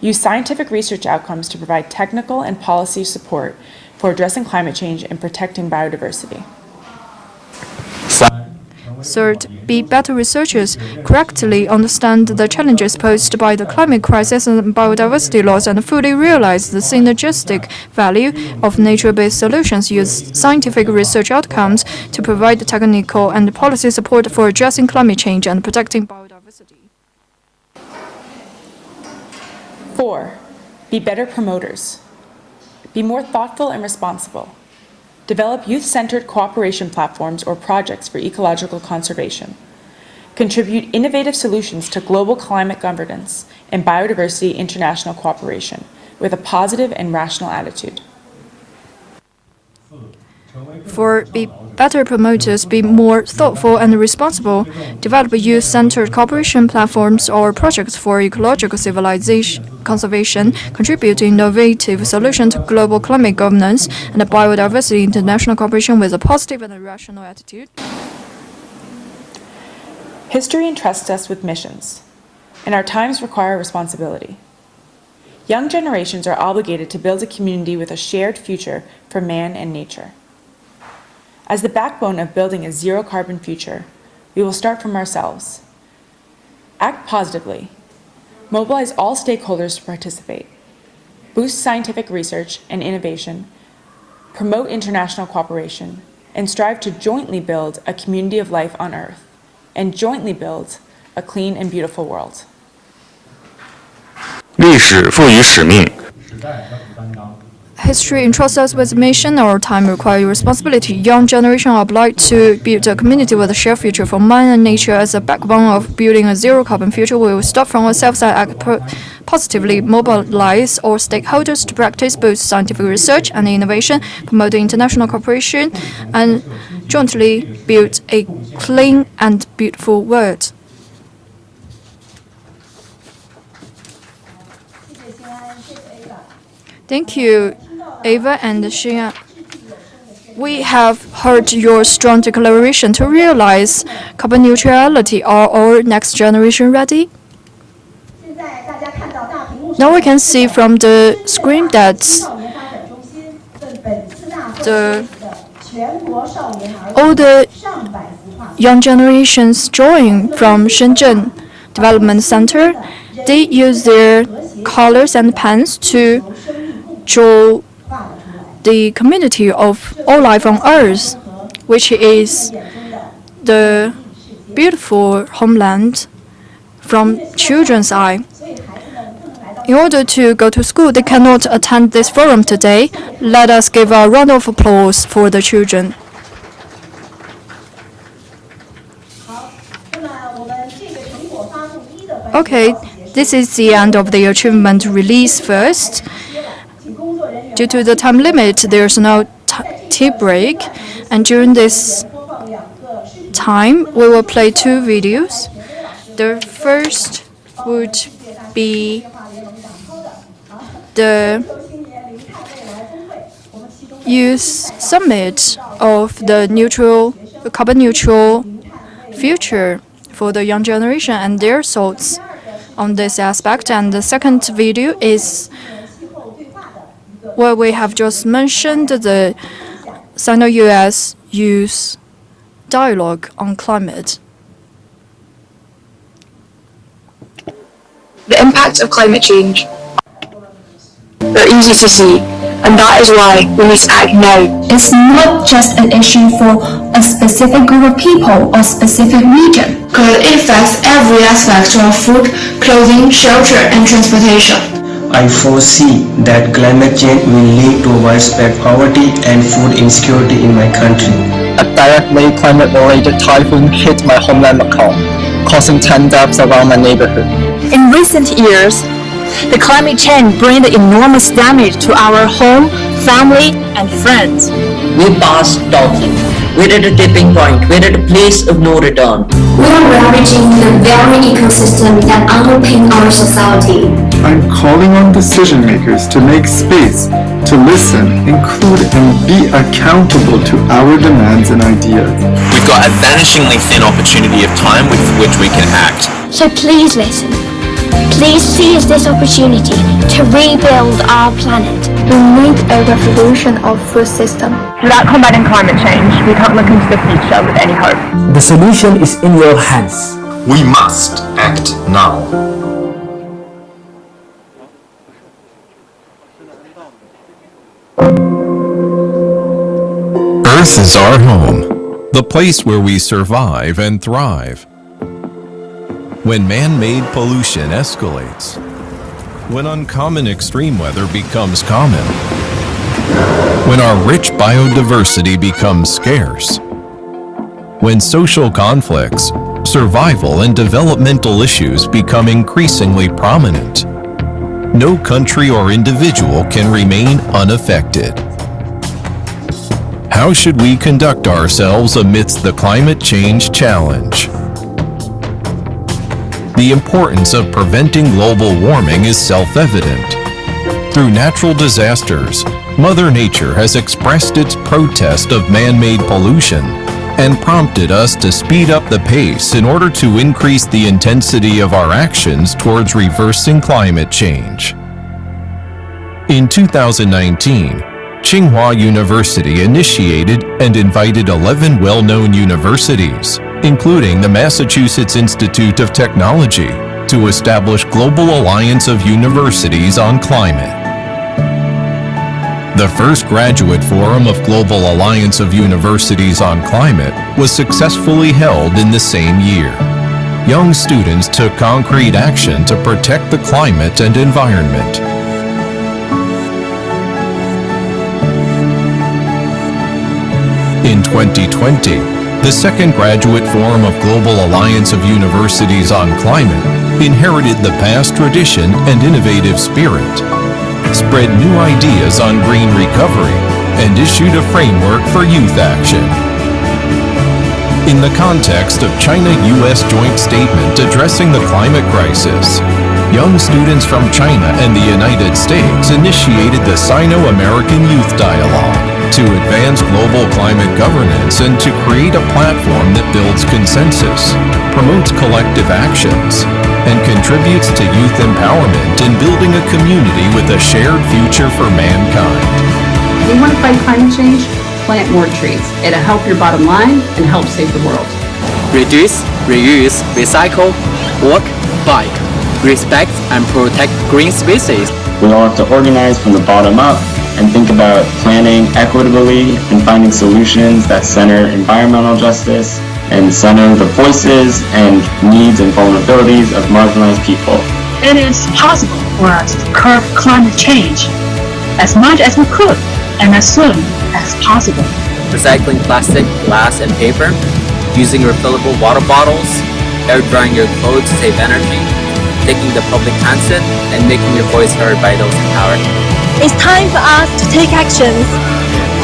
Use scientific research outcomes to provide technical and policy support for addressing climate change and protecting biodiversity. Third, be better researchers. Correctly understand the challenges posed by the climate crisis and biodiversity loss and fully realize the synergistic value of nature-based solutions. Use scientific research outcomes to provide technical and policy support for addressing climate change and protecting biodiversity. 4. Be better promoters. Be more thoughtful and responsible. Develop youth-centered cooperation platforms or projects for ecological conservation. Contribute innovative solutions to global climate governance and biodiversity international cooperation with a positive and rational attitude. 4. Be better promoters, be more thoughtful and responsible. Develop youth-centered cooperation platforms or projects for ecological conservation. Contribute to innovative solutions to global climate governance and biodiversity international cooperation with a positive and rational attitude. History entrusts us with missions, and our times require responsibility. Young generations are obligated to build a community with a shared future for man and nature. As the backbone of building a zero-carbon future, we will start from ourselves. Act positively. Mobilize all stakeholders to participate. Boost scientific research and innovation. Promote international cooperation, and strive to jointly build a community of life on Earth, and jointly build a clean and beautiful world. 历史赋予使命。 History entrusts us with a mission, our time requires responsibility. Young generation are obliged to build a community with a shared future for man and nature. As a backbone of building a zero-carbon future, we will start from ourselves and act positively, mobilize all stakeholders to practice both scientific research and innovation, promote international cooperation, and jointly build a clean and beautiful world. Thank you, Ava and Xia. We have heard your strong declaration to realize carbon neutrality. Are our next generation ready? Now we can see from the screen that all the young generations drawing from Shenzhen Development Center, they use their colors and pens to draw the community of all life on Earth, which is the beautiful homeland from children's eye. In order to go to school, they cannot attend this forum today. Let us give a round of applause for the children. Okay, this is the end of the achievement release first. Due to the time limit, there's no tea break, and during this time, we will play two videos. The first would be the youth summit of the carbon neutral future for the young generation and their thoughts on this aspect. And the second video is what we have just mentioned, the Sino-US youth dialogue on climate. The impacts of climate change are easy to see, and that is why we need to act now. It's not just an issue for a specific group of people or specific region. Because it affects every aspect of food, clothing, shelter, and transportation. I foresee that climate change will lead to widespread poverty and food insecurity in my country. A directly climate-related typhoon hit my homeland Macau, causing 10 deaths around my neighborhood. In recent years, the climate change brings enormous damage to our home, family, and friends. We passed talking. We're at a tipping point. We're at a place of no return. We are ravaging the very ecosystem that underpin our society. I'm calling on decision makers to make space, to listen, include, and be accountable to our demands and ideas. We've got a vanishingly thin opportunity of time with which we can act. So please listen. Please seize this opportunity to rebuild our planet. We need a revolution of food system. Without combating climate change, we can't look into the future with any hope. The solution is in your hands. We must act now. Earth is our home, the place where we survive and thrive. When man-made pollution escalates, when uncommon extreme weather becomes common, when our rich biodiversity becomes scarce, when social conflicts, survival and developmental issues become increasingly prominent, no country or individual can remain unaffected. How should we conduct ourselves amidst the climate change challenge? The importance of preventing global warming is self-evident. Through natural disasters, Mother Nature has expressed its protest of man-made pollution and prompted us to speed up the pace in order to increase the intensity of our actions towards reversing climate change. In 2019, Tsinghua University initiated and invited 11 well-known universities, including the Massachusetts Institute of Technology, to establish Global Alliance of Universities on Climate. The first graduate forum of Global Alliance of Universities on Climate was successfully held in the same year. Young students took concrete action to protect the climate and environment. In 2020, the second graduate forum of Global Alliance of Universities on Climate inherited the past tradition and innovative spirit, spread new ideas on green recovery, and issued a framework for youth action. In the context of China-US joint statement addressing the climate crisis, young students from China and the United States initiated the Sino-American Youth Dialogue to advance global climate governance and to create a platform that builds consensus, promotes collective actions, and contributes to youth empowerment in building a community with a shared future for mankind. If you want to fight climate change, plant more trees. It'll help your bottom line and help save the world. Reduce, reuse, recycle, walk, bike. Respect and protect green species. We all have to organize from the bottom up and think about planning equitably and finding solutions that center environmental justice and center the voices and needs and vulnerabilities of marginalized people. It is possible for us to curb climate change as much as we could and as soon as possible. Recycling plastic, glass, and paper, using refillable water bottles, air drying your clothes to save energy, taking the public transit, and making your voice heard by those in power. It's time for us to take actions.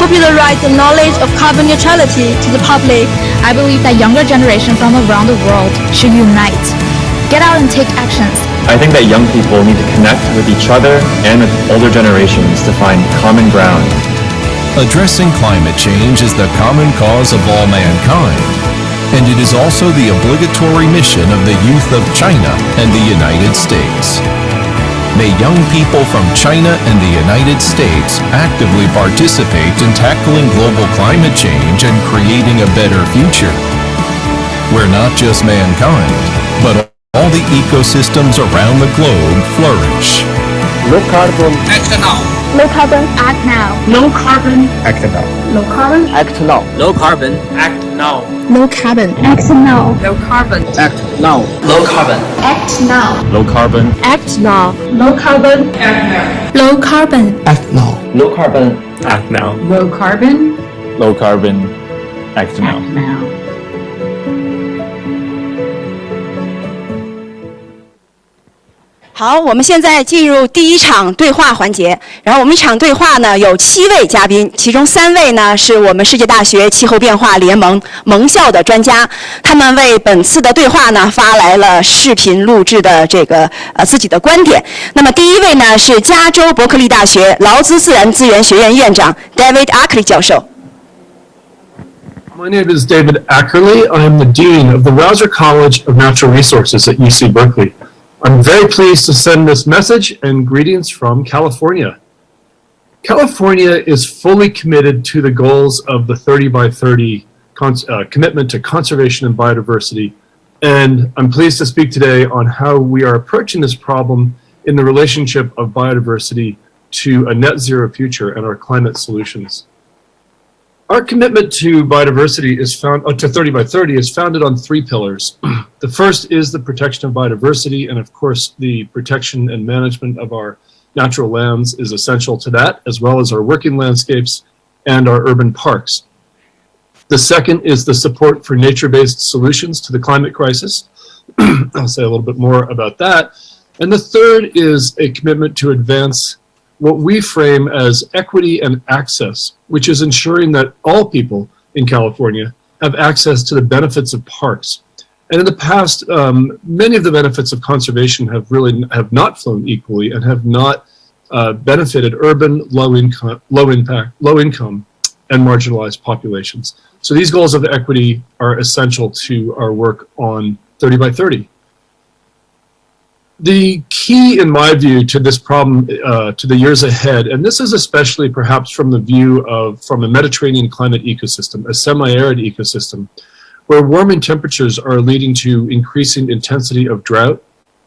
Popularize the knowledge of carbon neutrality to the public. I believe that younger generations from around the world should unite. Get out and take actions. I think that young people need to connect with each other and with older generations to find common ground. Addressing climate change is the common cause of all mankind, and it is also the obligatory mission of the youth of China and the United States. May young people from China and the United States actively participate in tackling global climate change and creating a better future, where not just mankind, but all the ecosystems around the globe flourish. Low carbon. Act now. Low carbon. Act now. Low carbon. Act now. Low carbon. Act now. Low carbon. Act now. Low carbon. Act now. Low carbon. Act now. Low carbon. Act now. Low carbon. Act now. Low carbon. Act now. Low carbon. Act now. Low carbon. Act now. Low carbon. Low carbon. Act now. Act now. 好，我们现在进入第一场对话环节。然后我们一场对话呢，有7位嘉宾，其中3位呢是我们世界大学气候变化联盟盟校的专家，他们为本次的对话呢发来了视频录制的这个自己的观点。那么第一位呢是加州伯克利大学劳资自然资源学院院长 David Ackley 教授。My name is David Ackerley. I am the Dean of the Rouser College of Natural Resources at UC Berkeley. I'm very pleased to send this message and greetings from California. California is fully committed to the goals of the 30 by 30 commitment to conservation and biodiversity. And I'm pleased to speak today on how we are approaching this problem in the relationship of biodiversity to a net zero future and our climate solutions. Our commitment to biodiversity is to 30 by 30 is founded on 3 pillars. The first is the protection of biodiversity, and of course the protection and management of our natural lands is essential to that, as well as our working landscapes and our urban parks. The second is the support for nature-based solutions to the climate crisis. I'll say a little bit more about that. And the third is a commitment to advance what we frame as equity and access, which is ensuring that all people in California have access to the benefits of parks. And in the past, many of the benefits of conservation have not flown equally and have not benefited urban, low income, and marginalized populations. So these goals of equity are essential to our work on 30 by 30. The key, in my view, to this problem, to the years ahead, and this is especially perhaps from the view of, from a Mediterranean climate ecosystem, a semi-arid ecosystem, where warming temperatures are leading to increasing intensity of drought,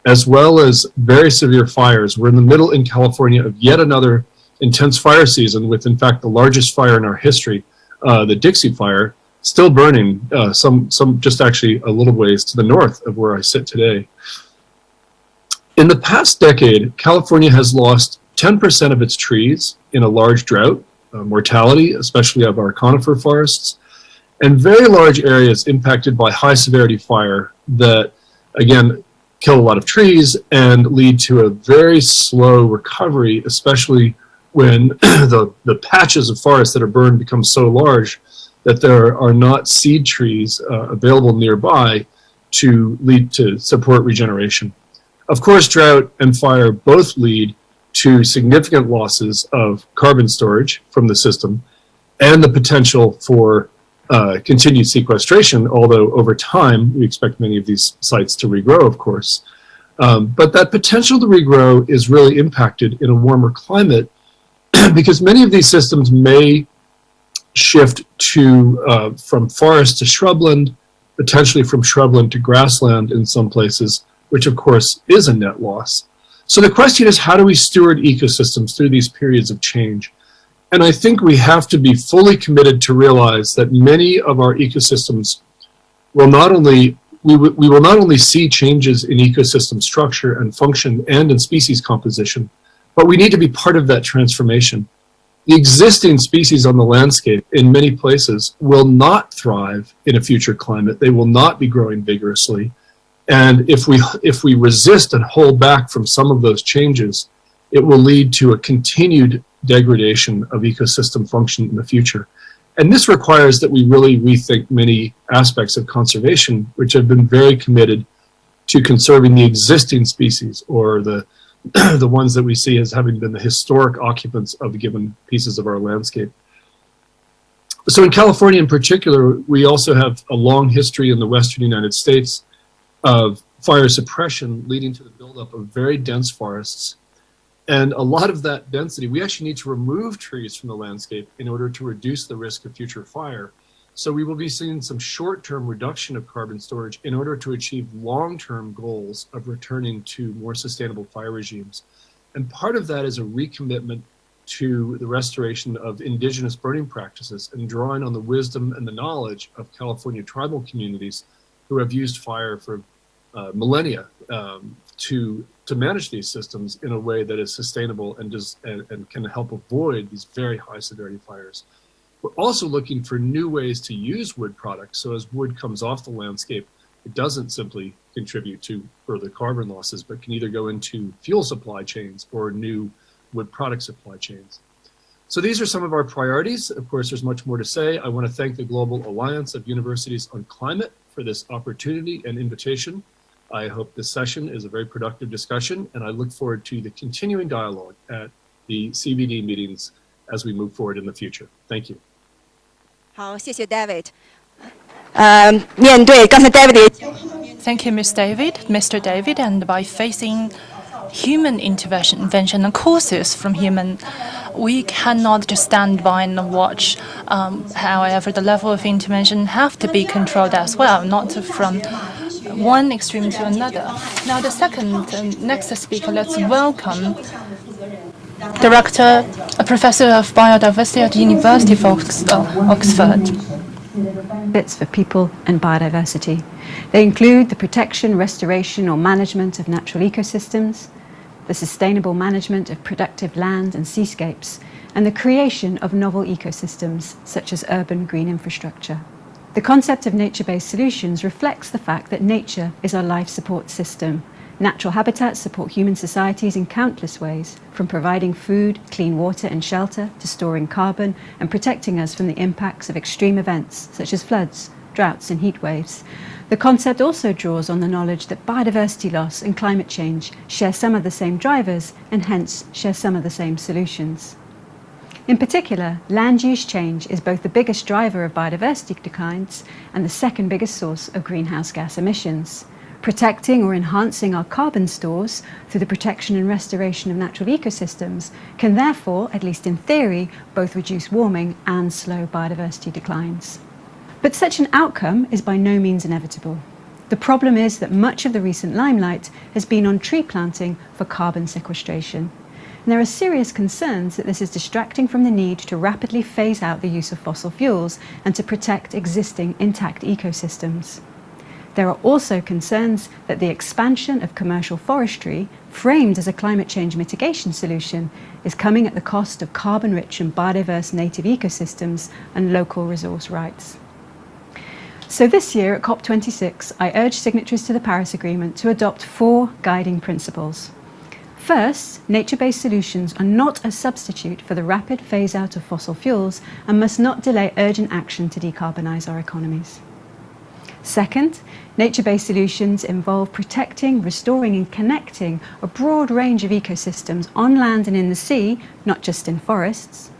as well as very severe fires. We're in the middle in California of yet another intense fire season with, in fact, the largest fire in our history, the Dixie Fire, still burning, some just actually a little ways to the north of where I sit today. In the past decade, California has lost 10% of its trees in a large drought, mortality, especially of our conifer forests, and very large areas impacted by high severity fire that, again, kill a lot of trees and lead to a very slow recovery, especially when the patches of forest that are burned become so large that there are not seed trees available nearby to support regeneration. Of course, drought and fire both lead to significant losses of carbon storage from the system and the potential for continued sequestration, although over time we expect many of these sites to regrow, of course. But that potential to regrow is really impacted in a warmer climate because many of these systems may shift to from forest to shrubland, potentially from shrubland to grassland in some places, which of course is a net loss. So the question is, how do we steward ecosystems through these periods of change? And I think we have to be fully committed to realize that many of our ecosystems will not only, we will not only see changes in ecosystem structure and function and in species composition, but we need to be part of that transformation. The existing species on the landscape in many places will not thrive in a future climate. They will not be growing vigorously. And if we resist and hold back from some of those changes, it will lead to a continued degradation of ecosystem function in the future. And this requires that we really rethink many aspects of conservation, which have been very committed to conserving the existing species, or the ones that we see as having been the historic occupants of given pieces of our landscape. So in California in particular, we also have a long history in the Western United States of fire suppression leading to the buildup of very dense forests. And a lot of that density, we actually need to remove trees from the landscape in order to reduce the risk of future fire. So we will be seeing some short-term reduction of carbon storage in order to achieve long-term goals of returning to more sustainable fire regimes. And part of that is a recommitment to the restoration of indigenous burning practices and drawing on the wisdom and the knowledge of California tribal communities who have used fire for millennia to manage these systems in a way that is sustainable and can help avoid these very high severity fires. We're also looking for new ways to use wood products. So as wood comes off the landscape, it doesn't simply contribute to further carbon losses, but can either go into fuel supply chains or new wood product supply chains. So these are some of our priorities. Of course, there's much more to say. I want to thank the Global Alliance of Universities on Climate for this opportunity and invitation. I hope this session is a very productive discussion, and I look forward to the continuing dialogue at the CBD meetings as we move forward in the future. Thank you. 好，谢谢 David。面对刚才 David Thank you, Mr. David, and by facing human intervention and causes from human, we cannot just stand by and watch. However, the level of intervention have to be controlled as well, not from one extreme to another. Now, the next speaker, let's welcome Director, a Professor of Biodiversity at the University of Oxford. Benefits for people and biodiversity. They include the protection, restoration or management of natural ecosystems, the sustainable management of productive land and seascapes, and the creation of novel ecosystems such as urban green infrastructure. The concept of nature-based solutions reflects the fact that nature is our life support system. Natural habitats support human societies in countless ways, from providing food, clean water and shelter, to storing carbon and protecting us from the impacts of extreme events such as floods, droughts and heat waves. The concept also draws on the knowledge that biodiversity loss and climate change share some of the same drivers and hence share some of the same solutions. In particular, land use change is both the biggest driver of biodiversity declines and the second biggest source of greenhouse gas emissions. Protecting or enhancing our carbon stores through the protection and restoration of natural ecosystems can therefore, at least in theory, both reduce warming and slow biodiversity declines. But such an outcome is by no means inevitable. The problem is that much of the recent limelight has been on tree planting for carbon sequestration. And there are serious concerns that this is distracting from the need to rapidly phase out the use of fossil fuels and to protect existing intact ecosystems. There are also concerns that the expansion of commercial forestry, framed as a climate change mitigation solution, is coming at the cost of carbon-rich and biodiverse native ecosystems and local resource rights. So this year at COP26, I urge signatories to the Paris Agreement to adopt 4 guiding principles. First, nature-based solutions are not a substitute for the rapid phase-out of fossil fuels and must not delay urgent action to decarbonise our economies. Second, nature-based solutions involve protecting, restoring and connecting a broad range of ecosystems on land and in the sea, not just in forests.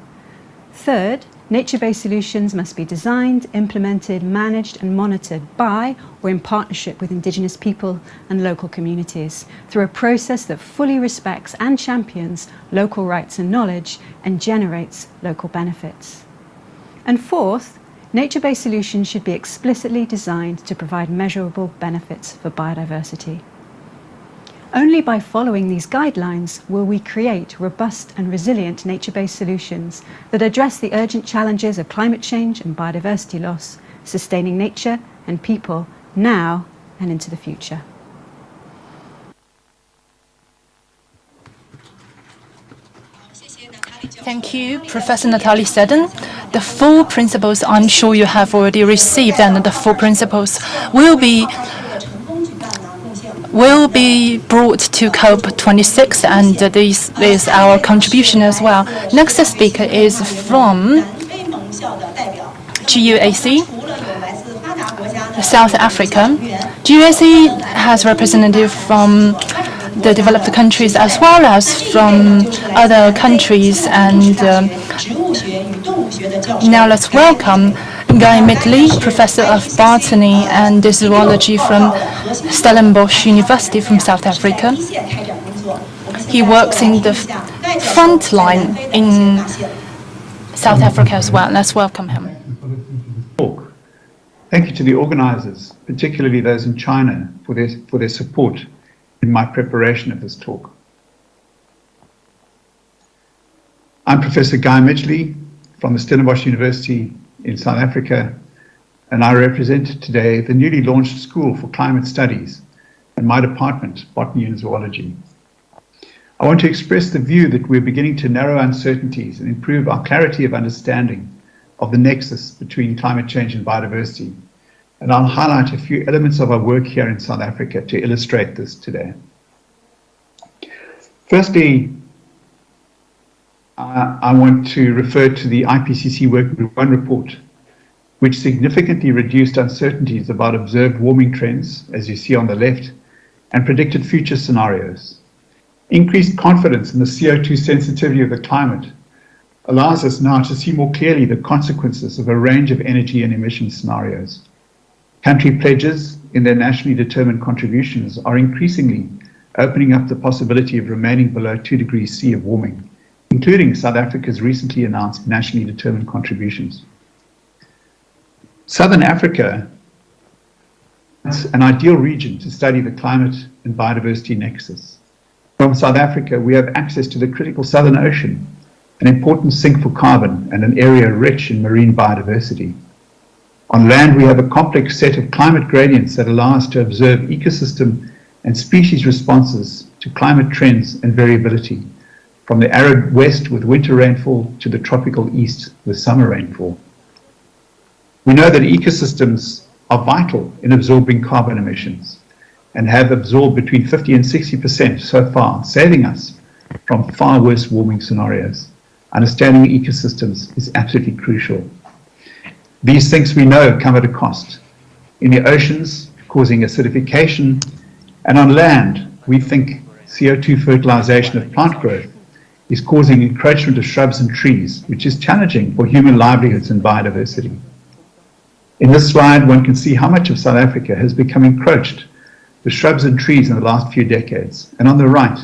Third, nature-based solutions must be designed, implemented, managed and monitored by or in partnership with Indigenous people and local communities through a process that fully respects and champions local rights and knowledge and generates local benefits. And fourth, nature-based solutions should be explicitly designed to provide measurable benefits for biodiversity. Only by following these guidelines will we create robust and resilient nature-based solutions that address the urgent challenges of climate change and biodiversity loss, sustaining nature and people now and into the future. Thank you, Professor Natalie Seddon. The 4 principles I'm sure you have already received, and the 4 principles will be brought to COP26, and this is our contribution as well. Next speaker is from GUAC, South Africa. GUAC has representatives from the developed countries as well as from other countries, and now let's welcome Guy Midley, Professor of Botany and Zoology from Stellenbosch University from South Africa. He works in the front line in South Africa as well. Let's welcome him. Thank you to the organizers, particularly those in China, for their support in my preparation of this talk. I'm Professor Guy Midley from the Stellenbosch University in South Africa, and I represent today the newly launched School for Climate Studies and my department, Botany and Zoology. I want to express the view that we're beginning to narrow uncertainties and improve our clarity of understanding of the nexus between climate change and biodiversity, and I'll highlight a few elements of our work here in South Africa to illustrate this today. Firstly, I want to refer to the IPCC Work Group 1 report, which significantly reduced uncertainties about observed warming trends, as you see on the left, and predicted future scenarios. Increased confidence in the CO2 sensitivity of the climate allows us now to see more clearly the consequences of a range of energy and emission scenarios. Country pledges in their nationally determined contributions are increasingly opening up the possibility of remaining below 2 degrees C of warming, including South Africa's recently announced nationally determined contributions. Southern Africa is an ideal region to study the climate and biodiversity nexus. From South Africa, we have access to the critical Southern Ocean, an important sink for carbon and an area rich in marine biodiversity. On land, we have a complex set of climate gradients that allow us to observe ecosystem and species responses to climate trends and variability, from the arid west with winter rainfall to the tropical east with summer rainfall. We know that ecosystems are vital in absorbing carbon emissions and have absorbed between 50 and 60% so far, saving us from far worse warming scenarios. Understanding ecosystems is absolutely crucial. These things we know come at a cost. In the oceans, causing acidification, and on land, we think CO2 fertilization of plant growth is causing encroachment of shrubs and trees, which is challenging for human livelihoods and biodiversity. In this slide, one can see how much of South Africa has become encroached with shrubs and trees in the last few decades. And on the right,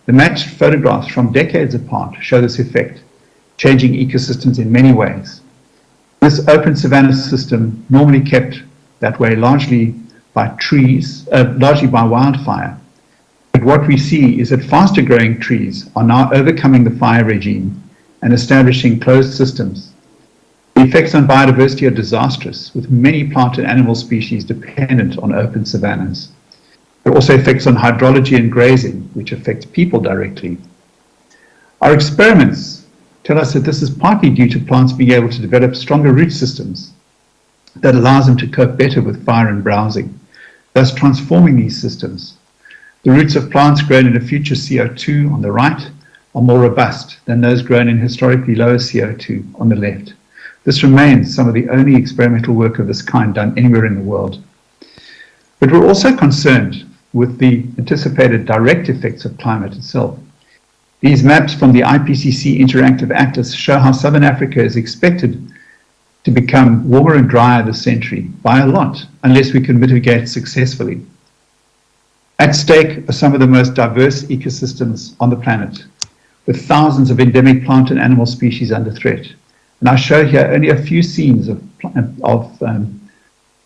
the matched photographs from decades apart show this effect, changing ecosystems in many ways. This open savanna system, normally kept that way largely by trees, largely by wildfire. But what we see is that faster growing trees are now overcoming the fire regime and establishing closed systems. The effects on biodiversity are disastrous, with many plant and animal species dependent on open savannas. There are also effects on hydrology and grazing, which affect people directly. Our experiments tell us that this is partly due to plants being able to develop stronger root systems that allows them to cope better with fire and browsing, thus transforming these systems. The roots of plants grown in a future CO2 on the right are more robust than those grown in historically lower CO2 on the left. This remains some of the only experimental work of this kind done anywhere in the world. But we're also concerned with the anticipated direct effects of climate itself. These maps from the IPCC Interactive Atlas show how Southern Africa is expected to become warmer and drier this century by a lot, unless we can mitigate successfully. At stake are some of the most diverse ecosystems on the planet, with thousands of endemic plant and animal species under threat. And I show here only a few scenes of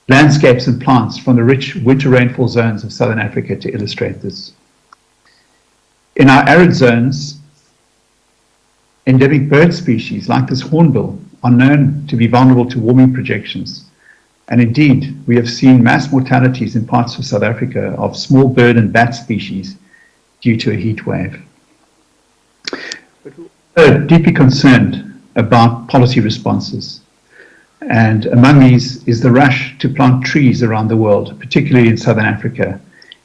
landscapes and plants from the rich winter rainfall zones of Southern Africa to illustrate this. In our arid zones, endemic bird species like this hornbill are known to be vulnerable to warming projections. And indeed, we have seen mass mortalities in parts of South Africa of small bird and bat species due to a heat wave. But we're deeply concerned about policy responses. And among these is the rush to plant trees around the world, particularly in Southern Africa,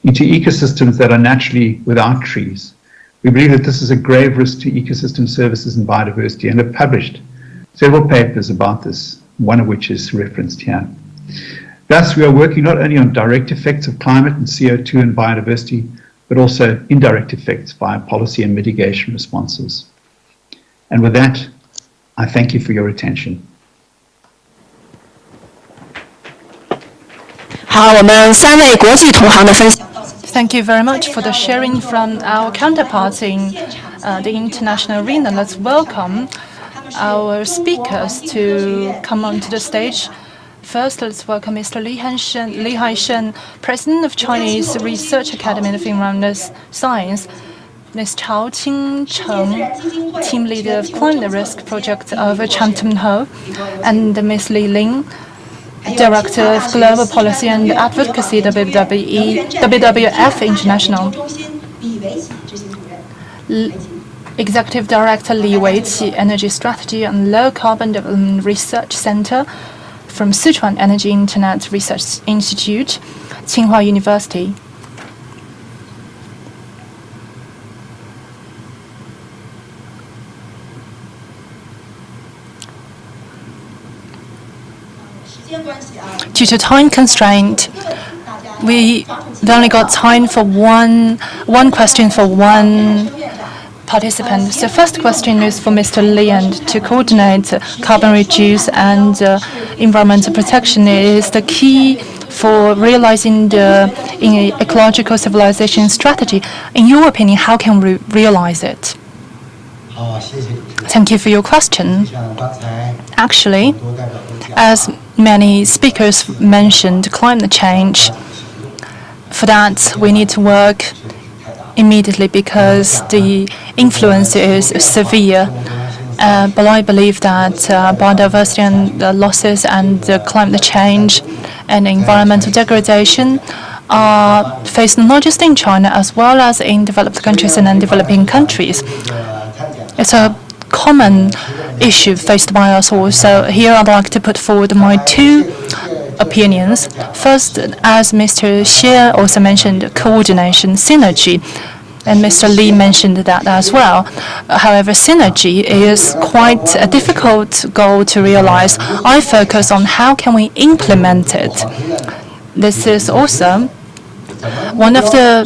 into ecosystems that are naturally without trees. We believe that this is a grave risk to ecosystem services and biodiversity, and have published several papers about this, one of which is referenced here. Thus, we are working not only on direct effects of climate and CO2 and biodiversity, but also indirect effects via policy and mitigation responses. And with that, I thank you for your attention. Thank you very much for the sharing from our counterparts in the international arena. Let's welcome our speakers to come onto the stage. First, let's welcome Mr. Li Haishen, President of Chinese Research Academy of Environmental Science, Ms. Chao Qingcheng, Team Leader of Climate Risk Project of Chanton Ho, and Ms. Li Ling, Director of Global Policy and Advocacy, WWF International. Executive Director Li Weiqi, Energy Strategy and Low Carbon Development Research Center from Sichuan Energy Internet Research Institute, Tsinghua University. Due to time constraint, we've only got time for one question for one participant. The first question is for Mr. Li, and to coordinate carbon reduce and environmental protection is the key for realizing the ecological civilization strategy. In your opinion, how can we realize it? Thank you for your question. Actually, as many speakers mentioned, climate change, for that we need to work immediately because the influence is severe. But I believe that biodiversity and losses and climate change and environmental degradation are faced not just in China as well as in developed countries and undeveloping countries. It's a common issue faced by us all. So here I'd like to put forward my two opinions. First, as Mr. Xie also mentioned, coordination, synergy, and Mr. Li mentioned that as well. However, synergy is quite a difficult goal to realize. I focus on how can we implement it. This is also one of the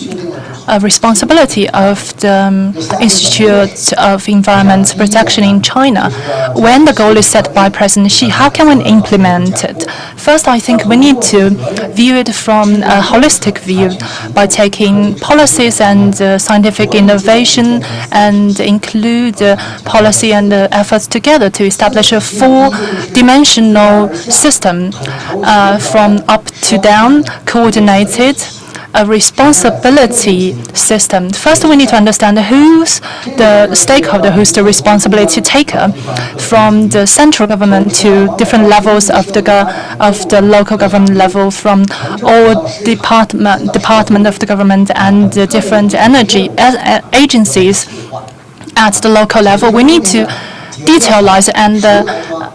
responsibility of the Institute of Environment Protection in China. When the goal is set by President Xi, how can we implement it? First, I think we need to view it from a holistic view by taking policies and scientific innovation and include policy and efforts together to establish a four-dimensional system from up to down, coordinated, a responsibility system. First, we need to understand who's the stakeholder, who's the responsibility taker, from the central government to different levels of the local government level, from all department of the government and the different energy agencies at the local level. We need to detailize and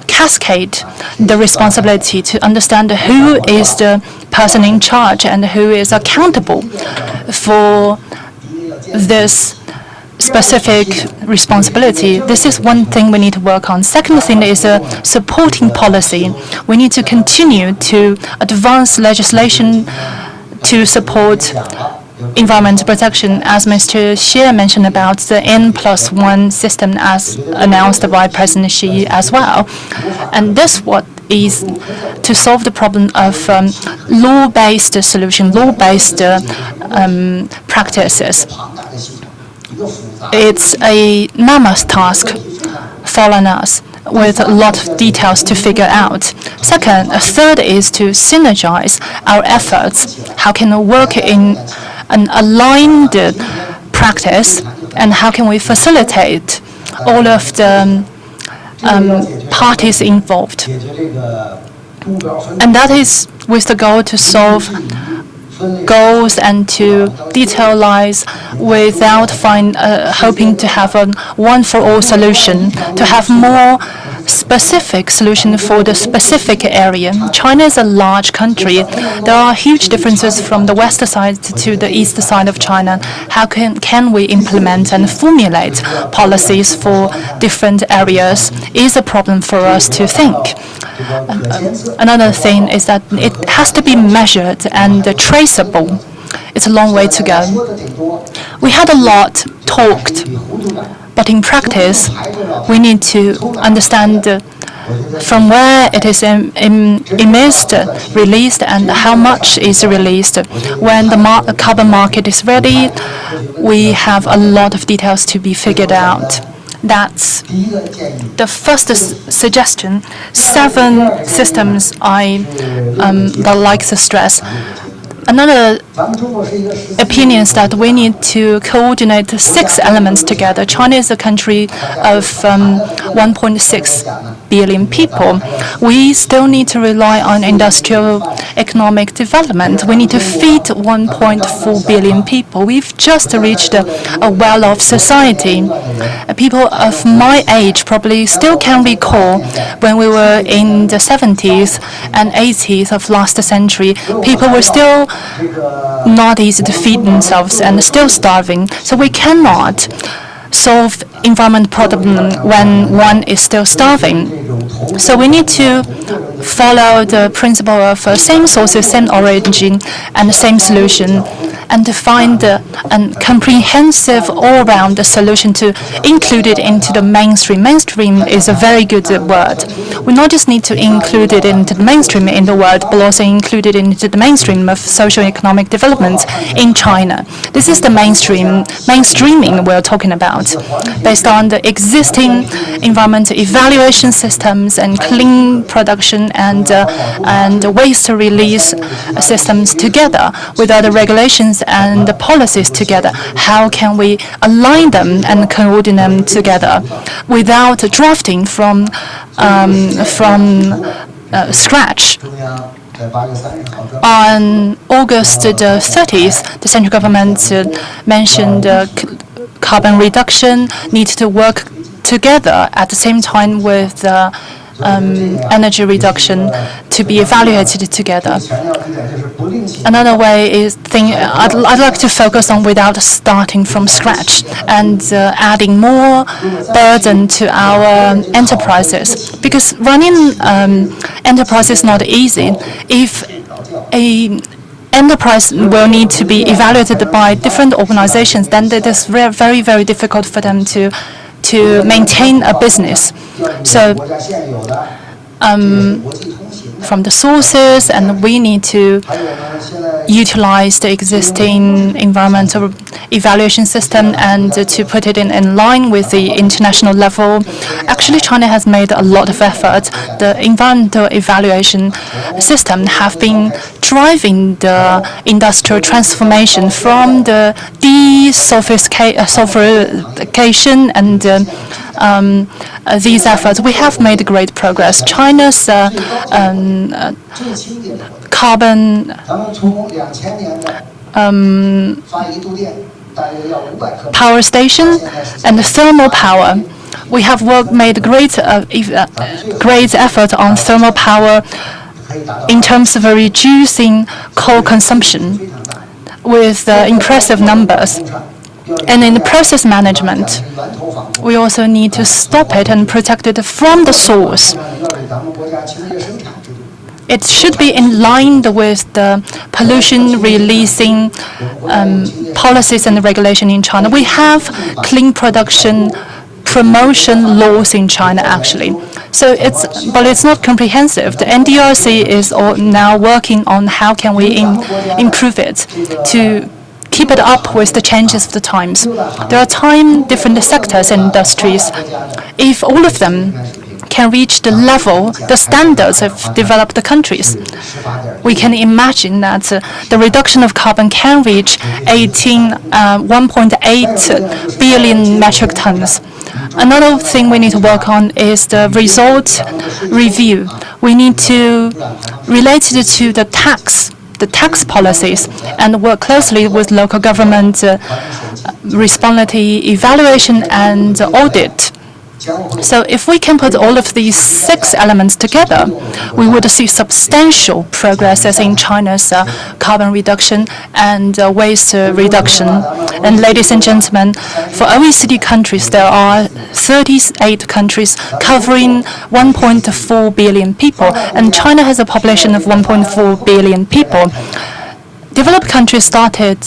cascade the responsibility to understand who is the person in charge and who is accountable for this specific responsibility. This is one thing we need to work on. Second thing is supporting policy. We need to continue to advance legislation to support environmental protection, as Mr. Xie mentioned about the N+1 system as announced by President Xi as well. And this what is to solve the problem of law-based solution, law-based practices. It's a mammoth task fallen us with a lot of details to figure out. Third is to synergize our efforts. How can we work in an aligned practice, and how can we facilitate all of the parties involved? And that is with the goal to solve goals and to detailize without hoping to have a one-for-all solution, to have more specific solution for the specific area. China is a large country. There are huge differences from the west side to the east side of China. How can we implement and formulate policies for different areas is a problem for us to think. Another thing is that it has to be measured and traceable. It's a long way to go. We had a lot talked, but in practice, we need to understand from where it is emitted, released, and how much is released. When the carbon market is ready, we have a lot of details to be figured out. That's the first suggestion. 7 systems that like to stress. Another opinion is that we need to coordinate 6 elements together. China is a country of 1.6 billion people. We still need to rely on industrial economic development. We need to feed 1.4 billion people. We've just reached a well-off society. People of my age probably still can recall when we were in the 70s and 80s of last century. People were still not easy to feed themselves and still starving. So we cannot solve environment problem when one is still starving. So we need to follow the principle of same sources, same origin, and the same solution, and to find a comprehensive all-round solution to include it into the mainstream. Mainstream is a very good word. We not just need to include it into the mainstream in the world, but also include it into the mainstream of socio-economic development in China. This is the mainstreaming we're talking about, based on the existing environmental evaluation systems and clean production and waste release systems together with other regulations and the policies together. How can we align them and coordinate them together without drafting from scratch? On August the 30th, the central government mentioned carbon reduction needs to work together at the same time with energy reduction to be evaluated together. Another way is I'd like to focus on without starting from scratch and adding more burden to our enterprises, because running enterprise is not easy. If enterprise will need to be evaluated by different organizations, then it is very, very difficult for them to maintain a business. So from the sources, and we need to utilize the existing environmental evaluation system and to put it in line with the international level. Actually, China has made a lot of effort. The environmental evaluation system have been driving the industrial transformation from the de-sophistication and these efforts. We have made great progress. China's carbon power station and thermal power. We have made great effort on thermal power in terms of reducing coal consumption with impressive numbers. And in the process management, we also need to stop it and protect it from the source. It should be in line with the pollution releasing policies and regulation in China. We have clean production promotion laws in China, actually. So but it's not comprehensive. The NDRC is now working on how can we improve it to keep it up with the changes of the times. There are different sectors and industries. If all of them can reach the level, the standards of developed countries, we can imagine that the reduction of carbon can reach 1.8 billion metric tons. Another thing we need to work on is the result review. We need to relate it to the tax policies and work closely with local government responsibility evaluation and audit. So if we can put all of these 6 elements together, we would see substantial progresses in China's carbon reduction and waste reduction. And ladies and gentlemen, for OECD countries, there are 38 countries covering 1.4 billion people, and China has a population of 1.4 billion people. Developed countries started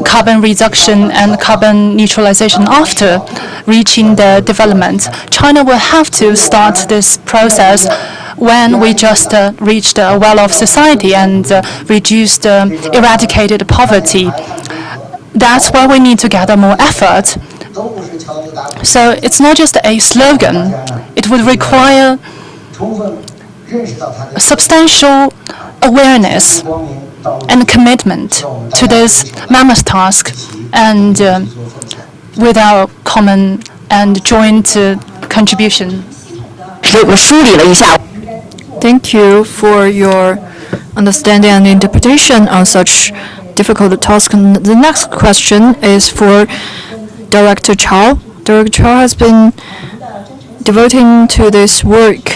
carbon reduction and carbon neutralization after reaching the development. China will have to start this process when we just reached a well-off society and eradicated poverty. That's why we need to gather more effort. So it's not just a slogan. It would require substantial awareness and commitment to this mammoth task, and with our common and joint contribution. Thank you for your understanding and interpretation on such difficult task. The next question is for Director Chao. Director Chao has been devoting to this work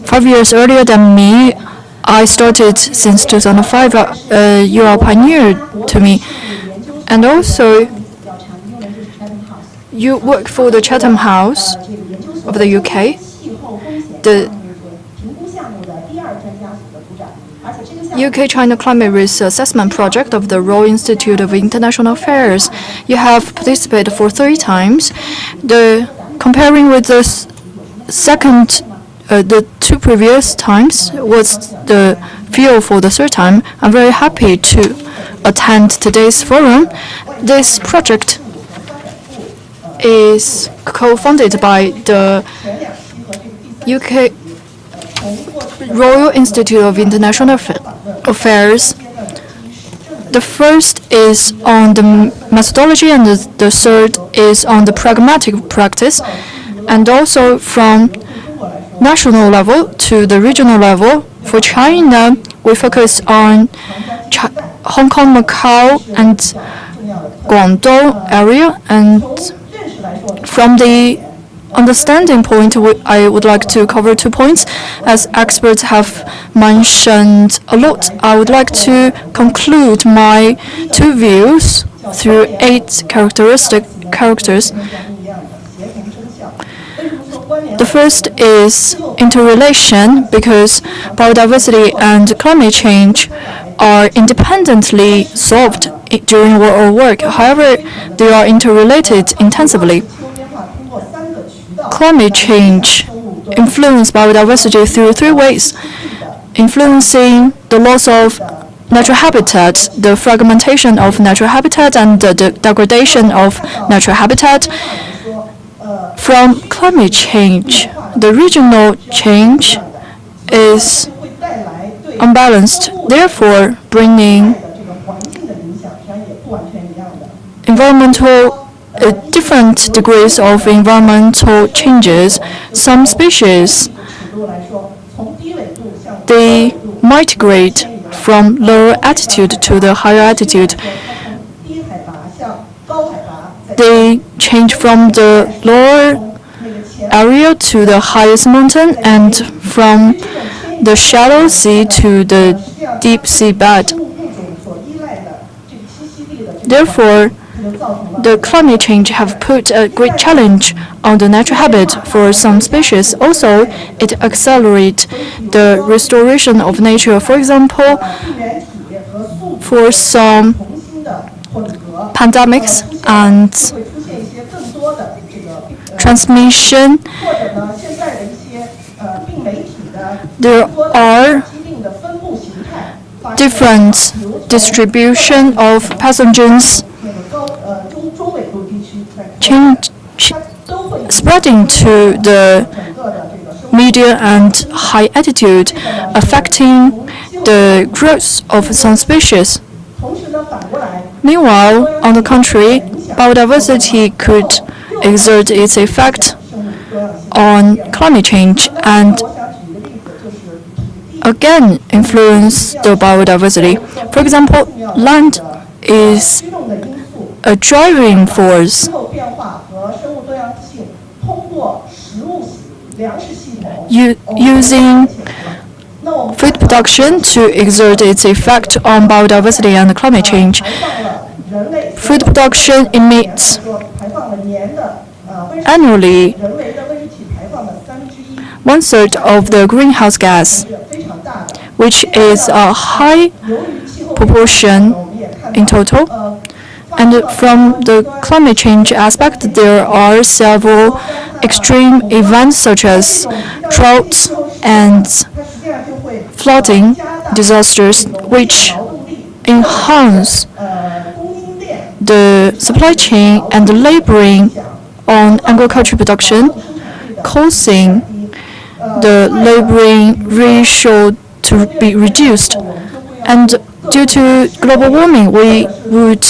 5 years earlier than me. I started since 2005. You are a pioneer to me. And also, you work for the Chatham House of the UK. The UK-China Climate Risk Assessment Project of the Royal Institute of International Affairs. You have participated for 3 times. Comparing with the the 2 previous times, what's the feel for the 3rd time? I'm very happy to attend today's forum. This project is co-funded by the UK Royal Institute of International Affairs. The first is on the methodology, and the 3rd is on the pragmatic practice, and also from national level to the regional level. For China, we focus on Hong Kong, Macau, and Guangdong area. And from the understanding point, I would like to cover 2 points. As experts have mentioned a lot, I would like to conclude my 2 views through 8 characters. The first is interrelation, because biodiversity and climate change are independently solved during war or work. However, they are interrelated intensively. Climate change influences biodiversity through three ways: influencing the loss of natural habitat, the fragmentation of natural habitat, and the degradation of natural habitat. From climate change, the regional change is unbalanced, therefore bringing different degrees of environmental changes. Some species, they migrate from lower altitude to the higher altitude. They change from the lower area to the highest mountain and from the shallow sea to the deep sea bed. Therefore, the climate change have put a great challenge on the natural habitat for some species. Also, it accelerates the restoration of nature. For example, for some pandemics and transmission, there are different distribution of pathogens spreading to the medium and high altitude, affecting the growth of some species. Meanwhile, on the contrary, biodiversity could exert its effect on climate change and again influence the biodiversity. For example, land is a driving force using food production to exert its effect on biodiversity and climate change. Food production emits annually 1/3 of the greenhouse gas, which is a high proportion in total. And from the climate change aspect, there are several extreme events such as droughts and flooding disasters, which enhance the supply chain and the laboring on agriculture production, causing the laboring ratio to be reduced. And due to global warming, we would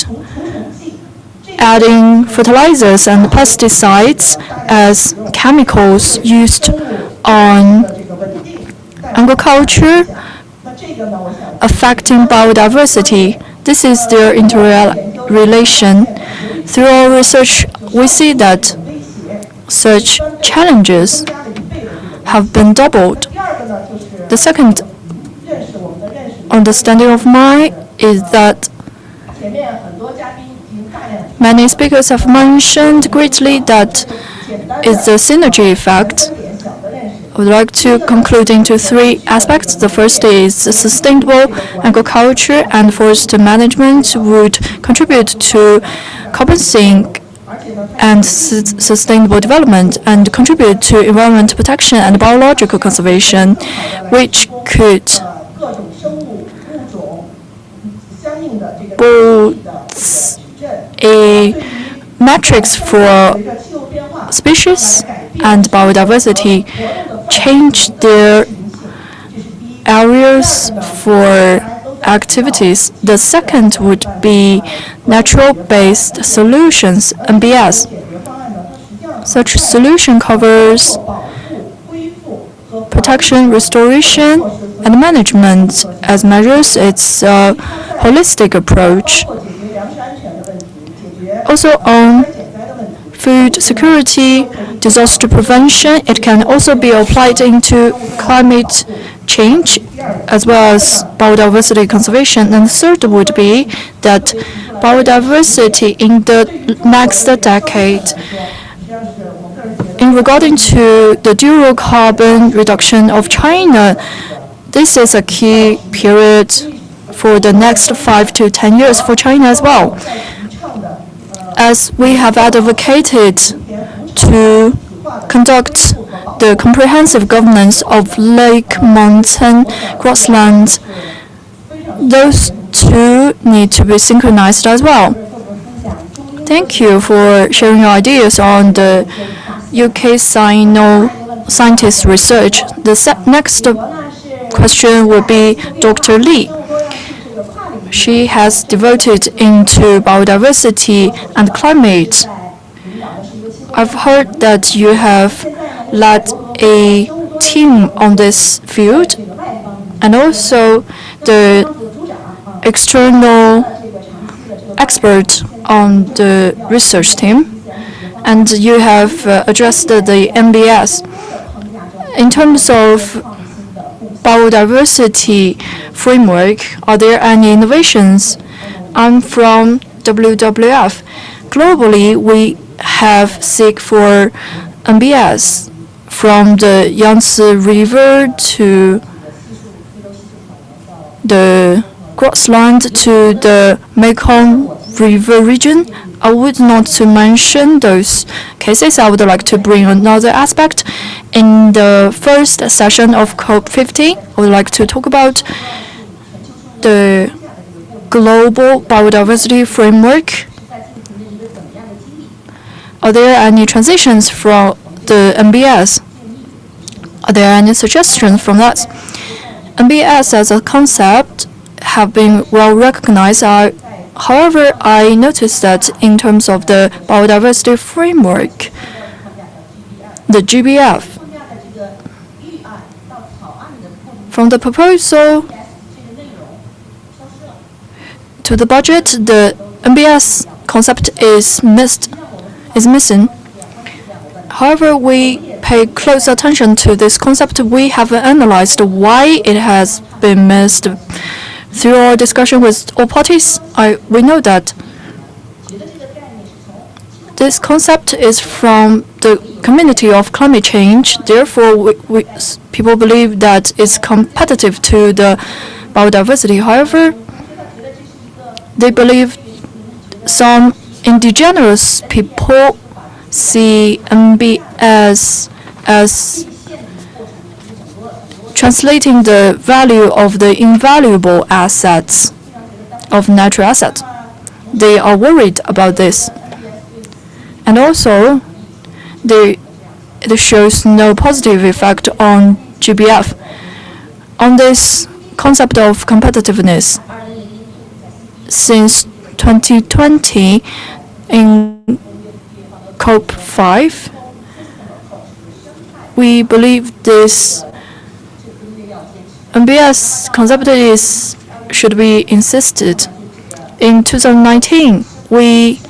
adding fertilizers and pesticides as chemicals used on agriculture, affecting biodiversity. This is their interrelation. Through our research, we see that such challenges have been doubled. The second understanding of mine is that many speakers have mentioned greatly that it's a synergy effect. I would like to conclude into three aspects. The first is sustainable agriculture and forest management would contribute to carbon sink and sustainable development and contribute to environmental protection and biological conservation, which could boost a metrics for species and biodiversity, change their areas for activities. The second would be natural-based solutions, NBS. Such solution covers protection, restoration, and management as measures. It's a holistic approach. Also on food security, disaster prevention, it can also be applied into climate change as well as biodiversity conservation. And the third would be that biodiversity in the next decade, in regarding to the dual carbon reduction of China, this is a key period for the next 5 to 10 years for China as well. As we have advocated to conduct the comprehensive governance of lake, mountain, grassland, those two need to be synchronized as well. Thank you for sharing your ideas on the UK scientist research. The next question will be Dr. Lee. She has devoted into biodiversity and climate. I've heard that you have led a team on this field and also the external expert on the research team, and you have addressed the MBS. In terms of biodiversity framework, are there any innovations? I'm from WWF. Globally, we have seek for MBS from the Yangtze River to the grassland to the Mekong River region. I would not to mention those cases. I would like to bring another aspect. In the first session of COP15, I would like to talk about the global biodiversity framework. Are there any transitions from the MBS? Are there any suggestions from that? MBS as a concept have been well recognized. However, I noticed that in terms of the biodiversity framework, the GBF, from the proposal to the budget, the MBS concept is missing. However, we pay close attention to this concept. We have analyzed why it has been missed. Through our discussion with all parties, we know that this concept is from the community of climate change. Therefore, people believe that it's competitive to the biodiversity. However, they believe some indigenous people see MBS as translating the value of the invaluable assets of natural assets. They are worried about this. And also, it shows no positive effect on GBF. On this concept of competitiveness, since 2020, in COP5, we believe this MBS concept should be insisted. In 2019, we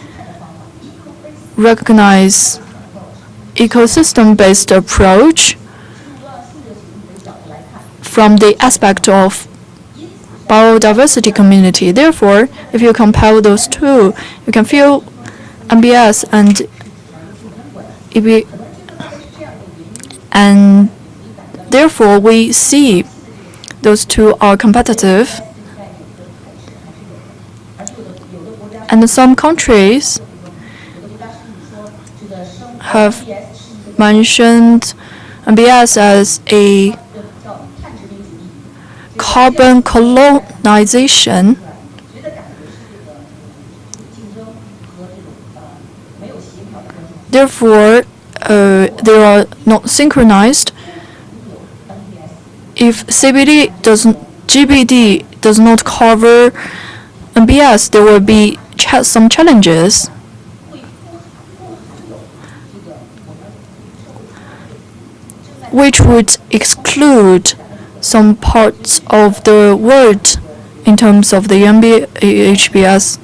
recognize ecosystem-based approach from the aspect of biodiversity community. Therefore, if you compare those two, you can feel MBS and EB, and therefore we see those two are competitive. And some countries have mentioned MBS as a carbon colonization. Therefore, they are not synchronized. If GBD does not cover MBS, there will be some challenges. Which would exclude some parts of the world in terms of the HBS.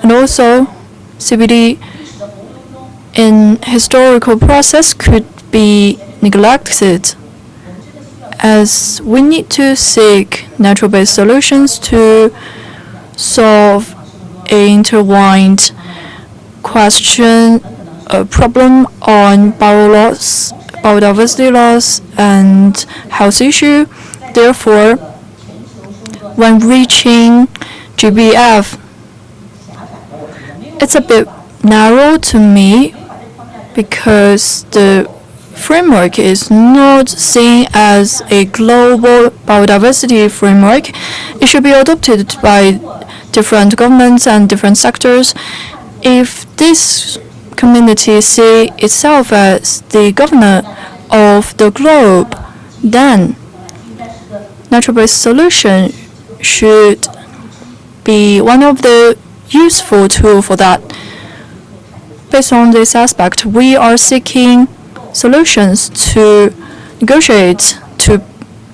And also, CBD in historical process could be neglected, as we need to seek natural-based solutions to solve an intertwined problem on biodiversity loss and health issue. Therefore, when reaching GBF. It's a bit narrow to me because the framework is not seen as a global biodiversity framework. It should be adopted by different governments and different sectors. If this community see itself as the governor of the globe, then natural-based solution should be one of the useful tools for that. Based on this aspect, we are seeking solutions to negotiate, to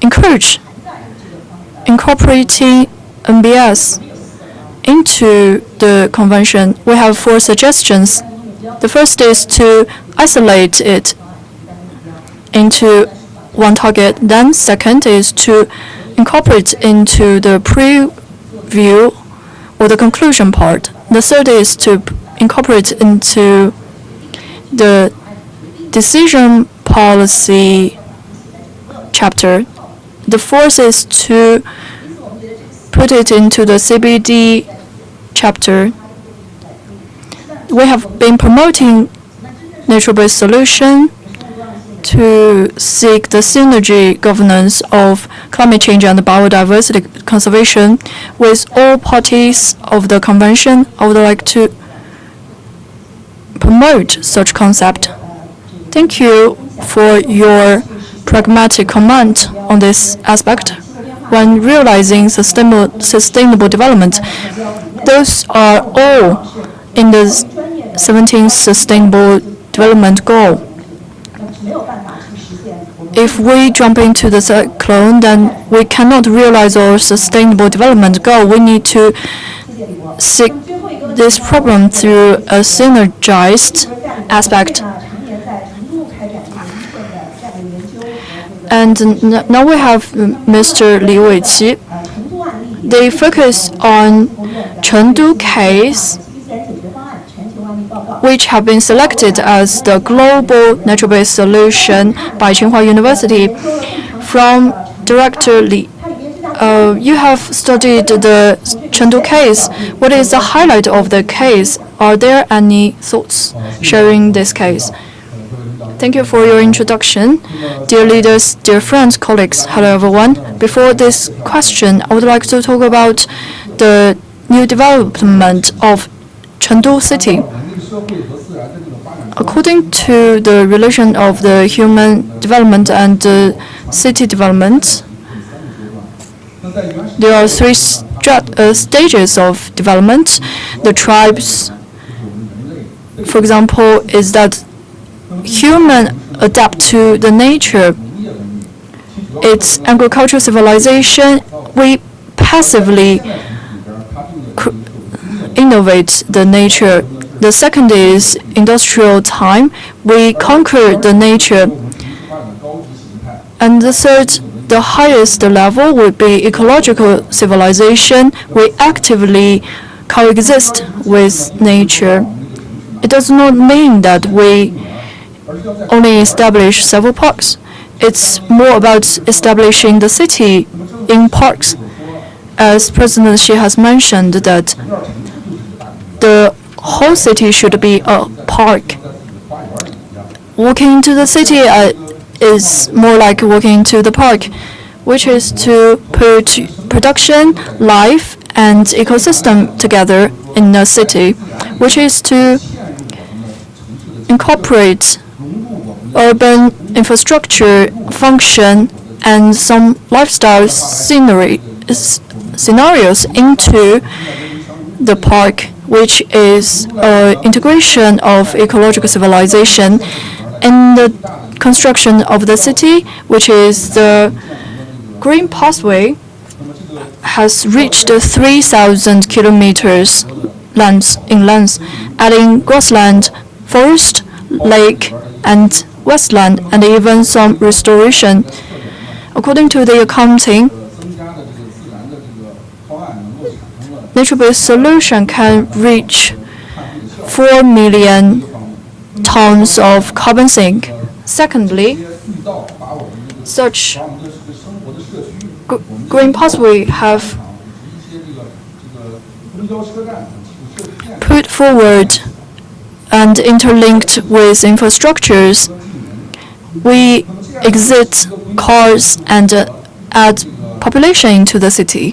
encourage incorporating NBS into the convention. We have 4 suggestions. The first is to isolate it into one target. Then second is to incorporate into the preview or the conclusion part. The third is to incorporate into the decision policy chapter. The fourth is to put it into the CBD chapter. We have been promoting nature-based solution to seek the synergy governance of climate change and biodiversity conservation with all parties of the convention. I would like to promote such concept. Thank you for your pragmatic comment on this aspect. When realizing sustainable development, those are all in the 17th Sustainable Development Goal. If we jump into the cyclone, then we cannot realize our sustainable development goal. We need to seek this problem through a synergized aspect. And now we have Mr. Li Weiqi. They focus on Chengdu case, which have been selected as the global natural-based solution by Tsinghua University. From Director Li, you have studied the Chengdu case. What is the highlight of the case? Are there any thoughts sharing this case? Thank you for your introduction. Dear leaders, dear friends, colleagues, hello everyone. Before this question, I would like to talk about the new development of Chengdu city. According to the relation of the human development and city development, there are 3 stages of development. The tribes, for example, is that human adapt to the nature. It's agricultural civilization. We passively innovate the nature. The second is industrial time. We conquer the nature. And the third, the highest level would be ecological civilization. We actively coexist with nature. It does not mean that we only establish several parks. It's more about establishing the city in parks. As President Xi has mentioned, that the whole city should be a park. Walking into the city is more like walking into the park, which is to put production, life, and ecosystem together in a city, which is to incorporate urban infrastructure function and some lifestyle scenarios into the park, which is integration of ecological civilization. In the construction of the city, which is the green pathway, has reached 3,000 kilometers in length, adding grassland, forest, lake, and wetland, and even some restoration. According to the accounting, nature-based solution can reach 4 million tons of carbon sink. Secondly, such green pathway have put forward and interlinked with infrastructures, we exit cars and add population into the city,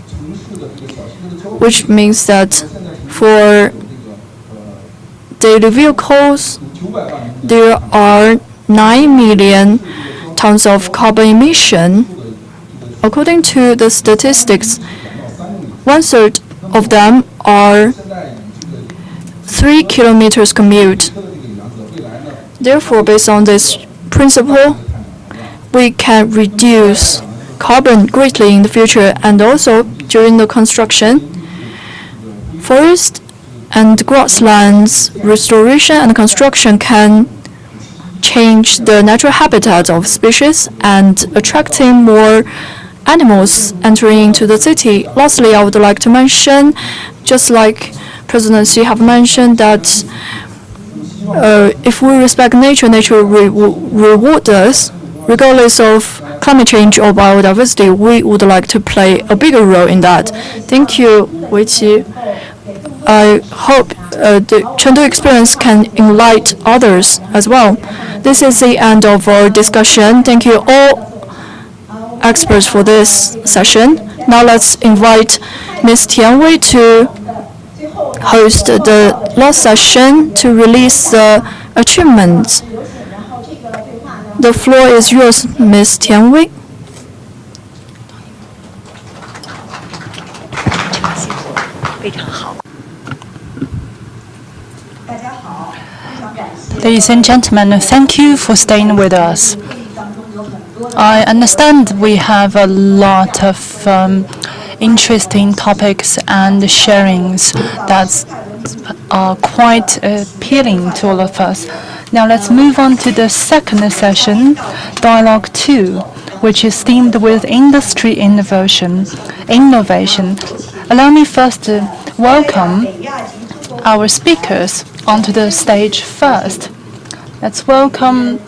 which means that for daily vehicles, there are 9 million tons of carbon emission. According to the statistics, 1/3 of them are 3 kilometers commute. Therefore, based on this principle, we can reduce carbon greatly in the future, and also during the construction, forest and grasslands restoration and construction can change the natural habitat of species and attracting more animals entering into the city. Lastly, I would like to mention, just like President Xi have mentioned, that if we respect nature, nature will reward us. Regardless of climate change or biodiversity, we would like to play a bigger role in that. Thank you, Weiqi. I hope the Chengdu experience can enlighten others as well. This is the end of our discussion. Thank you all experts for this session. Now let's invite Ms. Tian Wei to host the last session to release the achievements. The floor is yours, Ms. Tian Wei. Ladies and gentlemen, thank you for staying with us. I understand we have a lot of interesting topics and sharings that are quite appealing to all of us. Now let's move on to the second session, Dialogue 2, which is themed with industry innovation. Allow me first to welcome our speakers onto the stage first. Let's welcome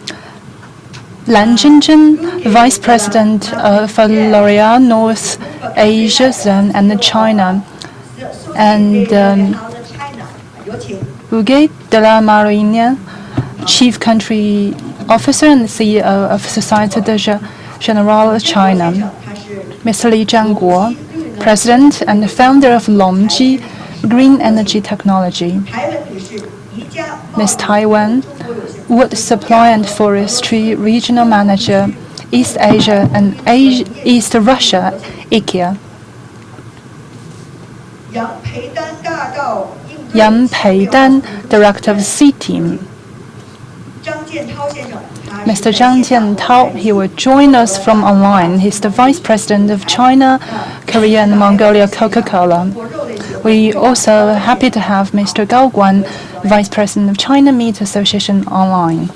Lan Zhenzhen, Vice President of L'Oréal North Asia Zone and China, and Hugues de la Marine, Chief Country Officer and CEO of Société Générale China, Mr. Li Zhangguo, President and founder of Longji Green Energy Technology, Ms. Taiwan, Wood Supply and Forestry Regional Manager, East Asia and East Russia, ECF. Yang Peidan, Director of C-Team. Mr. Zhang Jiantao, he will join us from online. He's the Vice President of China, Korea and Mongolia Coca-Cola. We also happy to have Mr. Gao Guan, Vice President of China Meat Association online.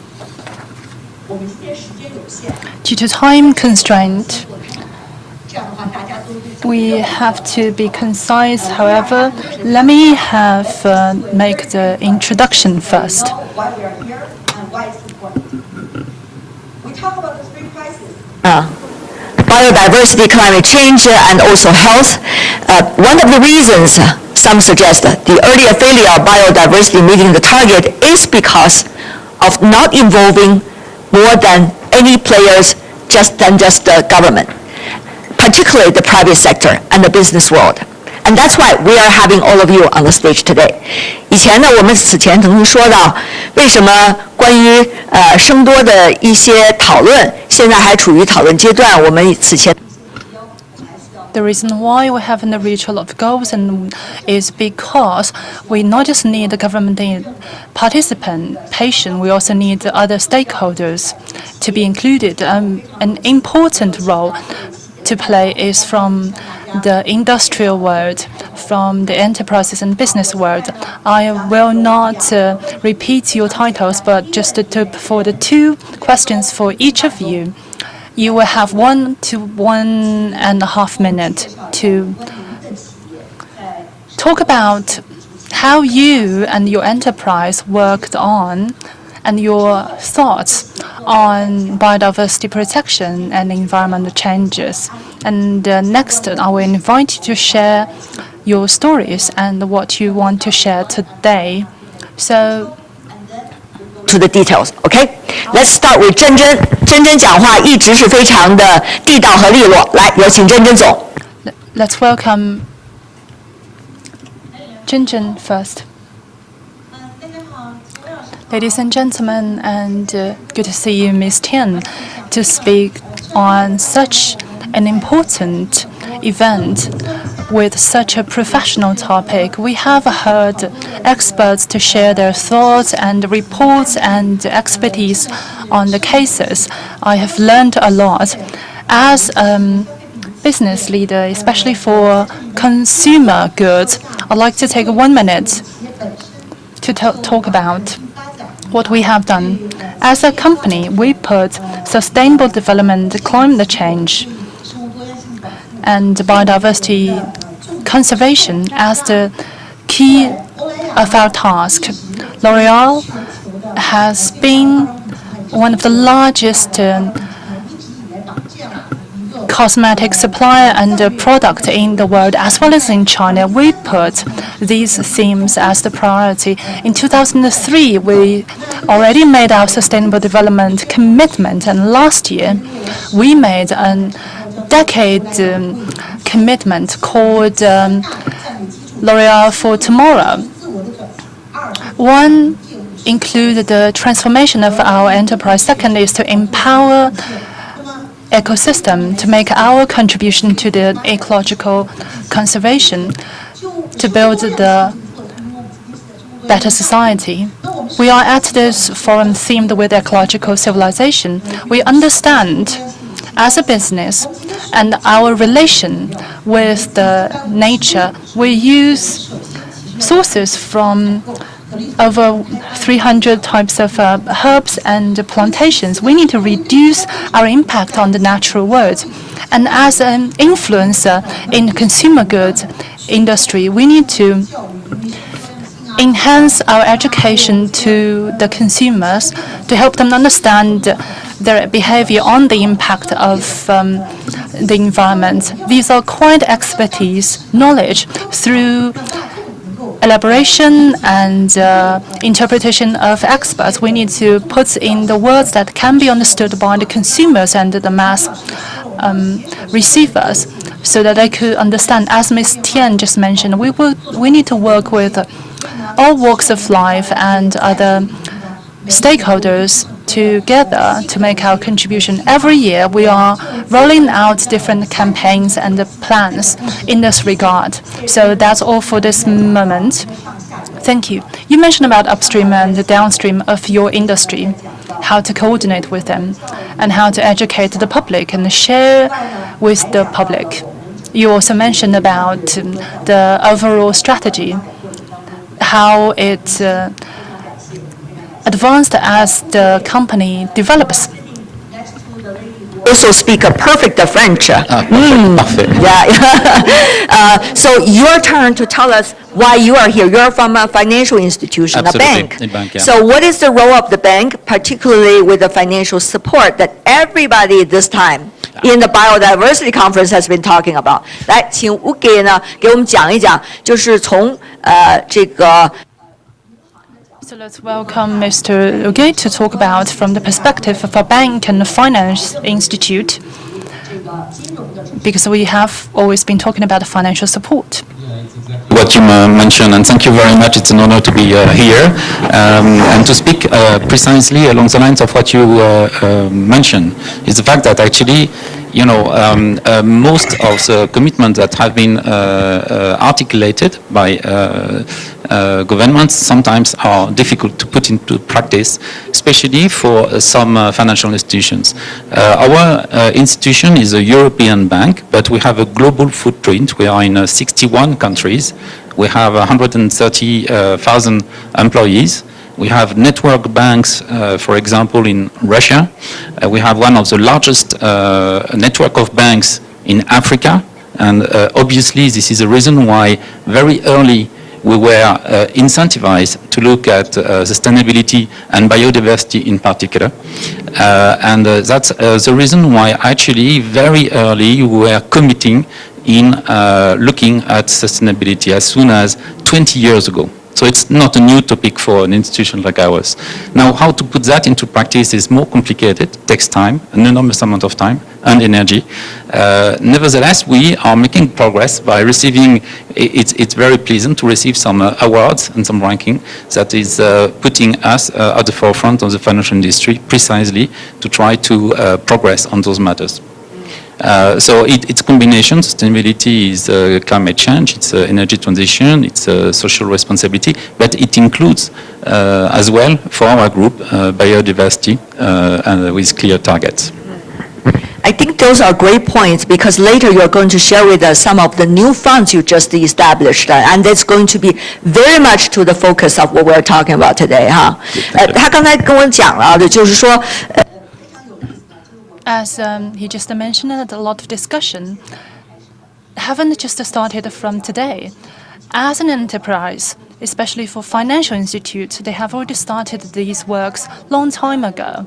Due to time constraint, we have to be concise. However, let me make the introduction first. Biodiversity, climate change, and also health. One of the reasons some suggest the earlier failure of biodiversity meeting the target is because of not involving more than any players than just the government, particularly the private sector and the business world. And that's why we are having all of you on the stage today. 以前呢，我们此前曾经说到，为什么关于声多的一些讨论，现在还处于讨论阶段。我们此前。The reason why we haven't reached a lot of goals is because we not just need the government participation, we also need the other stakeholders to be included. An important role to play is from the industrial world, from the enterprises and business world. I will not repeat your titles, but just for the 2 questions for each of you. You will have 1 to 1.5 minutes to talk about how you and your enterprise worked on and your thoughts on biodiversity protection and environmental changes. And next, I will invite you to share your stories and what you want to share today. So, to the details, okay? Let's start with 珍珍。珍珍讲话一直是非常的地道和利落。来，有请珍珍总。Let's welcome Zhenzhen first. Ladies and gentlemen, and good to see you, Ms. Tian, to speak on such an important event with such a professional topic. We have heard experts to share their thoughts and reports and expertise on the cases. I have learned a lot. As a business leader, especially for consumer goods, I'd like to take 1 minute to talk about what we have done. As a company, we put sustainable development, climate change, and biodiversity conservation as the key of our task. L'Oreal has been one of the largest cosmetic supplier and product in the world, as well as in China. We put these themes as the priority. In 2003, we already made our sustainable development commitment, and last year we made a decade commitment called L'Oreal for Tomorrow. One included the transformation of our enterprise. Second is to empower ecosystem, to make our contribution to the ecological conservation, to build the better society. We are at this forum themed with ecological civilization. We understand as a business and our relation with the nature, we use sources from over 300 types of herbs and plantations. We need to reduce our impact on the natural world. And as an influencer in the consumer goods industry, we need to enhance our education to the consumers to help them understand their behavior on the impact of the environment. These are quite expertise, knowledge through elaboration and interpretation of experts. We need to put in the words that can be understood by the consumers and the mass receivers, so that they could understand. As Ms. Tian just mentioned, we need to work with all walks of life and other stakeholders together to make our contribution. Every year, we are rolling out different campaigns and plans in this regard. So that's all for this moment. Thank you. You mentioned about upstream and downstream of your industry, how to coordinate with them, and how to educate the public and share with the public. You also mentioned about the overall strategy, how it advanced as the company develops. Also speak a perfect French. Yeah. So your turn to tell us why you are here. You're from a financial institution, Absolutely. a bank. Yeah. So what is the role of the bank, particularly with the financial support that everybody this time in the biodiversity conference has been talking about? 来，请吴给呢给我们讲一讲，就是从这个。So let's welcome Mr. Uge to talk about from the perspective of a bank and a finance institute, because we have always been talking about financial support. What you mentioned, and thank you very much. It's an honor to be here and to speak precisely along the lines of what you mentioned. Is the fact that actually, you know, most of the commitments that have been articulated by governments sometimes are difficult to put into practice, especially for some financial institutions. Our institution is a European bank, but we have a global footprint. We are in 61 countries. We have 130,000 employees. We have network banks, for example, in Russia. We have one of the largest network of banks in Africa. And obviously, this is a reason why very early we were incentivized to look at sustainability and biodiversity in particular. And that's the reason why actually very early we were committing in looking at sustainability as soon as 20 years ago. So it's not a new topic for an institution like ours. Now, how to put that into practice is more complicated, takes time, an enormous amount of time and energy. Nevertheless, we are making progress by receiving, it's very pleasant to receive some awards and some ranking that is putting us at the forefront of the financial industry precisely to try to progress on those matters. So it's a combination. Sustainability is climate change, it's energy transition, it's social responsibility, but it includes as well for our group biodiversity and with clear targets. I think those are great points because later you're going to share with us some of the new funds you just established, and that's going to be very much to the focus of what we're talking about today, 哈。他刚才跟我讲了的就是说。As he just mentioned, a lot of discussion haven't just started from today. As an enterprise, especially for financial institutes, they have already started these works long time ago.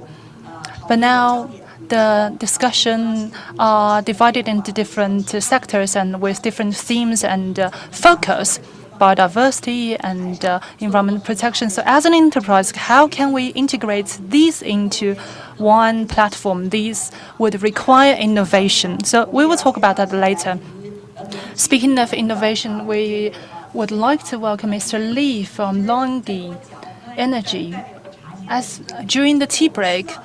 But now the discussion are divided into different sectors and with different themes and focus. Biodiversity and environment protection. So as an enterprise, how can we integrate these into one platform? These would require innovation. So we will talk about that later. Speaking of innovation, we would like to welcome Mr. Li from Longi Energy. As during the tea break,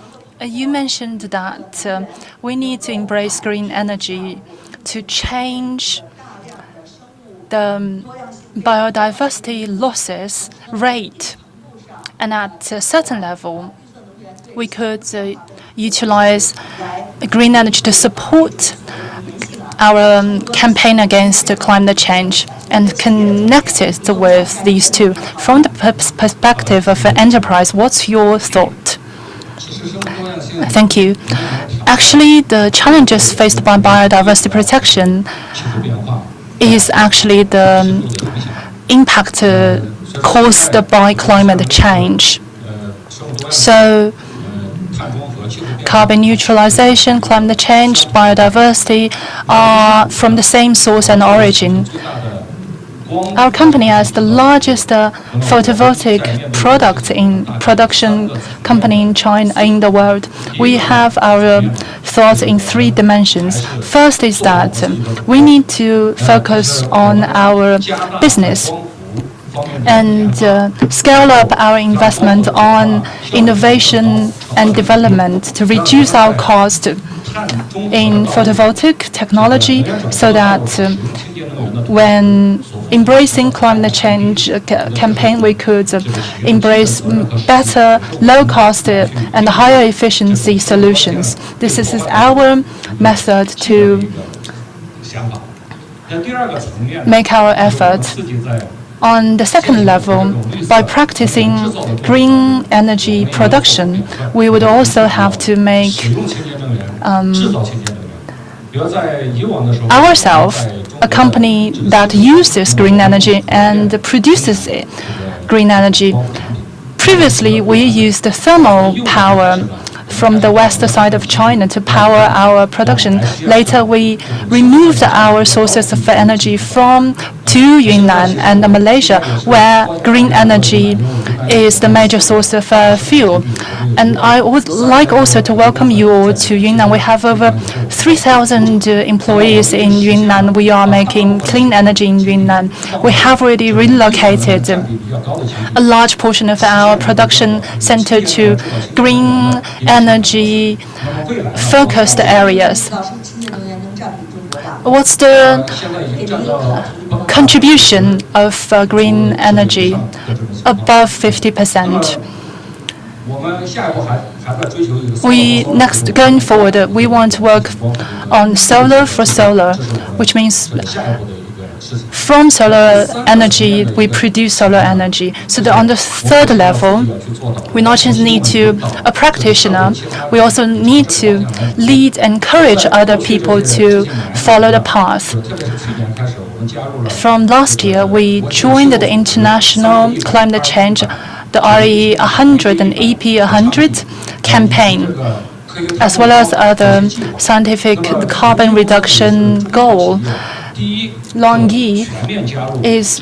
you mentioned that we need to embrace green energy to change the biodiversity losses rate, and at a certain level, we could utilize green energy to support our campaign against climate change and connect it with these two. From the perspective of an enterprise, what's your thought? Thank you. Actually, the challenges faced by biodiversity protection is actually the impact caused by climate change. So carbon neutralization, climate change, biodiversity are from the same source and origin. Our company, as the largest photovoltaic production company in China, in the world, we have our thoughts in three dimensions. First is that we need to focus on our business and scale up our investment on innovation and development to reduce our cost in photovoltaic technology, so that when embracing climate change campaign, we could embrace better, low-cost and higher efficiency solutions. This is our method to make our effort. On the second level, by practicing green energy production, we would also have to make ourselves a company that uses green energy and produces green energy. Previously, we used thermal power from the west side of China to power our production. Later, we removed our sources of energy to Yunnan and Malaysia, where green energy is the major source of fuel. And I would like also to welcome you all to Yunnan. We have over 3,000 employees in Yunnan. We are making clean energy in Yunnan. We have already relocated a large portion of our production center to green energy focused areas. What's the contribution of green energy? Above 50%. Going forward, we want to work on solar for solar, which means from solar energy, we produce solar energy. So on the third level, we not just need to a practitioner, we also need to lead, encourage other people to follow the path. From last year, we joined the international climate change, the RE 100 and EP 100 campaign, as well as other scientific carbon reduction goal. Longyi is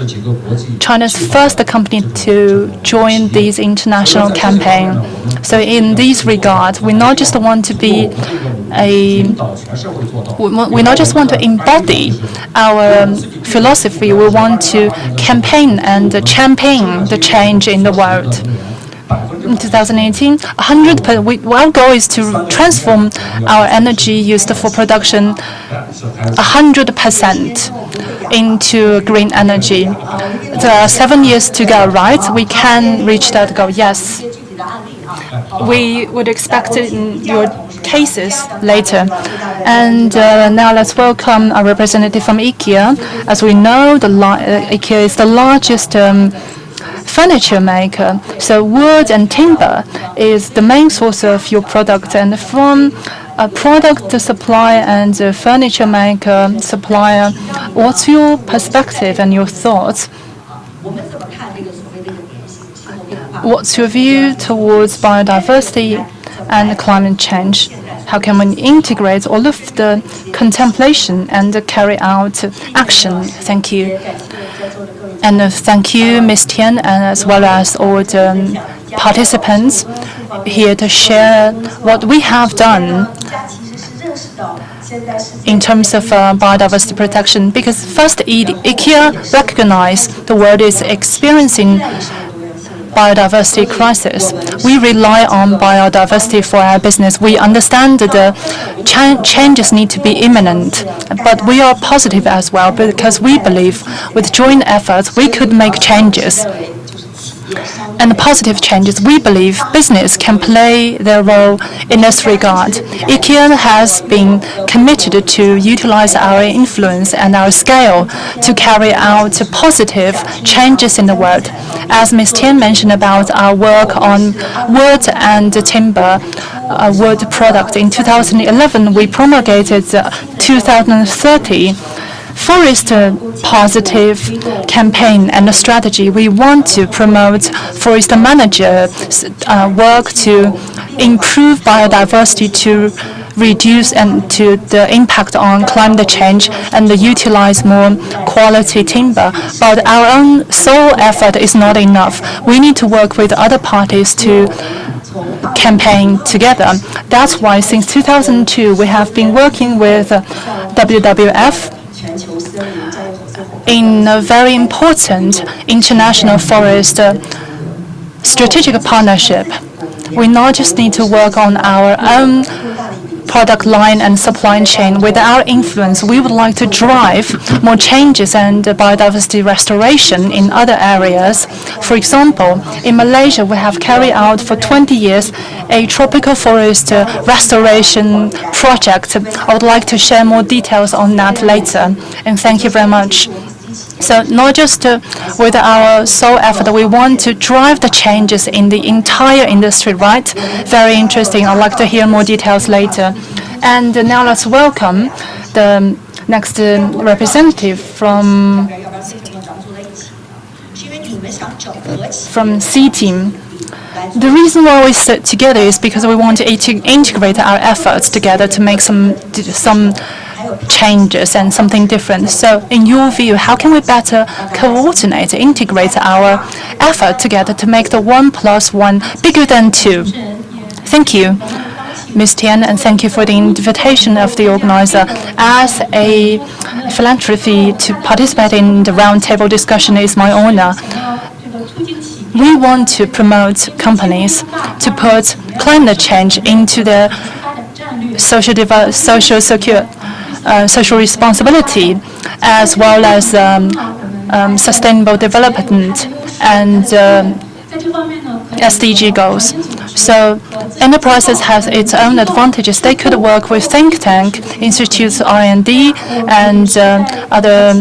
China's first company to join this international campaign. So in this regard, we not just want to be we not just want to embody our philosophy. We want to campaign and champion the change in the world. In 2018, 100%. Our goal is to transform our energy used for production 100% into green energy. There are 7 years to go, right? We can reach that goal. Yes. We would expect it in your cases later. And now let's welcome our representative from IKEA. As we know, IKEA is the largest furniture maker. So wood and timber is the main source of your product. And from a product supplier and a furniture maker supplier, what's your perspective and your thoughts? What's your view towards biodiversity and climate change? How can we integrate all of the contemplation and carry out action? Thank you. And thank you, Ms. Tian, and as well as all the participants here to share what we have done in terms of biodiversity protection. Because first, IKEA recognized the world is experiencing biodiversity crisis. We rely on biodiversity for our business. We understand that the changes need to be imminent, but we are positive as well because we believe with joint efforts we could make changes. And positive changes, we believe business can play their role in this regard. IKEA has been committed to utilize our influence and our scale to carry out positive changes in the world. As Ms. Tian mentioned about our work on wood and timber wood product, in 2011 we promulgated the 2030 forest positive campaign and strategy. We want to promote forest manager work to improve biodiversity, to reduce and to the impact on climate change and utilize more quality timber. But our own sole effort is not enough. We need to work with other parties to campaign together. That's why since 2002 we have been working with WWF in a very important international forest strategic partnership. We not just need to work on our own product line and supply chain. With our influence, we would like to drive more changes and biodiversity restoration in other areas. For example, in Malaysia, we have carried out for 20 years a tropical forest restoration project. I would like to share more details on that later. And thank you very much. So not just with our sole effort, we want to drive the changes in the entire industry, right? Very interesting. I'd like to hear more details later. And now let's welcome the next representative from C team. The reason why we sit together is because we want to integrate our efforts together to make some changes and something different. So in your view, how can we better coordinate, integrate our effort together to make the 1 + 1 bigger than 2? Thank you, Ms. Tian, and thank you for the invitation of the organizer. As a philanthropy to participate in the roundtable discussion is my honor. We want to promote companies to put climate change into their social responsibility, as well as sustainable development and SDG goals. So enterprises has its own advantages. They could work with think tank, institutes, R&D, and other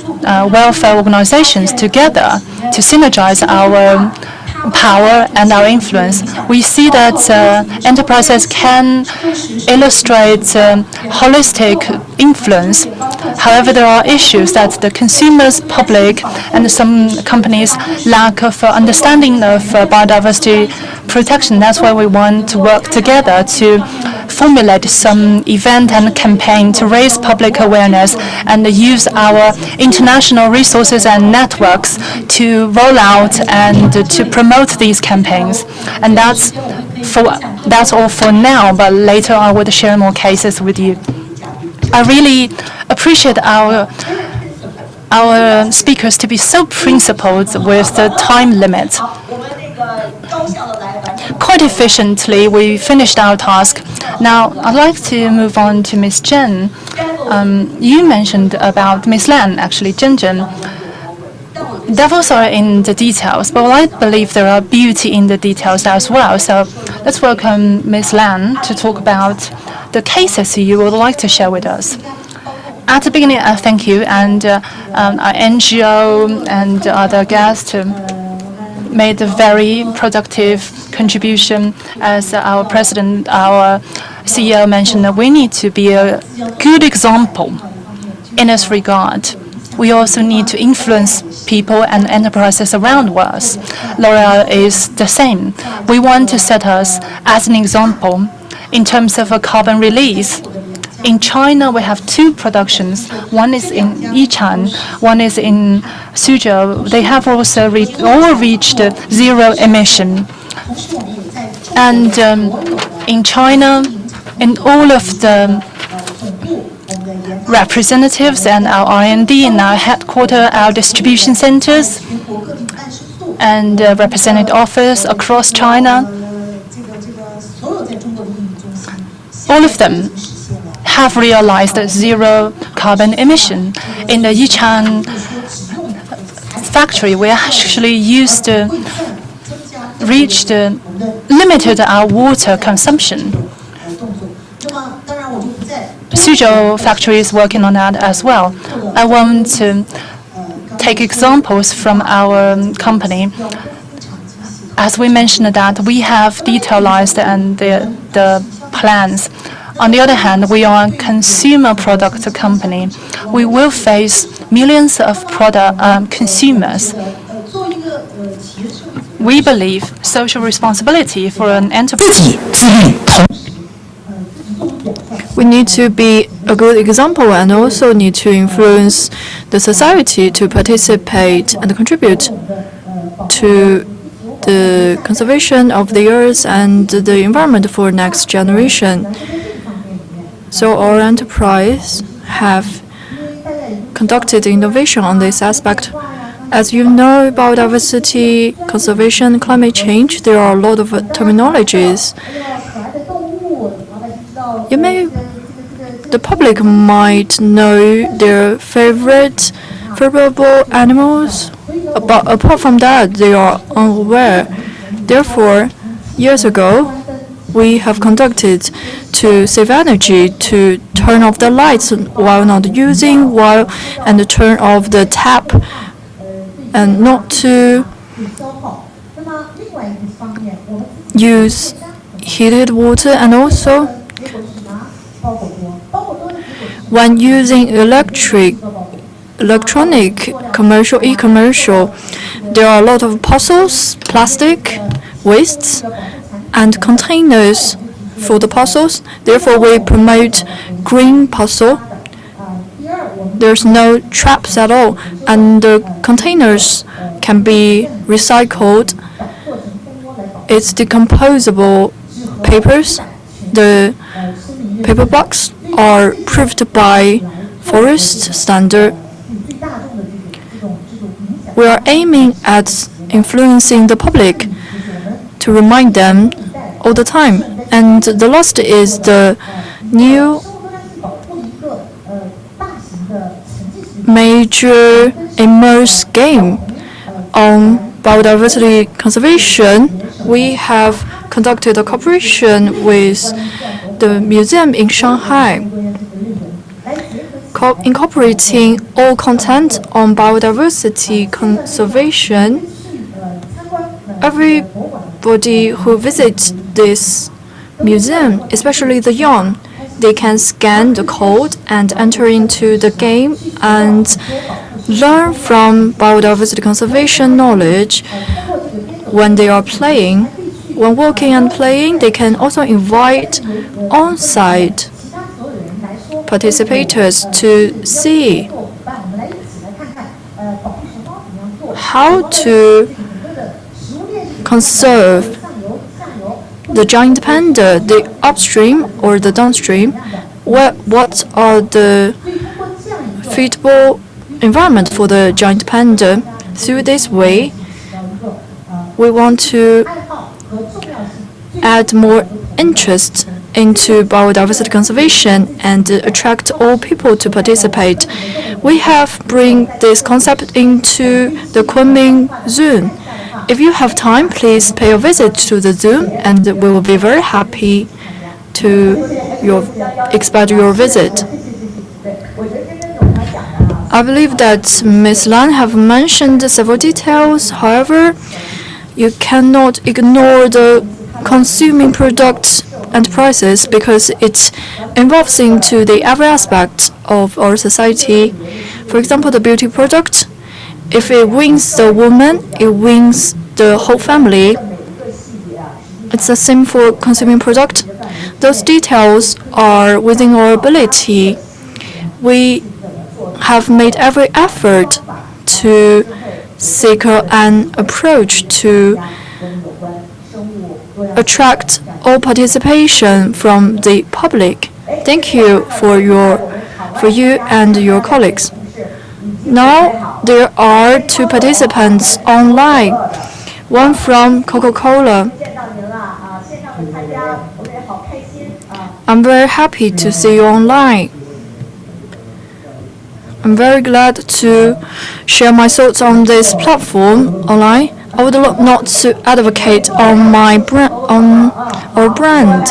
welfare organizations together to synergize our power and our influence. We see that enterprises can illustrate holistic influence. However, there are issues that the consumers, public, and some companies lack of understanding of biodiversity protection. That's why we want to work together to formulate some event and campaign to raise public awareness and use our international resources and networks to roll out and to promote these campaigns. And that's all for now, but later I will share more cases with you. I really appreciate our speakers to be so principled with the time limit. Quite efficiently, we finished our task. Now, I'd like to move on to Ms. Chen. You mentioned about Ms. Lan, actually, Zhen. Devils are in the details, but I believe there are beauty in the details as well. So let's welcome Ms. Lan to talk about the cases you would like to share with us. At the beginning, thank you, and our NGO and other guests made a very productive contribution. As our president, our CEO mentioned, that we need to be a good example in this regard. We also need to influence people and enterprises around us. L'Oreal is the same. We want to set us as an example in terms of a carbon release. In China, we have two productions. One is in Yunnan, one is in Suzhou. They have also all reached zero emission. And in China, in all of the representatives and our R&D in our headquarters, our distribution centers, and representative office across China, all of them have realized that zero carbon emission. In the Yunnan factory, we actually limited our water consumption. Suzhou factory is working on that as well. I want to take examples from our company. As we mentioned that we have detailized and the plans. On the other hand, we are a consumer product company. We will face millions of consumers. We believe social responsibility for an enterprise. We need to be a good example and also need to influence the society to participate and contribute to the conservation of the earth and the environment for next generation. So our enterprise have conducted innovation on this aspect. As you know, biodiversity, conservation, climate change, there are a lot of terminologies. The public might know their favorable animals, but apart from that, they are unaware. Therefore, years ago, we have conducted to save energy, to turn off the lights while not using, and turn off the tap, and not to use heated water, and also when using electronic e-commercial, there are a lot of parcels, plastic wastes, and containers for the parcels. Therefore, we promote green parcel. There's no traps at all, and the containers can be recycled. It's decomposable papers. The paper box are approved by forest standard. We are aiming at influencing the public to remind them all the time. And the last is the new major immerse game on biodiversity conservation. We have conducted a cooperation with the museum in Shanghai. incorporating all content on biodiversity conservation. Everybody who visits this museum, especially the young, they can scan the code and enter into the game and learn from biodiversity conservation knowledge when they are playing. When walking and playing, they can also invite on-site participators to see how to conserve the giant panda, the upstream or the downstream. What are the feasible environment for the giant panda? Through this way, we want to add more interest into biodiversity conservation and attract all people to participate. We have bring this concept into the Kunming Zoo. If you have time, please pay a visit to the zoo, and we will be very happy to expect your visit. I believe that Ms. Lan have mentioned several details. However, you cannot ignore the consuming products and prices because it involves into the every aspect of our society. For example, the beauty product, if it wins the woman, it wins the whole family. It's the same for consuming product. Those details are within our ability. We have made every effort to seek an approach to attract all participation from the public. Thank you for you and your colleagues. Now there are two participants online. One from Coca-Cola. I'm very happy to see you online. I'm very glad to share my thoughts on this platform online. I would not to advocate on our brand.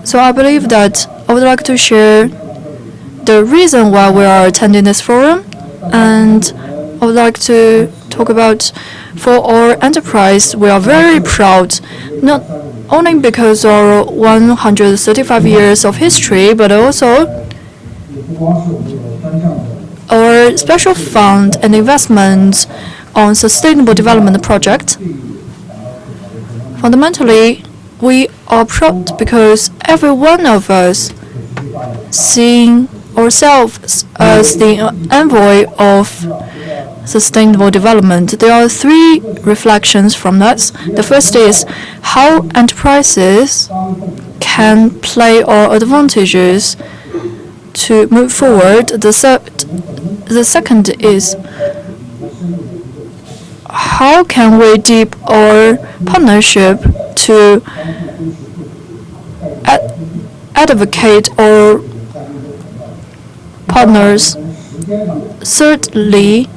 So I believe that I would like to share the reason why we are attending this forum, and I would like to talk about for our enterprise. We are very proud, not only because of our 135 years of history, but also our special fund and investment on sustainable development project. Fundamentally, we are proud because every one of us seeing ourselves as the envoy of sustainable development. There are three reflections from that. The first is how enterprises can play our advantages to move forward. The second is how can we deepen our partnership to advocate our partners. Thirdly,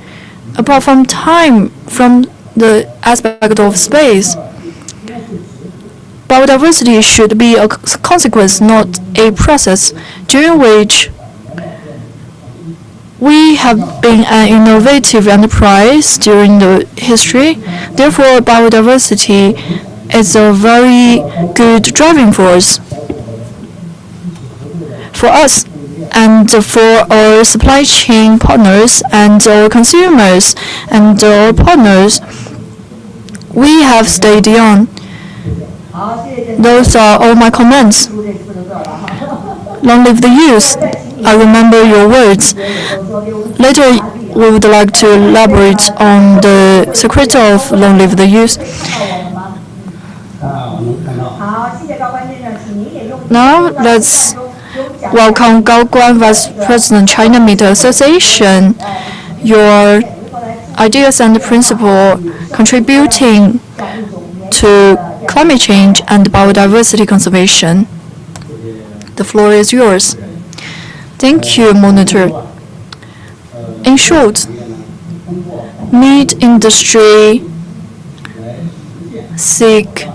apart from time, from the aspect of space, biodiversity should be a consequence, not a process, during which we have been an innovative enterprise during the history. Therefore, biodiversity is a very good driving force for us and for our supply chain partners and our consumers and our partners. We have stayed young. Those are all my comments. Long live the youth. I remember your words. Later, we would like to elaborate on the secret of long live the youth. Now, let's welcome Gao Guan, Vice President, China Media Association. Your ideas and principle contributing to climate change and biodiversity conservation. The floor is yours. Thank you, Monitor. In short, meat industry seek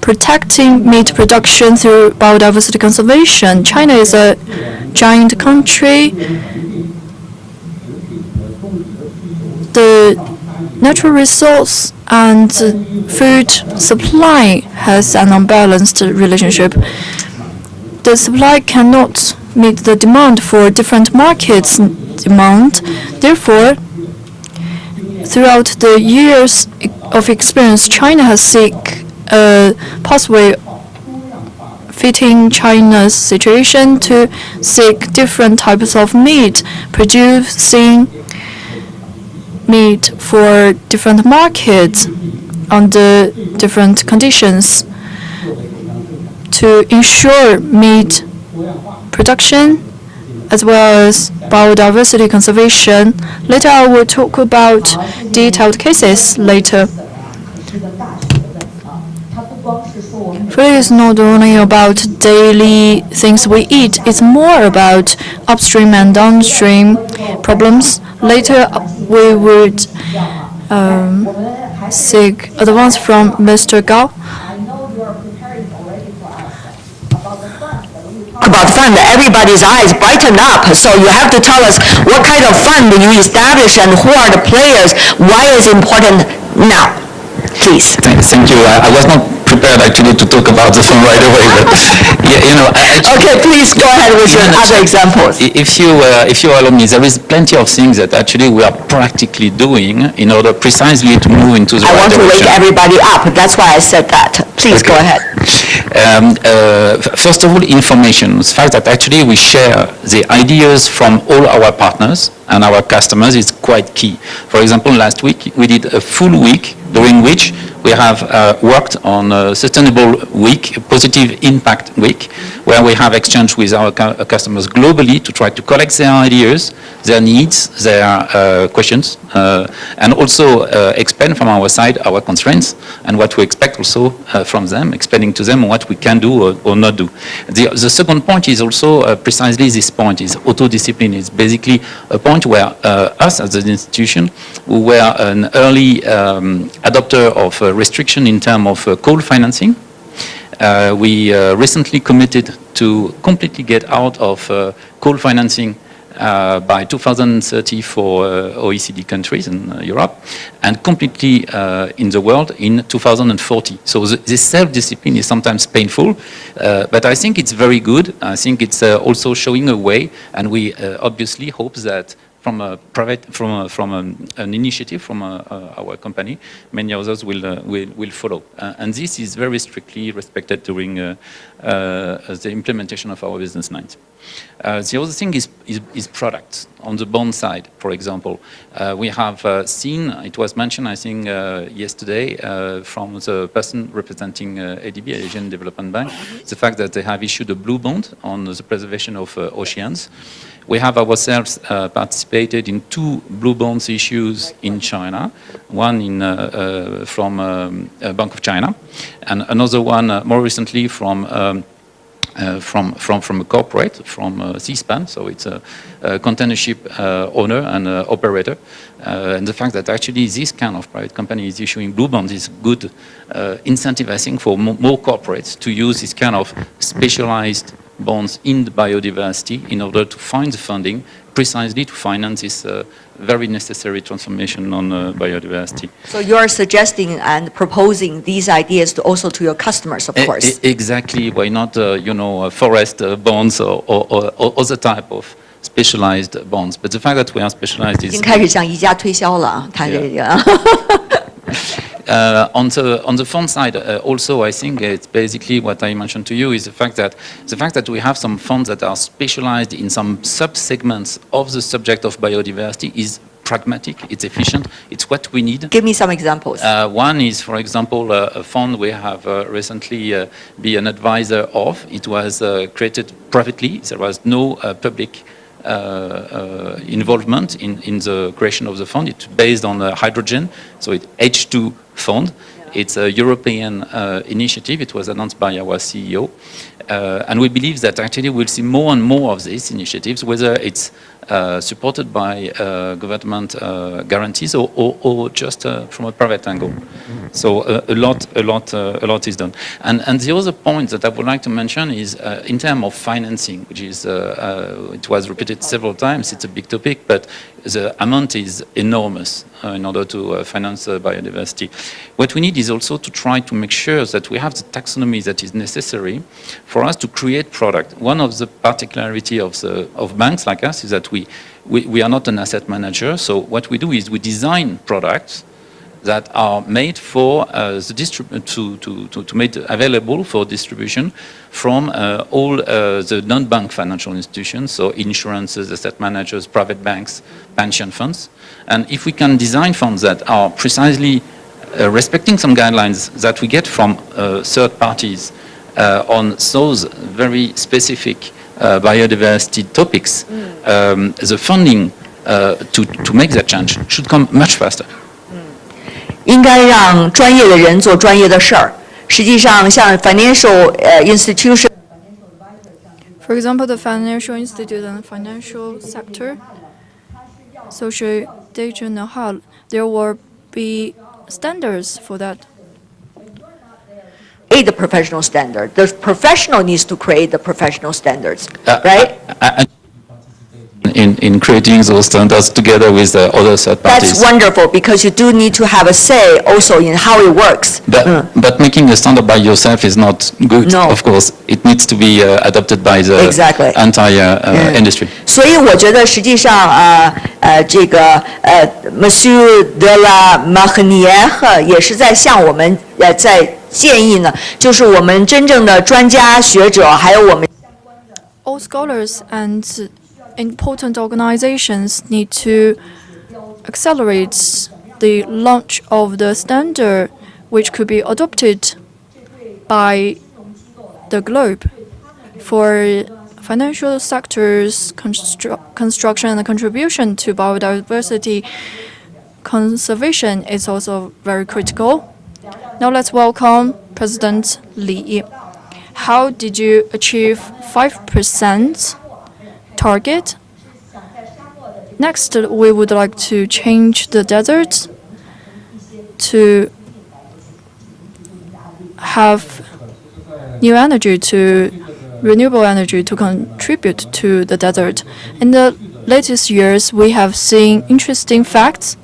protecting meat production through biodiversity conservation. China is a giant country. The natural resource and food supply has an unbalanced relationship. The supply cannot meet the demand for different markets' demand. Therefore, throughout the years of experience, China has seek a pathway fitting China's situation to seek different types of meat, producing meat for different markets under different conditions to ensure meat production as well as biodiversity conservation. Later I will talk about detailed cases later. Food is not only about daily things we eat, it's more about upstream and downstream problems. Later we would seek advice from Mr. Gao. About fund, everybody's eyes brighten up. So you have to tell us what kind of fund you establish and who are the players, why is it important now, please. Thank you. I was not prepared actually to talk about the fund right away, but okay, please go ahead with your other examples. If you allow me, there is plenty of things that actually we are practically doing in order precisely to move into the right direction. I want to wake everybody up. That's why I said that. Please go ahead. First of all, information. The fact that actually we share the ideas from all our partners and our customers is quite key. For example, last week we did a full week during which we have worked on a sustainable week, a positive impact week, where we have exchanged with our customers globally to try to collect their ideas, their needs, their questions, and also explain from our side our constraints and what we expect also from them, explaining to them what we can do or not do. The second point is also precisely this point, is auto-discipline. It's basically a point where us as an institution, who were an early adopter of restriction in terms of coal financing. We recently committed to completely get out of coal financing by 2030 for OECD countries in Europe, and completely in the world in 2040. So this self-discipline is sometimes painful, but I think it's very good. I think it's also showing a way, and we obviously hope that from a private, from an initiative from our company, many others will follow. And this is very strictly respected during the implementation of our business lines. The other thing is products. On the bond side, for example, we have seen, it was mentioned, I think, yesterday from the person representing ADB, Asian Development Bank, the fact that they have issued a blue bond on the preservation of oceans. We have ourselves participated in 2 blue bonds issues in China, one from Bank of China, and another one more recently from a corporate, from C-SPAN, so it's a container ship owner and operator. And the fact that actually this kind of private company is issuing blue bonds is good incentive, I think, for more corporates to use this kind of specialized bonds in the biodiversity in order to find the funding precisely to finance this very necessary transformation on biodiversity. So you are suggesting and proposing these ideas also to your customers, of course. Exactly. Why not, forest bonds or other type of specialized bonds? But the fact that we are specialized is... 已经开始向宜家推销了，看这个。On the fund side, also, I think it's basically what I mentioned to you is the fact that we have some funds that are specialized in some sub-segments of the subject of biodiversity is pragmatic, it's efficient, it's what we need. Give me some examples. One is, for example, a fund we have recently been an advisor of. It was created privately. There was no public involvement in the creation of the fund. It's based on hydrogen, so it's H2 fund. It's a European initiative. It was announced by our CEO. And we believe that actually we'll see more and more of these initiatives, whether it's supported by government guarantees or just from a private angle. So a lot is done. And the other point that I would like to mention is in terms of financing, which is it was repeated several times. It's a big topic, but the amount is enormous in order to finance biodiversity. What we need is also to try to make sure that we have the taxonomy that is necessary for us to create product. One of the particularity of banks like us is that we are not an asset manager. So what we do is we design products that are made for to make available for distribution from all the non-bank financial institutions, so insurances, asset managers, private banks, pension funds. And if we can design funds that are precisely respecting some guidelines that we get from third parties on those very specific biodiversity topics, the funding to make that change should come much faster. 应该让专业的人做专业的事儿。实际上，像 financial institution， For example, the financial institute and financial sector, social data know-how, there will be standards for that. The professional standard. The professional needs to create the professional standards, right? In creating those standards together with other third parties. That's wonderful because you do need to have a say also in how it works. But making a standard by yourself is not good. No. Of course, it needs to be adopted by the entire industry. 所以我觉得实际上这个Monsieur de la Marinière 也是在向我们在建议呢，就是我们真正的专家学者还有我们 All scholars and important organizations need to accelerate the launch of the standard which could be adopted by the globe. For financial sectors, construction and contribution to biodiversity conservation is also very critical. Now let's welcome President Li. How did you achieve 5% target? Next, we would like to change the desert to have new energy, to renewable energy to contribute to the desert. In the latest years, we have seen interesting facts.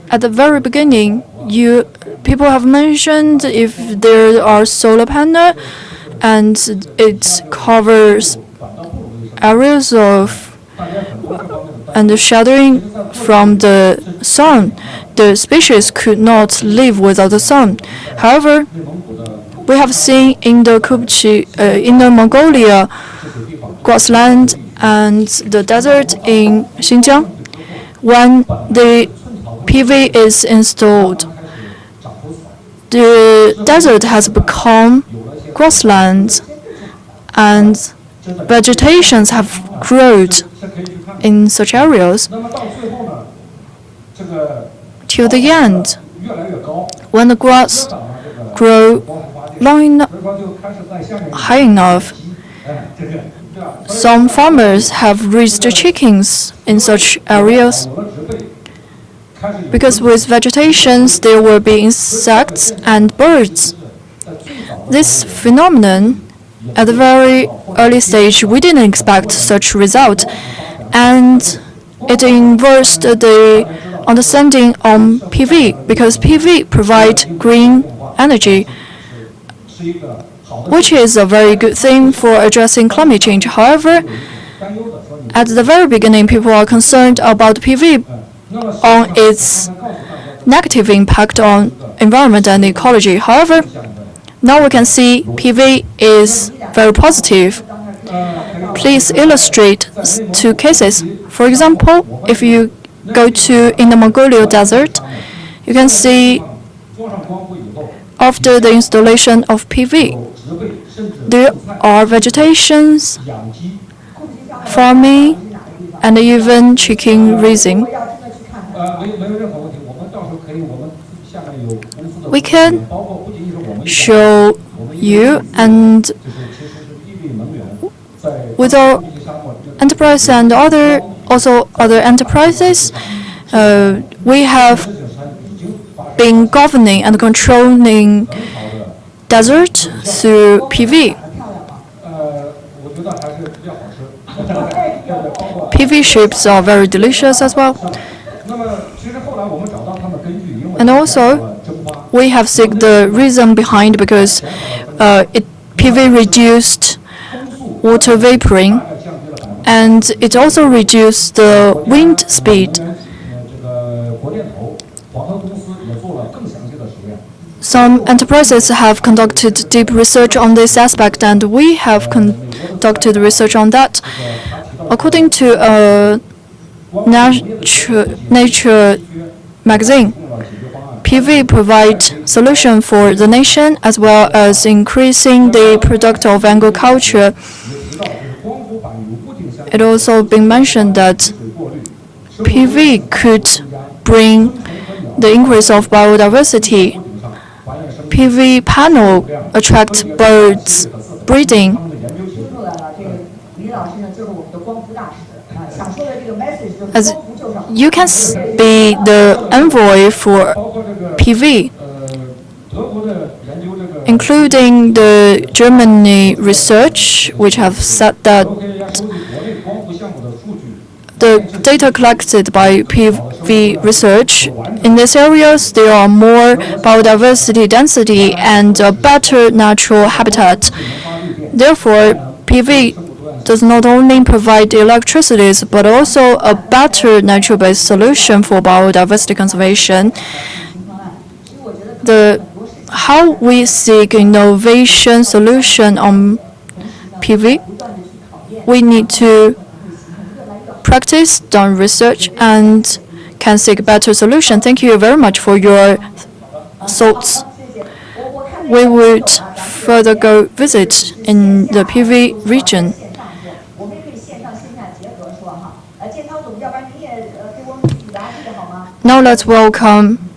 At the very beginning, people have mentioned if there are solar panels and it covers areas of and shadowing from the sun, the species could not live without the sun. However, we have seen in the Inner Mongolia, grassland and the desert in Xinjiang, when the PV is installed, the desert has become grassland and vegetations have grown in such areas till the end. When the grass grows high enough, some farmers have raised chickens in such areas. Because with vegetations, there will be insects and birds. This phenomenon, at the very early stage, we didn't expect such result, and it inversed the understanding on PV, because PV provides green energy, which is a very good thing for addressing climate change. However, at the very beginning, people are concerned about PV on its negative impact on environment and ecology. However, now we can see PV is very positive. Please illustrate two cases. For example, if you go to Inner Mongolia desert, you can see after the installation of PV, there are vegetations, farming, and even chicken raising. We can show you, and with our enterprise and other enterprises, we have been governing and controlling desert through PV. PV ships are very delicious as well. And also, we have seen the reason behind because PV reduced water vaporing, and it also reduced the wind speed. Some enterprises have conducted deep research on this aspect, and we have conducted research on that. According to a Nature magazine, PV provides solution for the nation as well as increasing the product of agriculture. It also been mentioned that PV could bring the increase of biodiversity. PV panel attract birds breeding. As you can be the envoy for PV, including the Germany research, which have said that the data collected by PV research in these areas, there are more biodiversity density and a better natural habitat. Therefore, PV does not only provide electricity, but also a better nature-based solution for biodiversity conservation. How we seek innovation solution on PV, we need to practice, done research, and can seek better solution. Thank you very much for your thoughts. We would further go visit in the PV region. Now let's welcome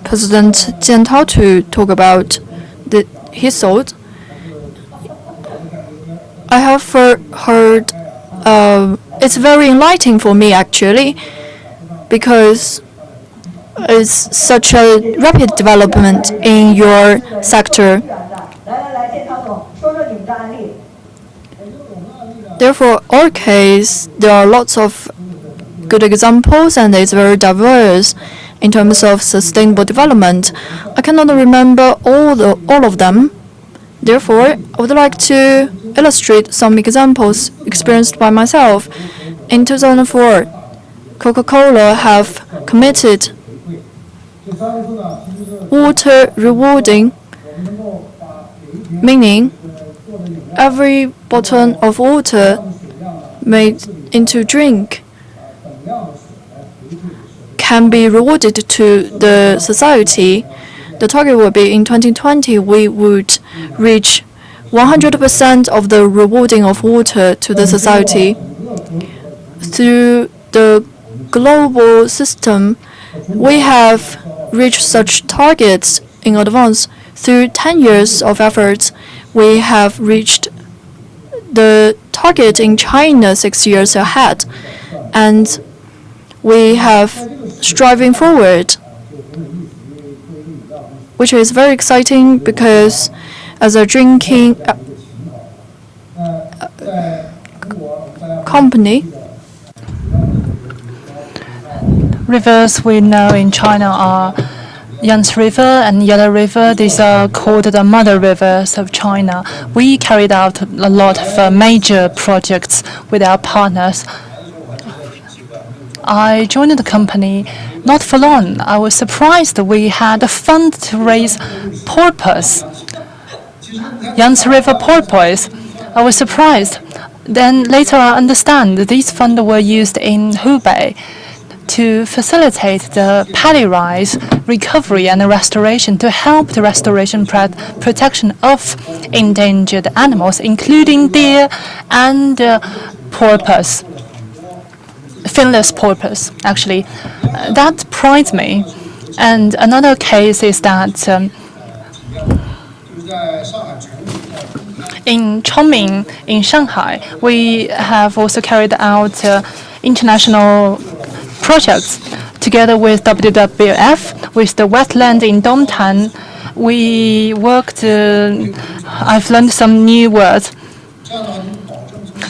President Jian Tao to talk about his thoughts. I have heard it's very enlightening for me actually, because it's such a rapid development in your sector. Therefore, our case, there are lots of good examples, and it's very diverse in terms of sustainable development. I cannot remember all of them. Therefore, I would like to illustrate some examples experienced by myself. In 2004, Coca-Cola have committed water rewarding, meaning every bottle of water made into drink can be rewarded to the society. The target will be in 2020 we would reach 100% of the rewarding of water to the society. Through the global system, we have reached such targets in advance. Through 10 years of efforts, we have reached the target in China 6 years ahead, and we have striving forward, which is very exciting because as a drinking company, rivers we know in China are Yangtze River and Yellow River. These are called the mother rivers of China. We carried out a lot of major projects with our partners. I joined the company not for long. I was surprised we had a fund to raise porpoise, Yangtze River porpoise. I was surprised. Then later I understand these funds were used in Hubei to facilitate the paddy rice recovery and restoration, to help the restoration protection of endangered animals, including deer and porpoise. Finless porpoise, actually. That prides me. And another case is that In Chongming, in Shanghai, we have also carried out international projects together with WWF, with the Wetland in Dongtan. We worked, I've learned some new words,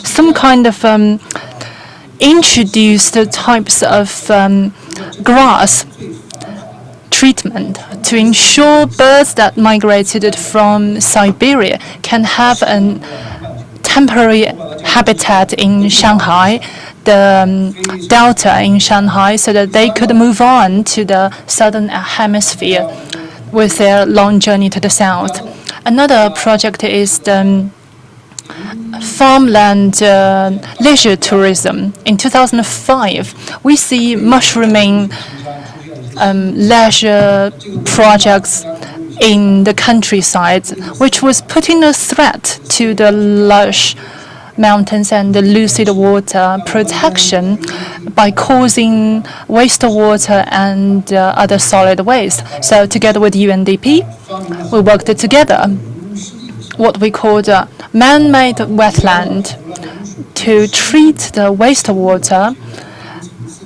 some kind of introduced types of grass treatment to ensure birds that migrated from Siberia can have a temporary habitat in Shanghai, the delta in Shanghai, so that they could move on to the southern hemisphere with their long journey to the south. Another project is the farmland leisure tourism. In 2005, we see mushrooming leisure projects in the countryside, which was putting a threat to the lush mountains and the lucid water protection by causing wastewater and other solid waste. So together with UNDP, we worked together what we call the man-made wetland to treat the wastewater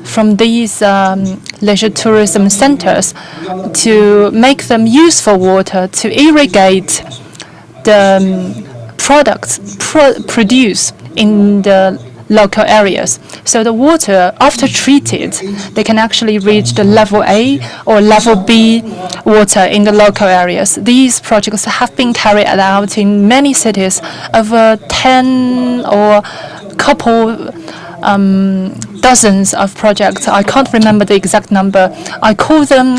from these leisure tourism centers to make them useful water to irrigate the products produced in the local areas. So the water, after treated, they can actually reach the level A or level B water in the local areas. These projects have been carried out in many cities, over 10 or couple dozens of projects. I can't remember the exact number. I call them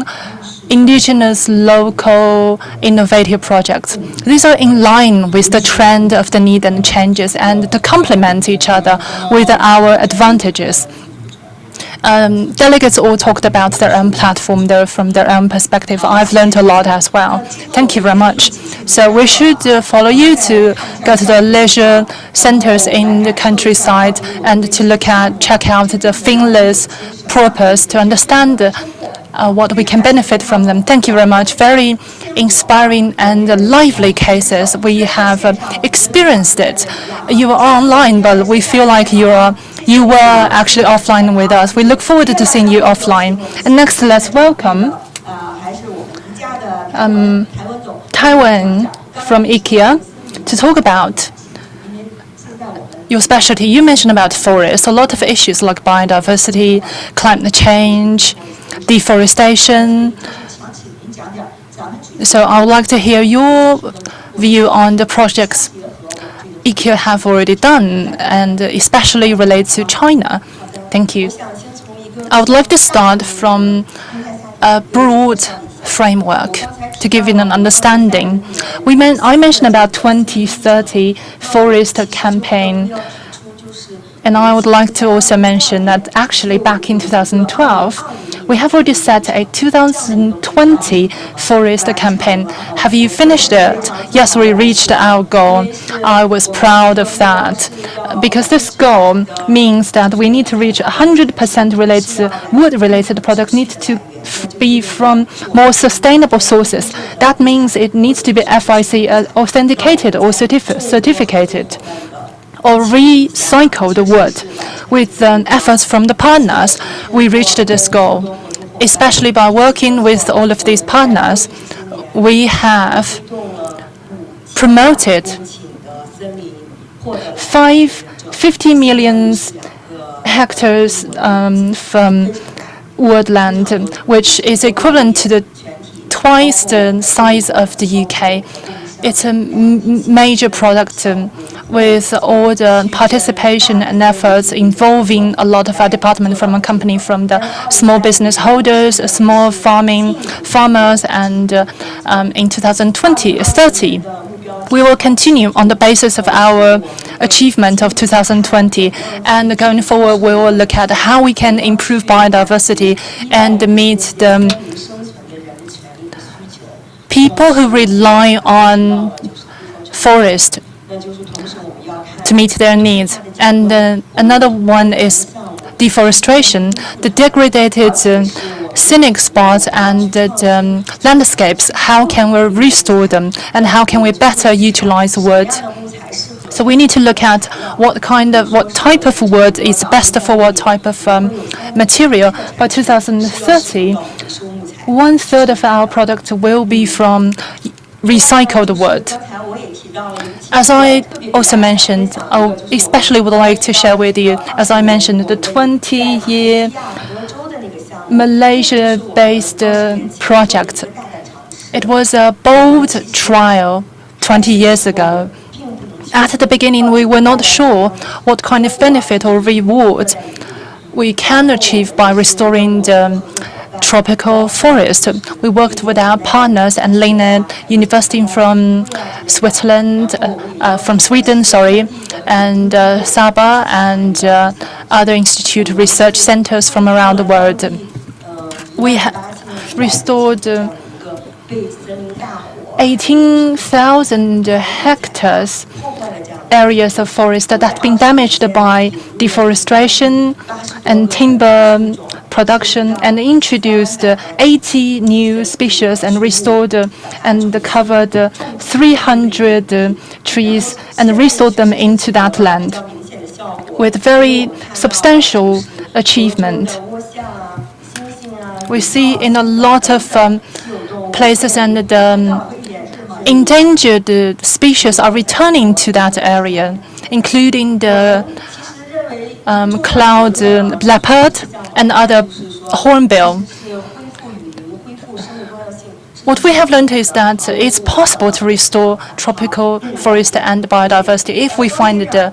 indigenous, local, innovative projects. These are in line with the trend of the need and changes and to complement each other with our advantages. Delegates all talked about their own platform from their own perspective. I've learned a lot as well. Thank you very much. So we should follow you to go to the leisure centers in the countryside and to check out the finless purpose to understand what we can benefit from them. Thank you very much. Very inspiring and lively cases. We have experienced it. You were online, but we feel like you were actually offline with us. We look forward to seeing you offline. And next, let's welcome Taiwan from IKEA to talk about your specialty. You mentioned about forests, a lot of issues like biodiversity, climate change, deforestation. So I would like to hear your view on the projects IKEA have already done, and especially related to China. Thank you. I would like to start from a broad framework to give you an understanding. I mentioned about 2030 forest campaign, and I would like to also mention that actually back in 2012, we have already set a 2020 forest campaign. Have you finished it? Yes, we reached our goal. I was proud of that because this goal means that we need to reach 100% wood-related product need to be from more sustainable sources. That means it needs to be FIC authenticated or certificated or recycled wood. With efforts from the partners, we reached this goal. Especially by working with all of these partners, we have promoted 50 million hectares from woodland, which is equivalent to twice the size of the UK. It's a major product with all the participation and efforts involving a lot of our department from a company, from the small business holders, small farmers, and in 2030, we will continue on the basis of our achievement of 2020. And going forward, we will look at how we can improve biodiversity and meet the people who rely on forest to meet their needs. And another one is deforestation, the degraded scenic spots and the landscapes. How can we restore them, and how can we better utilize wood? So we need to look at what type of wood is best for what type of material. By 2030, 1/3 of our product will be from recycled wood. As I also mentioned, I especially would like to share with you, as I mentioned, the 20-year Malaysia-based project. It was a bold trial 20 years ago. At the beginning, we were not sure what kind of benefit or reward we can achieve by restoring the tropical forest. We worked with our partners and Yunnan University from Sweden, and Sabah and other institute research centers from around the world. We restored 18,000 hectares areas of forest that had been damaged by deforestation and timber production, and introduced 80 new species and restored and covered 300 trees and restored them into that land with very substantial achievement. We see in a lot of places, and the endangered species are returning to that area, including the cloud leopard and other hornbill. What we have learned is that it's possible to restore tropical forest and biodiversity if we find the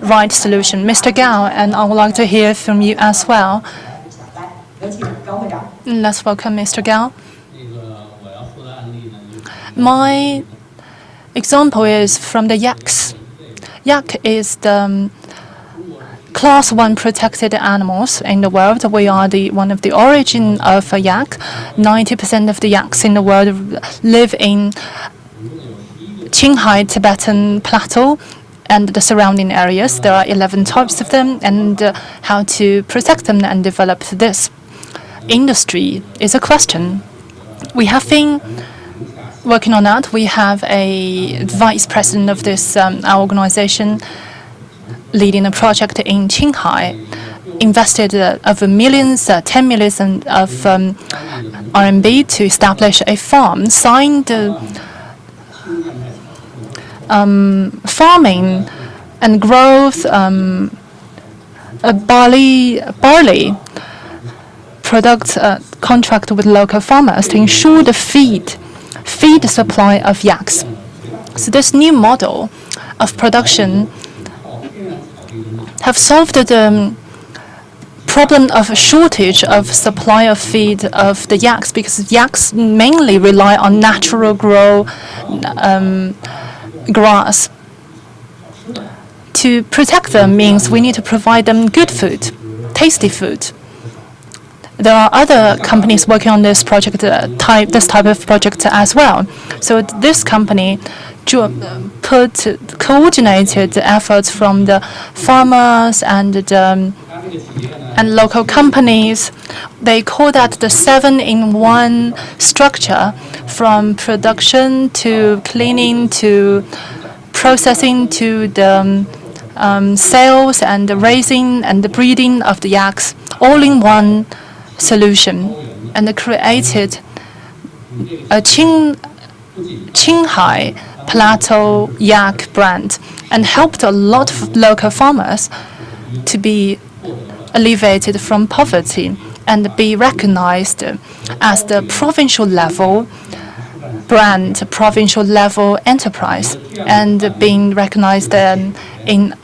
right solution. Mr. Gao, and I would like to hear from you as well. Let's welcome Mr. Gao. My example is from the yaks. Yak is the Class 1 protected animals in the world. We are one of the origin of a yak. 90% of the yaks in the world live in Qinghai Tibetan Plateau and the surrounding areas. There are 11 types of them, and how to protect them and develop this industry is a question. We have been working on that. We have a vice president of this our organization leading a project in Qinghai, invested over millions, 10 million of RMB to establish a farm, signed farming and growth barley product contract with local farmers to ensure the feed supply of yaks. So this new model of production have solved the problem of a shortage of supply of feed of the yaks, because yaks mainly rely on natural grow grass. To protect them means we need to provide them good food, tasty food. There are other companies working on this project, this type of project as well. So this company coordinated efforts from the farmers and local companies. They call that the 7-in-1 structure, from production to cleaning to processing to the sales and the raising and the breeding of the yaks, all in one solution, and created a Qinghai Plateau yak brand, and helped a lot of local farmers to be alleviated from poverty and be recognized as the provincial level brand, provincial level enterprise, and being recognized in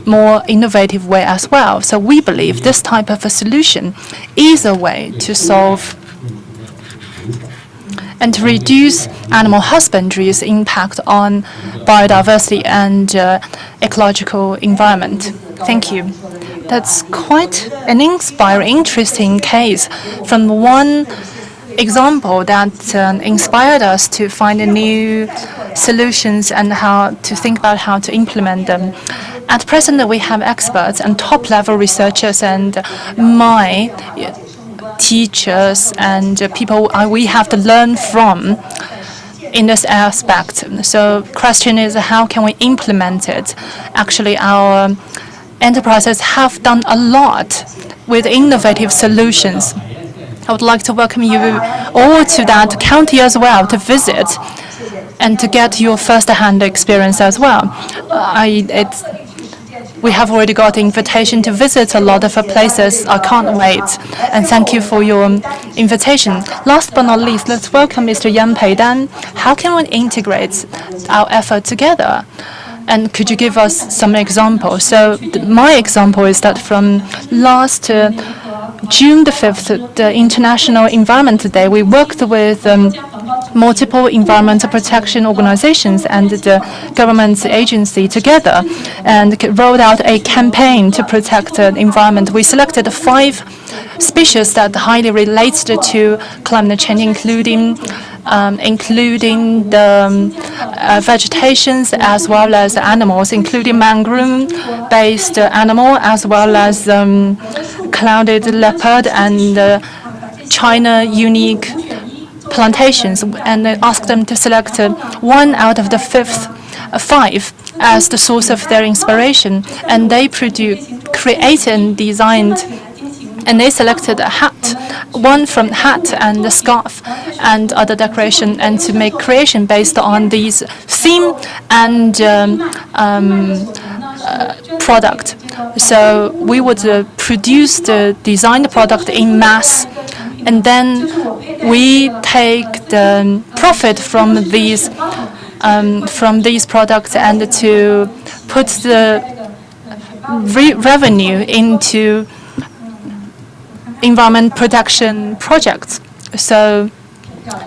more innovative way as well. So we believe this type of a solution is a way to solve and to reduce animal husbandry's impact on biodiversity and ecological environment. Thank you. That's quite an inspiring, interesting case from one example that inspired us to find new solutions and how to think about how to implement them. At present, we have experts and top-level researchers and my teachers and people we have to learn from in this aspect. So question is, how can we implement it? Actually, our enterprises have done a lot with innovative solutions. I would like to welcome you all to that county as well to visit and to get your first-hand experience as well. We have already got invitation to visit a lot of places. I can't wait. And thank you for your invitation. Last but not least, let's welcome Mr. Yan Peidan. How can we integrate our effort together? And could you give us some examples? So my example is that from last June the 5th, the International Environment Day, we worked with multiple environmental protection organizations and the government agency together and rolled out a campaign to protect the environment. We selected 5 species that highly related to climate change, including the vegetations as well as animals, including mangrove-based animal as well as clouded leopard and China unique plantations, and asked them to select 1 out of the 5 as the source of their inspiration, and they created and designed. And they selected a hat, 1 from hat and the scarf and other decoration, and to make creation based on these theme and product. So we would produce the designed product in mass, and then we take the profit from these products and to put the revenue into environment protection projects. So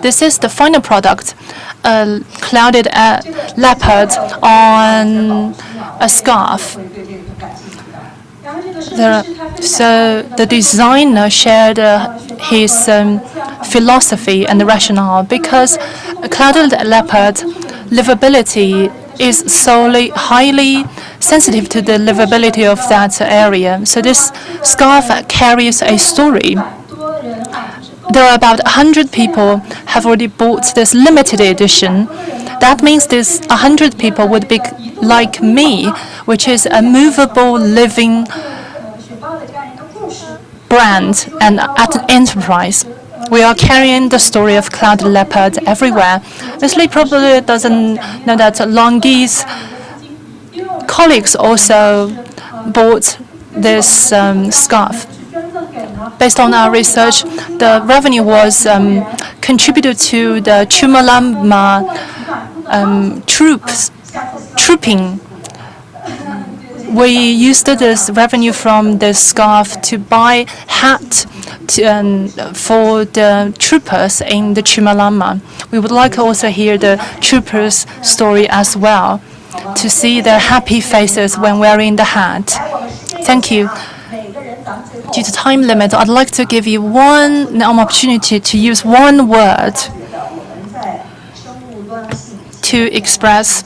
this is the final product, a clouded leopard on a scarf. So the designer shared his philosophy and rationale, because a clouded leopard livability is solely highly sensitive to the livability of that area. So this scarf carries a story. There are about 100 people have already bought this limited edition. That means this 100 people would be like me, which is a movable living brand and at an enterprise. We are carrying the story of clouded leopard everywhere. Leslie probably doesn't know that Longyi's colleagues also bought this scarf. Based on our research, the revenue was contributed to the Chumalamba trooping. We used this revenue from the scarf to buy hat for the troopers in the Chumalamba. We would like to also hear the troopers' story as well, to see their happy faces when wearing the hat. Thank you. Due to time limit, I'd like to give you one opportunity to use one word to express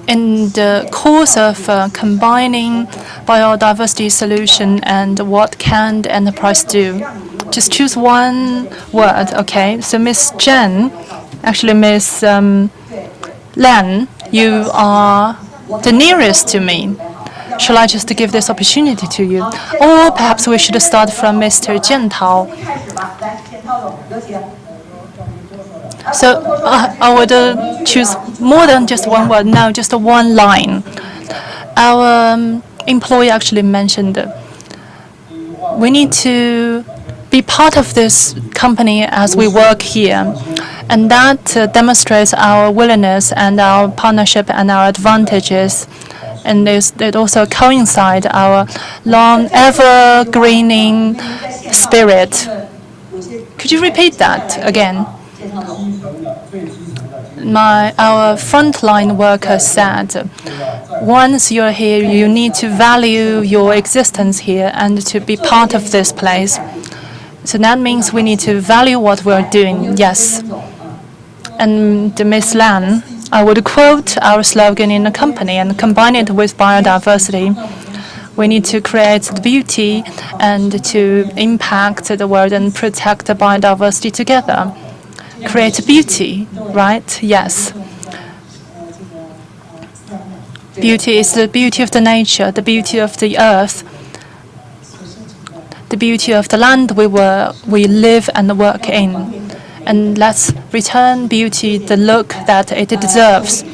in the course of combining biodiversity solution and what can the enterprise do. Just choose one word, okay? So Miss Jen, actually Miss Lan, you are the nearest to me. Shall I just give this opportunity to you? Or perhaps we should start from Mr. Jiantao. So I would choose more than just one word, no, just one line. Our employee actually mentioned we need to be part of this company as we work here. And that demonstrates our willingness and our partnership and our advantages. And it also coincides our long evergreening spirit. Could you repeat that again? Our frontline workers said, once you're here, you need to value your existence here and to be part of this place. So that means we need to value what we're doing, yes. And Ms. Lan, I would quote our slogan in the company and combine it with biodiversity. We need to create the beauty and to impact the world and protect the biodiversity together. create beauty, right? Yes. Beauty is the beauty of the nature, the beauty of the earth, the beauty of the land we live and work in. And let's return beauty the look that it deserves.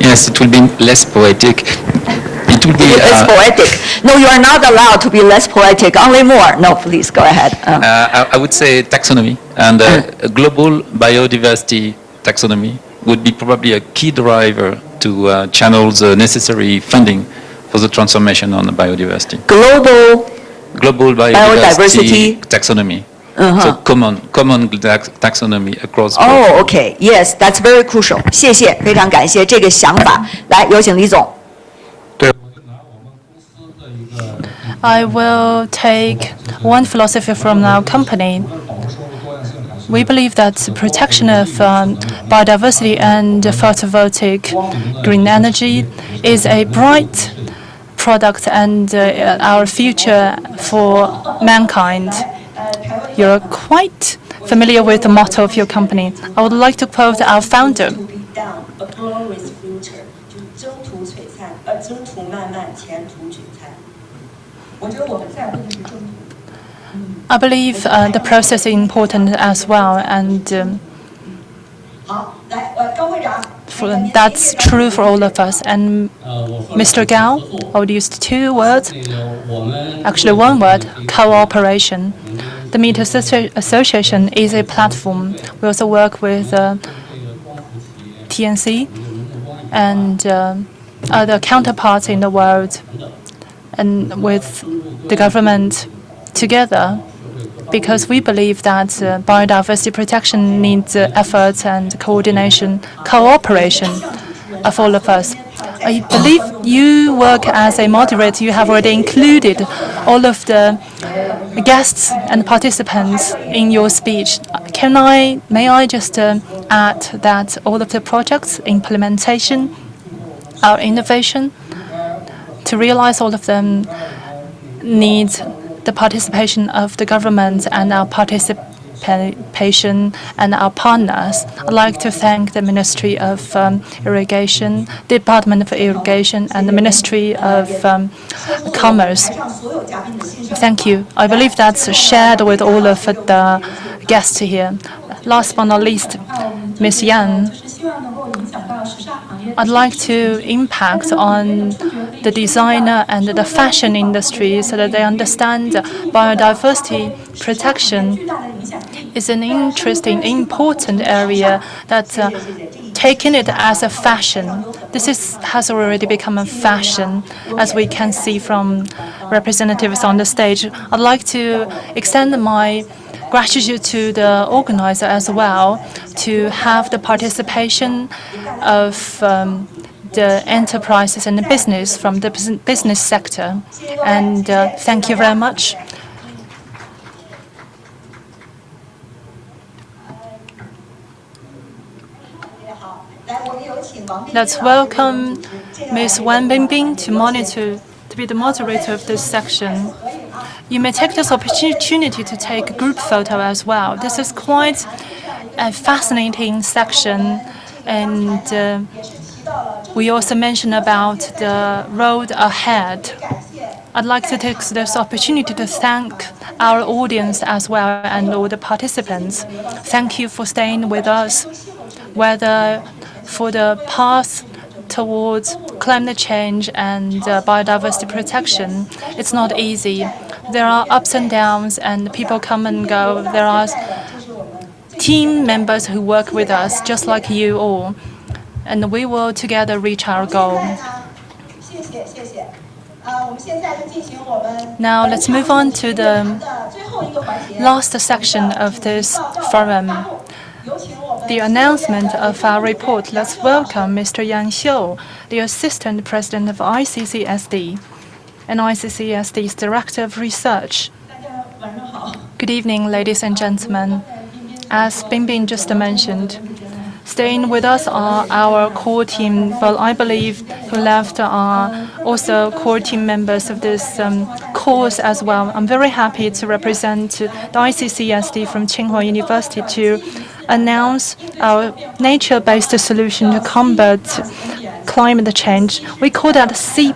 Yes, it will be less poetic. It will be less poetic. No, you are not allowed to be less poetic. Only more. No, please go ahead. I would say taxonomy and a global biodiversity taxonomy would be probably a key driver to channel the necessary funding for the transformation on the biodiversity. Global biodiversity taxonomy. So common taxonomy across. Oh, okay. Yes, that's very crucial. 谢谢，非常感谢这个想法。来，有请李总。I will take one philosophy from our company. We believe that protection of biodiversity and photovoltaic green energy is a bright product and our future for mankind. You're quite familiar with the motto of your company. I would like to quote our founder. I believe the process is important as well, and that's true for all of us. And Mr. Gao, I would use 2 words, actually 1 word, cooperation. The Meat Association is a platform. We also work with TNC and other counterparts in the world and with the government together, because we believe that biodiversity protection needs efforts and coordination, cooperation of all of us. I believe you work as a moderator. You have already included all of the guests and participants in your speech. May I just add that all of the projects, implementation, our innovation, to realize all of them needs the participation of the government and our participation and our partners. I'd like to thank the Ministry of Irrigation, Department of Irrigation, and the Ministry of Commerce. Thank you. I believe that's shared with all of the guests here. Last but not least, Ms. Yan, I'd like to impact on the designer and the fashion industry so that they understand biodiversity protection is an interesting, important area that taking it as a fashion. This has already become a fashion, as we can see from representatives on the stage. I'd like to extend my gratitude to the organizer as well to have the participation of the enterprises and the business from the business sector. And thank you very much. Let's welcome Ms. Wang Bingbing to be the moderator of this section. You may take this opportunity to take a group photo as well. This is quite a fascinating section, and we also mentioned about the road ahead. I'd like to take this opportunity to thank our audience as well and all the participants. Thank you for staying with us, whether for the path towards climate change and biodiversity protection. It's not easy. There are ups and downs, and people come and go. There are team members who work with us, just like you all, and we will together reach our goal. Now let's move on to the last section of this forum, the announcement of our report. Let's welcome Mr. Yang Xiu, the Assistant President of ICCSD and ICCSD's Director of Research. Good evening, ladies and gentlemen. As Bingbing just mentioned, Staying with us are our core team, but I believe who left are also core team members of this course as well. I'm very happy to represent the ICCSD from Tsinghua University to announce our nature-based solution to combat climate change. We call that C+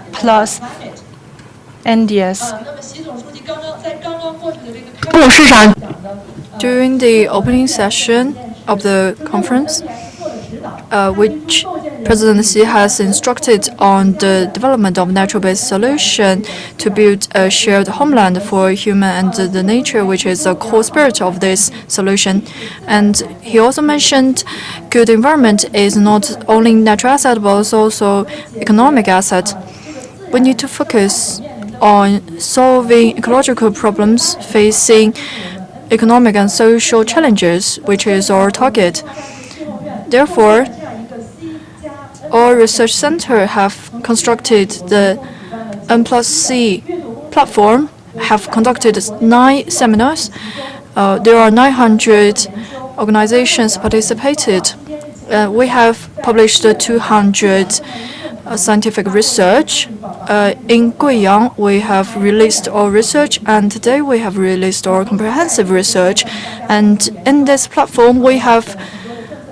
NDS. During the opening session of the conference, which President Xi has instructed on the development of natural-based solution to build a shared homeland for human and the nature, which is the core spirit of this solution. And he also mentioned good environment is not only natural asset but also economic asset. We need to focus on solving ecological problems facing economic and social challenges, which is our target. Therefore, our research center have constructed the N+C platform, have conducted 9 seminars. There are 900 organizations participated. We have published 200 scientific research. In Guiyang, we have released our research, and today we have released our comprehensive research. And in this platform, we have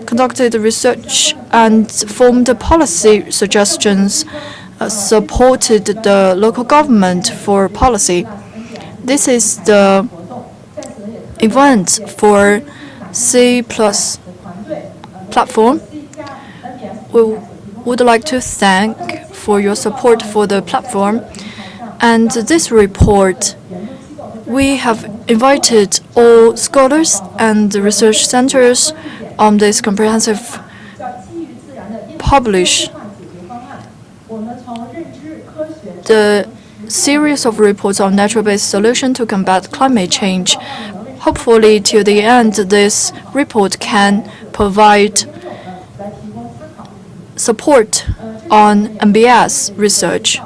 conducted research and formed policy suggestions, supported the local government for policy. This is the event for C+ platform. We would like to thank for your support for the platform. And this report, we have invited all scholars and research centers on this comprehensive publish the series of reports on natural-based solution to combat climate change. Hopefully, till the end, this report can provide support on NBS research.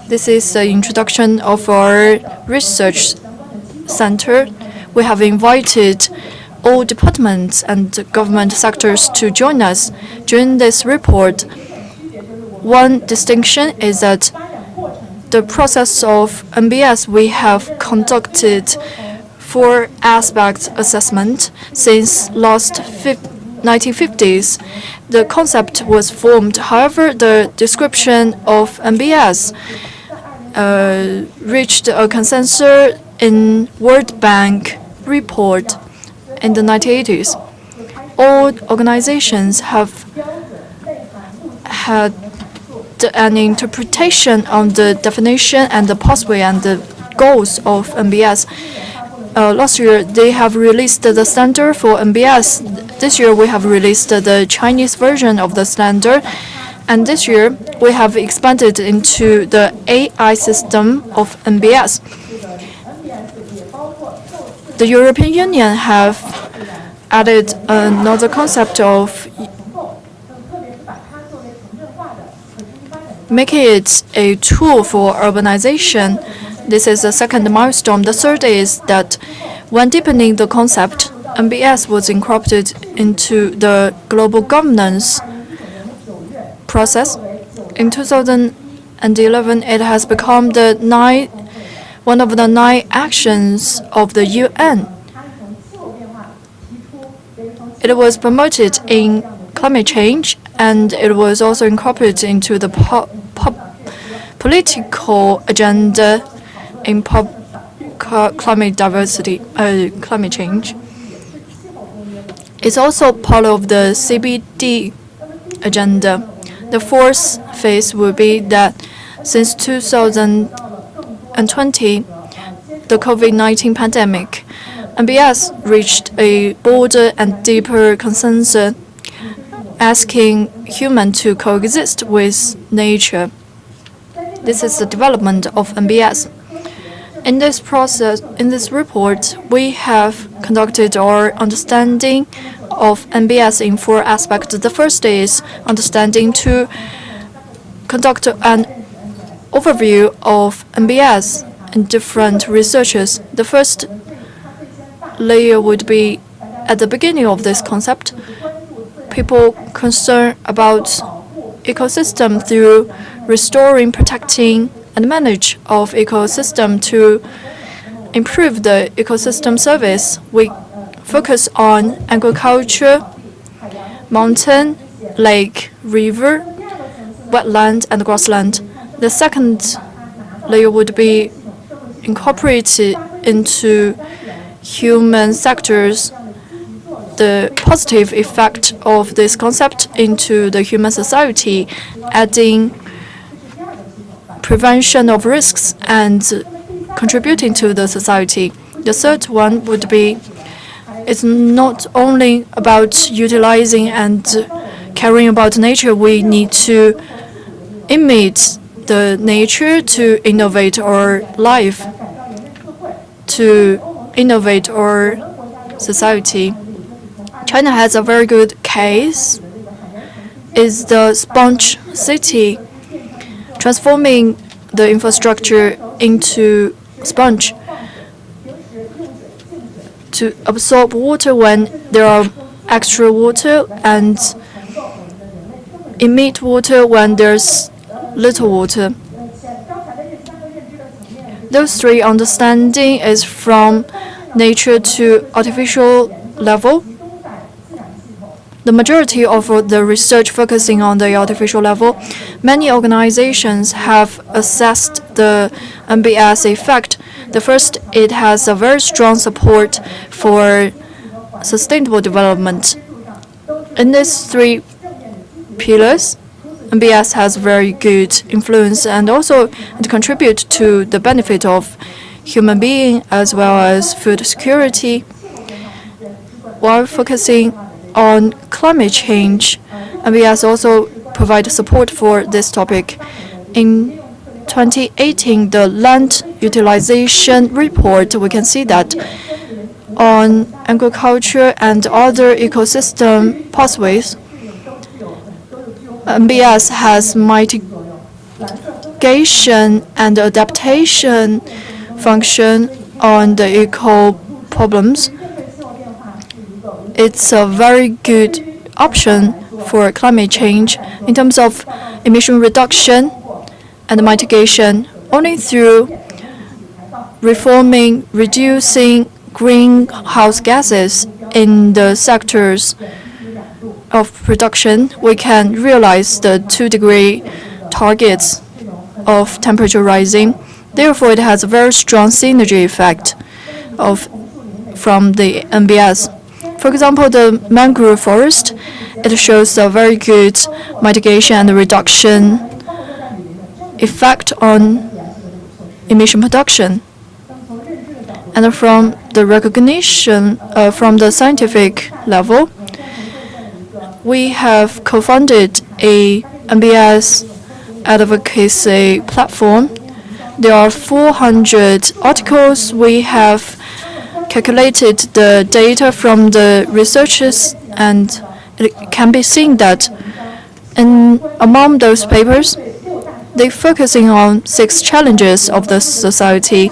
This is the introduction of our research center. We have invited all departments and government sectors to join us. During this report, one distinction is that the process of NBS, we have conducted 4 aspect assessment since last 1950s. The concept was formed. However, the description of NBS reached a consensus in World Bank report in the 1980s. All organizations have had an interpretation on the definition and the pathway and the goals of NBS. Last year, they have released the standard for NBS. This year, we have released the Chinese version of the standard. And this year, we have expanded into the AI system of NBS. The European Union have added another concept of making it a tool for urbanization. This is the second milestone. The third is that when deepening the concept, NBS was incorporated into the global governance process. In 2011, it has become one of the 9 actions of the UN. It was promoted in climate change, and it was also incorporated into the political agenda in climate change. It's also part of the CBD agenda. The 4th phase will be that since 2020, the COVID-19 pandemic, NBS reached a broader and deeper consensus, asking humans to coexist with nature. This is the development of NBS. In this process, in this report, we have conducted our understanding of NBS in 4 aspects. The first is understanding to conduct an overview of NBS and different researches. The first layer would be at the beginning of this concept. people concerned about ecosystem through restoring, protecting, and manage of ecosystem to improve the ecosystem service. We focus on agriculture, mountain, lake, river, wetland, and grassland. The second layer would be incorporated into human sectors, the positive effect of this concept into the human society, adding prevention of risks and contributing to the society. The third one would be it's not only about utilizing and caring about nature. We need to imitate the nature to innovate our life, to innovate our society. China has a very good case, is the sponge city, transforming the infrastructure into sponge to absorb water when there are extra water and emit water when there's little water. Those three understanding is from nature to artificial level. The majority of the research focusing on the artificial level, many organizations have assessed the MBS effect. The first, it has a very strong support for sustainable development. In these three pillars, MBS has very good influence and also it contributes to the benefit of human being as well as food security. While focusing on climate change, MBS also provides support for this topic. In 2018, the land utilization report, we can see that on agriculture and other ecosystem pathways, MBS has mitigation and adaptation function on the eco problems. It's a very good option for climate change in terms of emission reduction and mitigation. Only through reforming, reducing greenhouse gases in the sectors of production, we can realize the 2-degree targets of temperature rising. Therefore, it has a very strong synergy effect from the MBS. For example, the mangrove forest, it shows a very good mitigation and reduction effect on emission production. And from the recognition from the scientific level, we have co-founded a MBS advocacy platform. There are 400 articles. We have calculated the data from the researchers, and it can be seen that among those papers, they're focusing on 6 challenges of the society.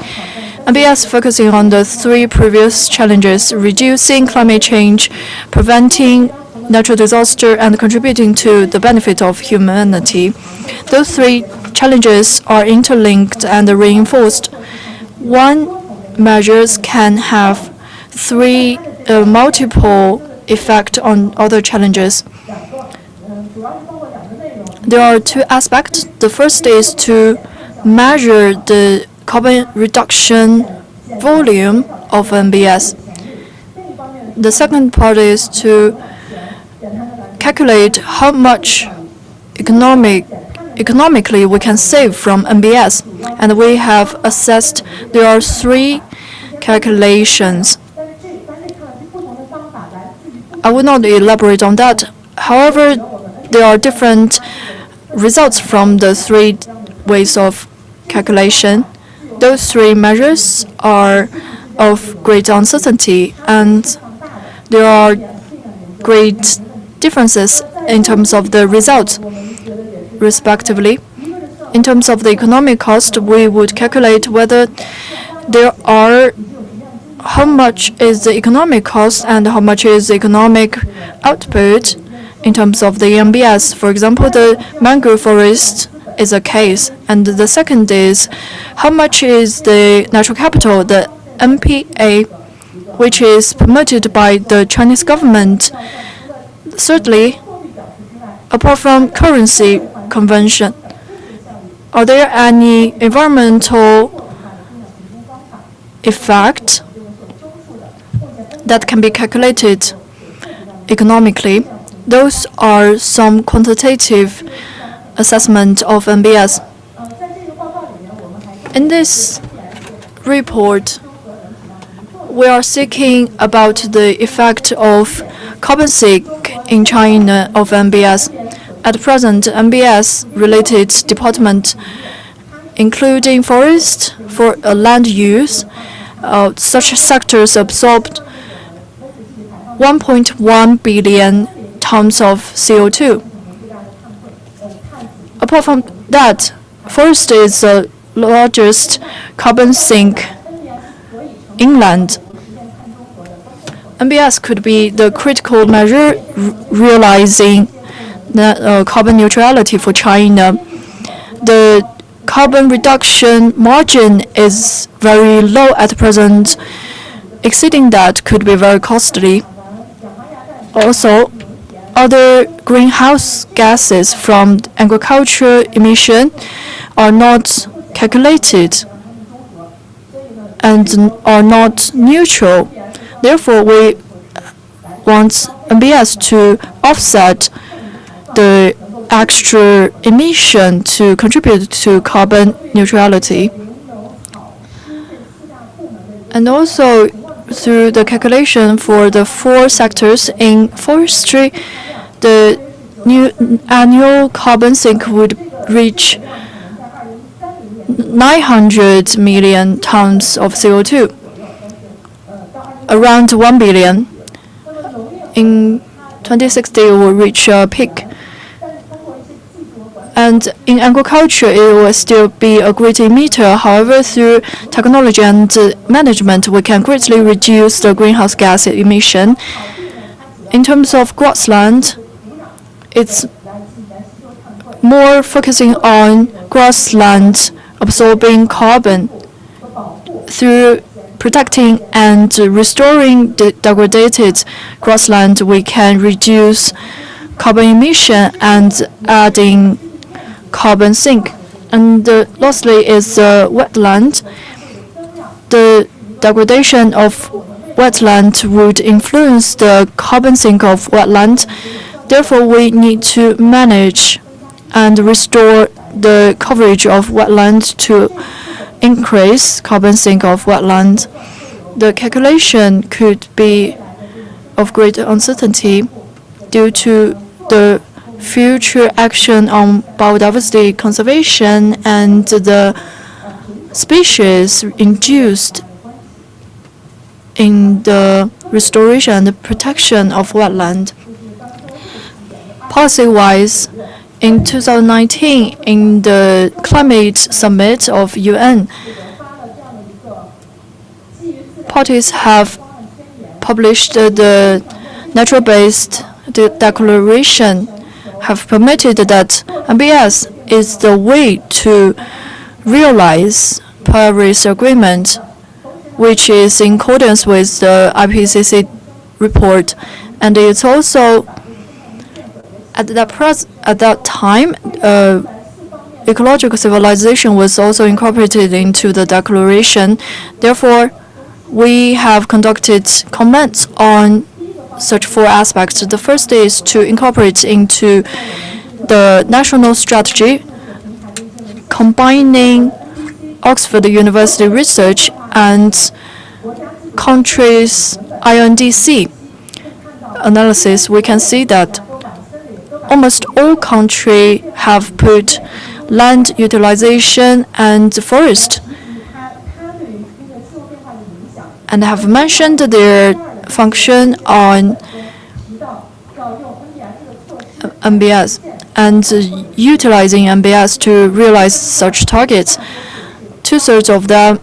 MBS focusing on the 3 previous challenges: reducing climate change, preventing natural disaster, and contributing to the benefit of humanity. Those 3 challenges are interlinked and reinforced. One measures can have 3 multiple effect on other challenges. There are 2 aspects. The first is to measure the carbon reduction volume of MBS. The second part is to calculate how much economically we can save from MBS. And we have assessed there are 3 calculations. I will not elaborate on that. However, there are different results from the 3 ways of calculation. Those 3 measures are of great uncertainty, and there are great differences in terms of the results, respectively. In terms of the economic cost, we would calculate whether there are how much is the economic cost and how much is the economic output, in terms of the MBS. For example, the mangrove forest is a case. And the second is how much is the natural capital, the NPA, which is promoted by the Chinese government. Thirdly, apart from currency convention, are there any environmental effect that can be calculated economically? Those are some quantitative assessment of MBS. In this report, we are seeking about the effect of carbon sink in China of MBS. At present, MBS-related department, including forest for land use, such sectors absorbed 1.1 billion tons of CO2. Apart from that, forest is the largest carbon sink inland. MBS could be the critical measure realizing the carbon neutrality for China. The carbon reduction margin is very low at present. Exceeding that could be very costly. Also, other greenhouse gases from agriculture emission are not calculated and are not neutral. Therefore, we want MBS to offset the extra emission to contribute to carbon neutrality. And also, through the calculation for the 4 sectors in forestry, the new annual carbon sink would reach 900 million tons of CO2, around 1 billion. In 2060, it will reach a peak. And in agriculture, it will still be a great emitter. However, through technology and management, we can greatly reduce the greenhouse gas emission. In terms of grassland, it's more focusing on grassland absorbing carbon. Through protecting and restoring the degraded grassland, we can reduce carbon emission and adding carbon sink. And lastly is wetland. The degradation of wetland would influence the carbon sink of wetland. Therefore, we need to manage and restore the coverage of wetland to increase carbon sink of wetland. The calculation could be of great uncertainty due to the future action on biodiversity conservation and the species induced in the restoration and protection of wetland. Policy-wise, in 2019, in the climate summit of Yunnan, parties have published the natural-based declaration, have permitted that MBS is the way to realize Paris Agreement, which is in accordance with the IPCC report, and it's also at that time, ecological civilization was also incorporated into the declaration. Therefore, we have conducted comments on such 4 aspects. The first is to incorporate into the national strategy, combining Oxford University research and countries' INDC analysis. We can see that almost all countries have put land utilization and forest and have mentioned their function on MBS and utilizing MBS to realize such targets. 2/3 of them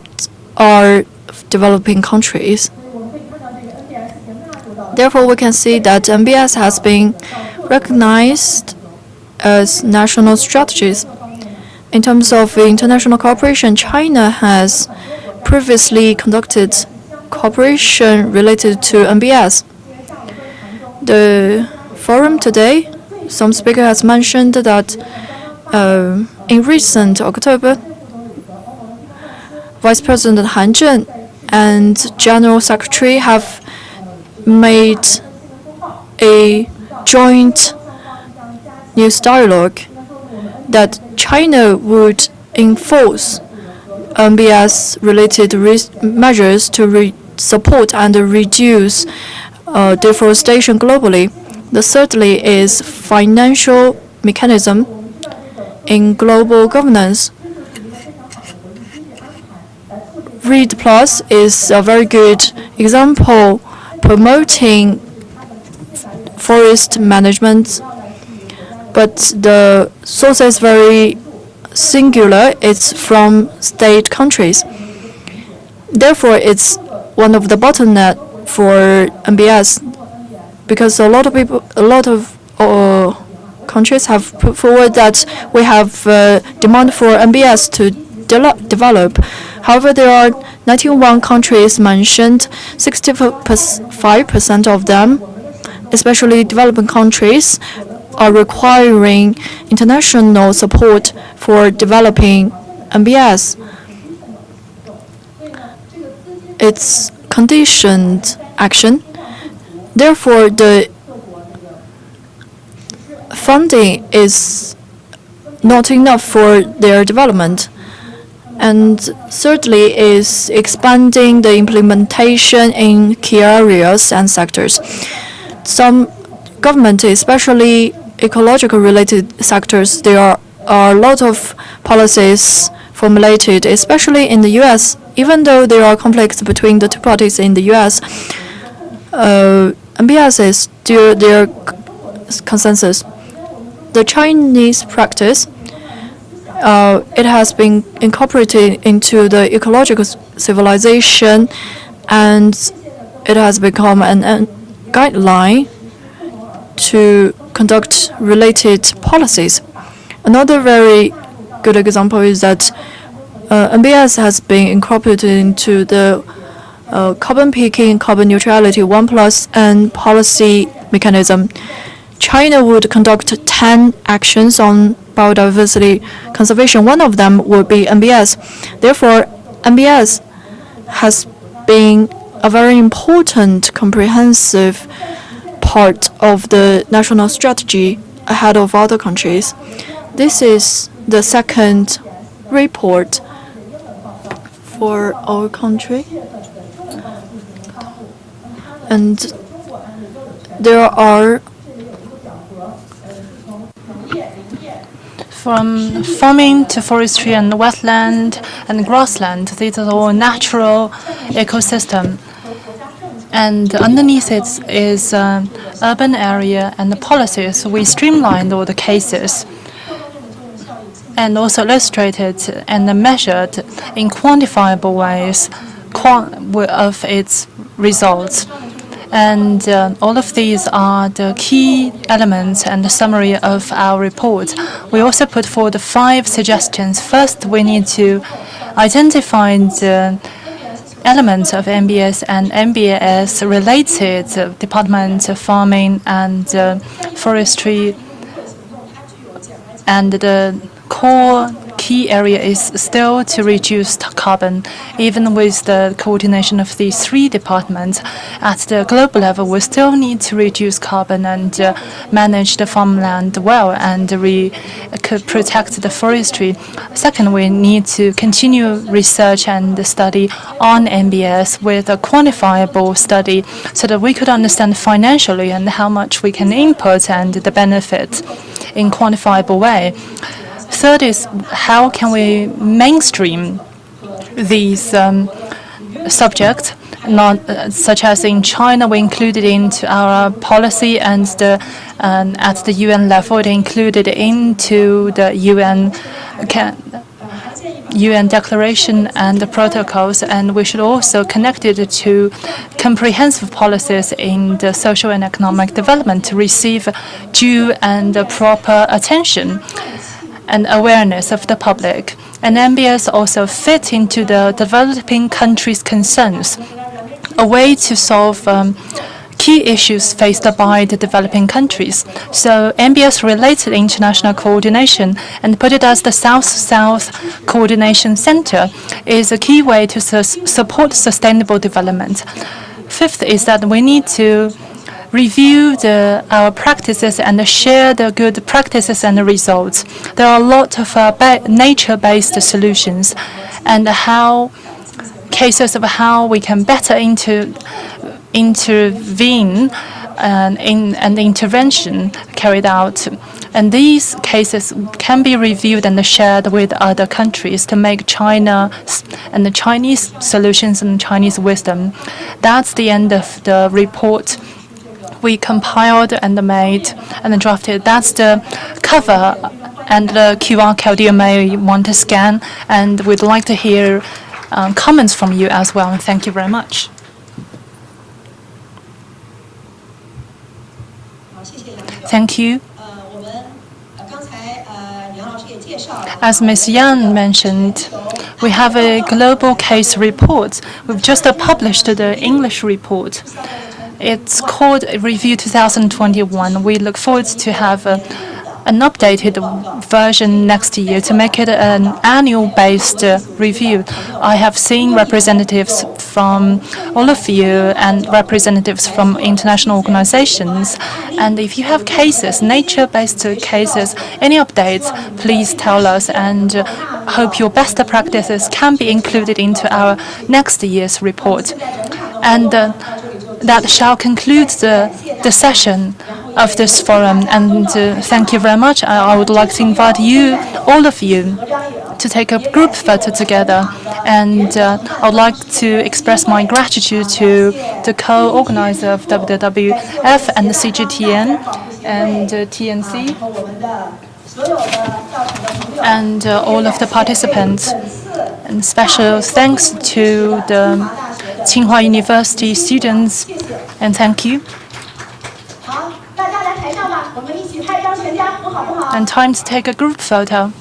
are developing countries. Therefore, we can see that MBS has been recognized as national strategies. In terms of international cooperation, China has previously conducted cooperation related to MBS. The forum today, some speaker has mentioned that in recent October, Vice President Han Zheng and General Secretary have made a joint news dialogue that China would enforce MBS-related measures to support and reduce deforestation globally. The thirdly is financial mechanism in global governance. READ Plus is a very good example promoting forest management, but the source is very singular. It's from state countries. Therefore, it's one of the bottleneck for MBS, because a lot of countries have put forward that we have demand for MBS to develop. However, there are 91 countries mentioned. 65% of them, especially developing countries, are requiring international support for developing MBS. It's conditioned action. Therefore, the funding is not enough for their development. And thirdly is expanding the implementation in key areas and sectors. Some government, especially ecological related sectors, there are a lot of policies formulated, especially in the US. Even though there are conflicts between the two parties in the US, MBS is still their consensus. The Chinese practice, it has been incorporated into the ecological civilization, and it has become a guideline to conduct related policies. Another very good example is that MBS has been incorporated into the carbon peaking, carbon neutrality 1+N policy mechanism. China would conduct 10 actions on biodiversity conservation. One of them would be MBS. Therefore, MBS has been a very important, comprehensive part of the national strategy ahead of other countries. This is the second report for our country. And there are from farming to forestry and wetland and grassland, these are all natural ecosystem. And underneath it is urban area and the policies. We streamlined all the cases and also illustrated and measured in quantifiable ways of its results. And all of these are the key elements and the summary of our report. We also put forward 5 suggestions. First, we need to identify the elements of MBS and MBS-related departments of farming and forestry, and the core key area is still to reduce carbon. Even with the coordination of these 3 departments, at the global level, we still need to reduce carbon and manage the farmland well and protect the forestry. Second, we need to continue research and study on MBS with a quantifiable study so that we could understand financially and how much we can input and the benefit in quantifiable way. Third is how can we mainstream these subjects, not such as in China we included into our policy, and at the UN level it included into the UN UN declaration and the protocols, and we should also connect it to comprehensive policies in the social and economic development to receive due and proper attention and awareness of the public. And MBS also fit into the developing countries' concerns, a way to solve key issues faced by the developing countries. So MBS-related international coordination, and put it as the South-South Coordination Center, is a key way to support sustainable development. Fifth is that we need to review our practices and share the good practices and the results. There are a lot of nature-based solutions and cases of how we can better intervene and intervention carried out. And these cases can be reviewed and shared with other countries to make China and the Chinese solutions and Chinese wisdom. That's the end of the report we compiled and made and drafted. That's the cover and the QR code you may want to scan, and we'd like to hear comments from you as well. And thank you very much. Thank you. As Ms. Yang mentioned, we have a global case report. We've just published the English report. It's called Review 2021. We look forward to have an updated version next year to make it an annual-based review. I have seen representatives from all of you and representatives from international organizations. And if you have cases, nature-based cases, any updates, please tell us, and hope your best practices can be included into our next year's report. And that shall conclude the session of this forum. And thank you very much. I would like to invite you, all of you, to take a group photo together. And I would like to express my gratitude to the co-organizer of WWF and the CGTN and TNC and all of the participants. And special thanks to the Tsinghua University students, and thank you. And time to take a group photo.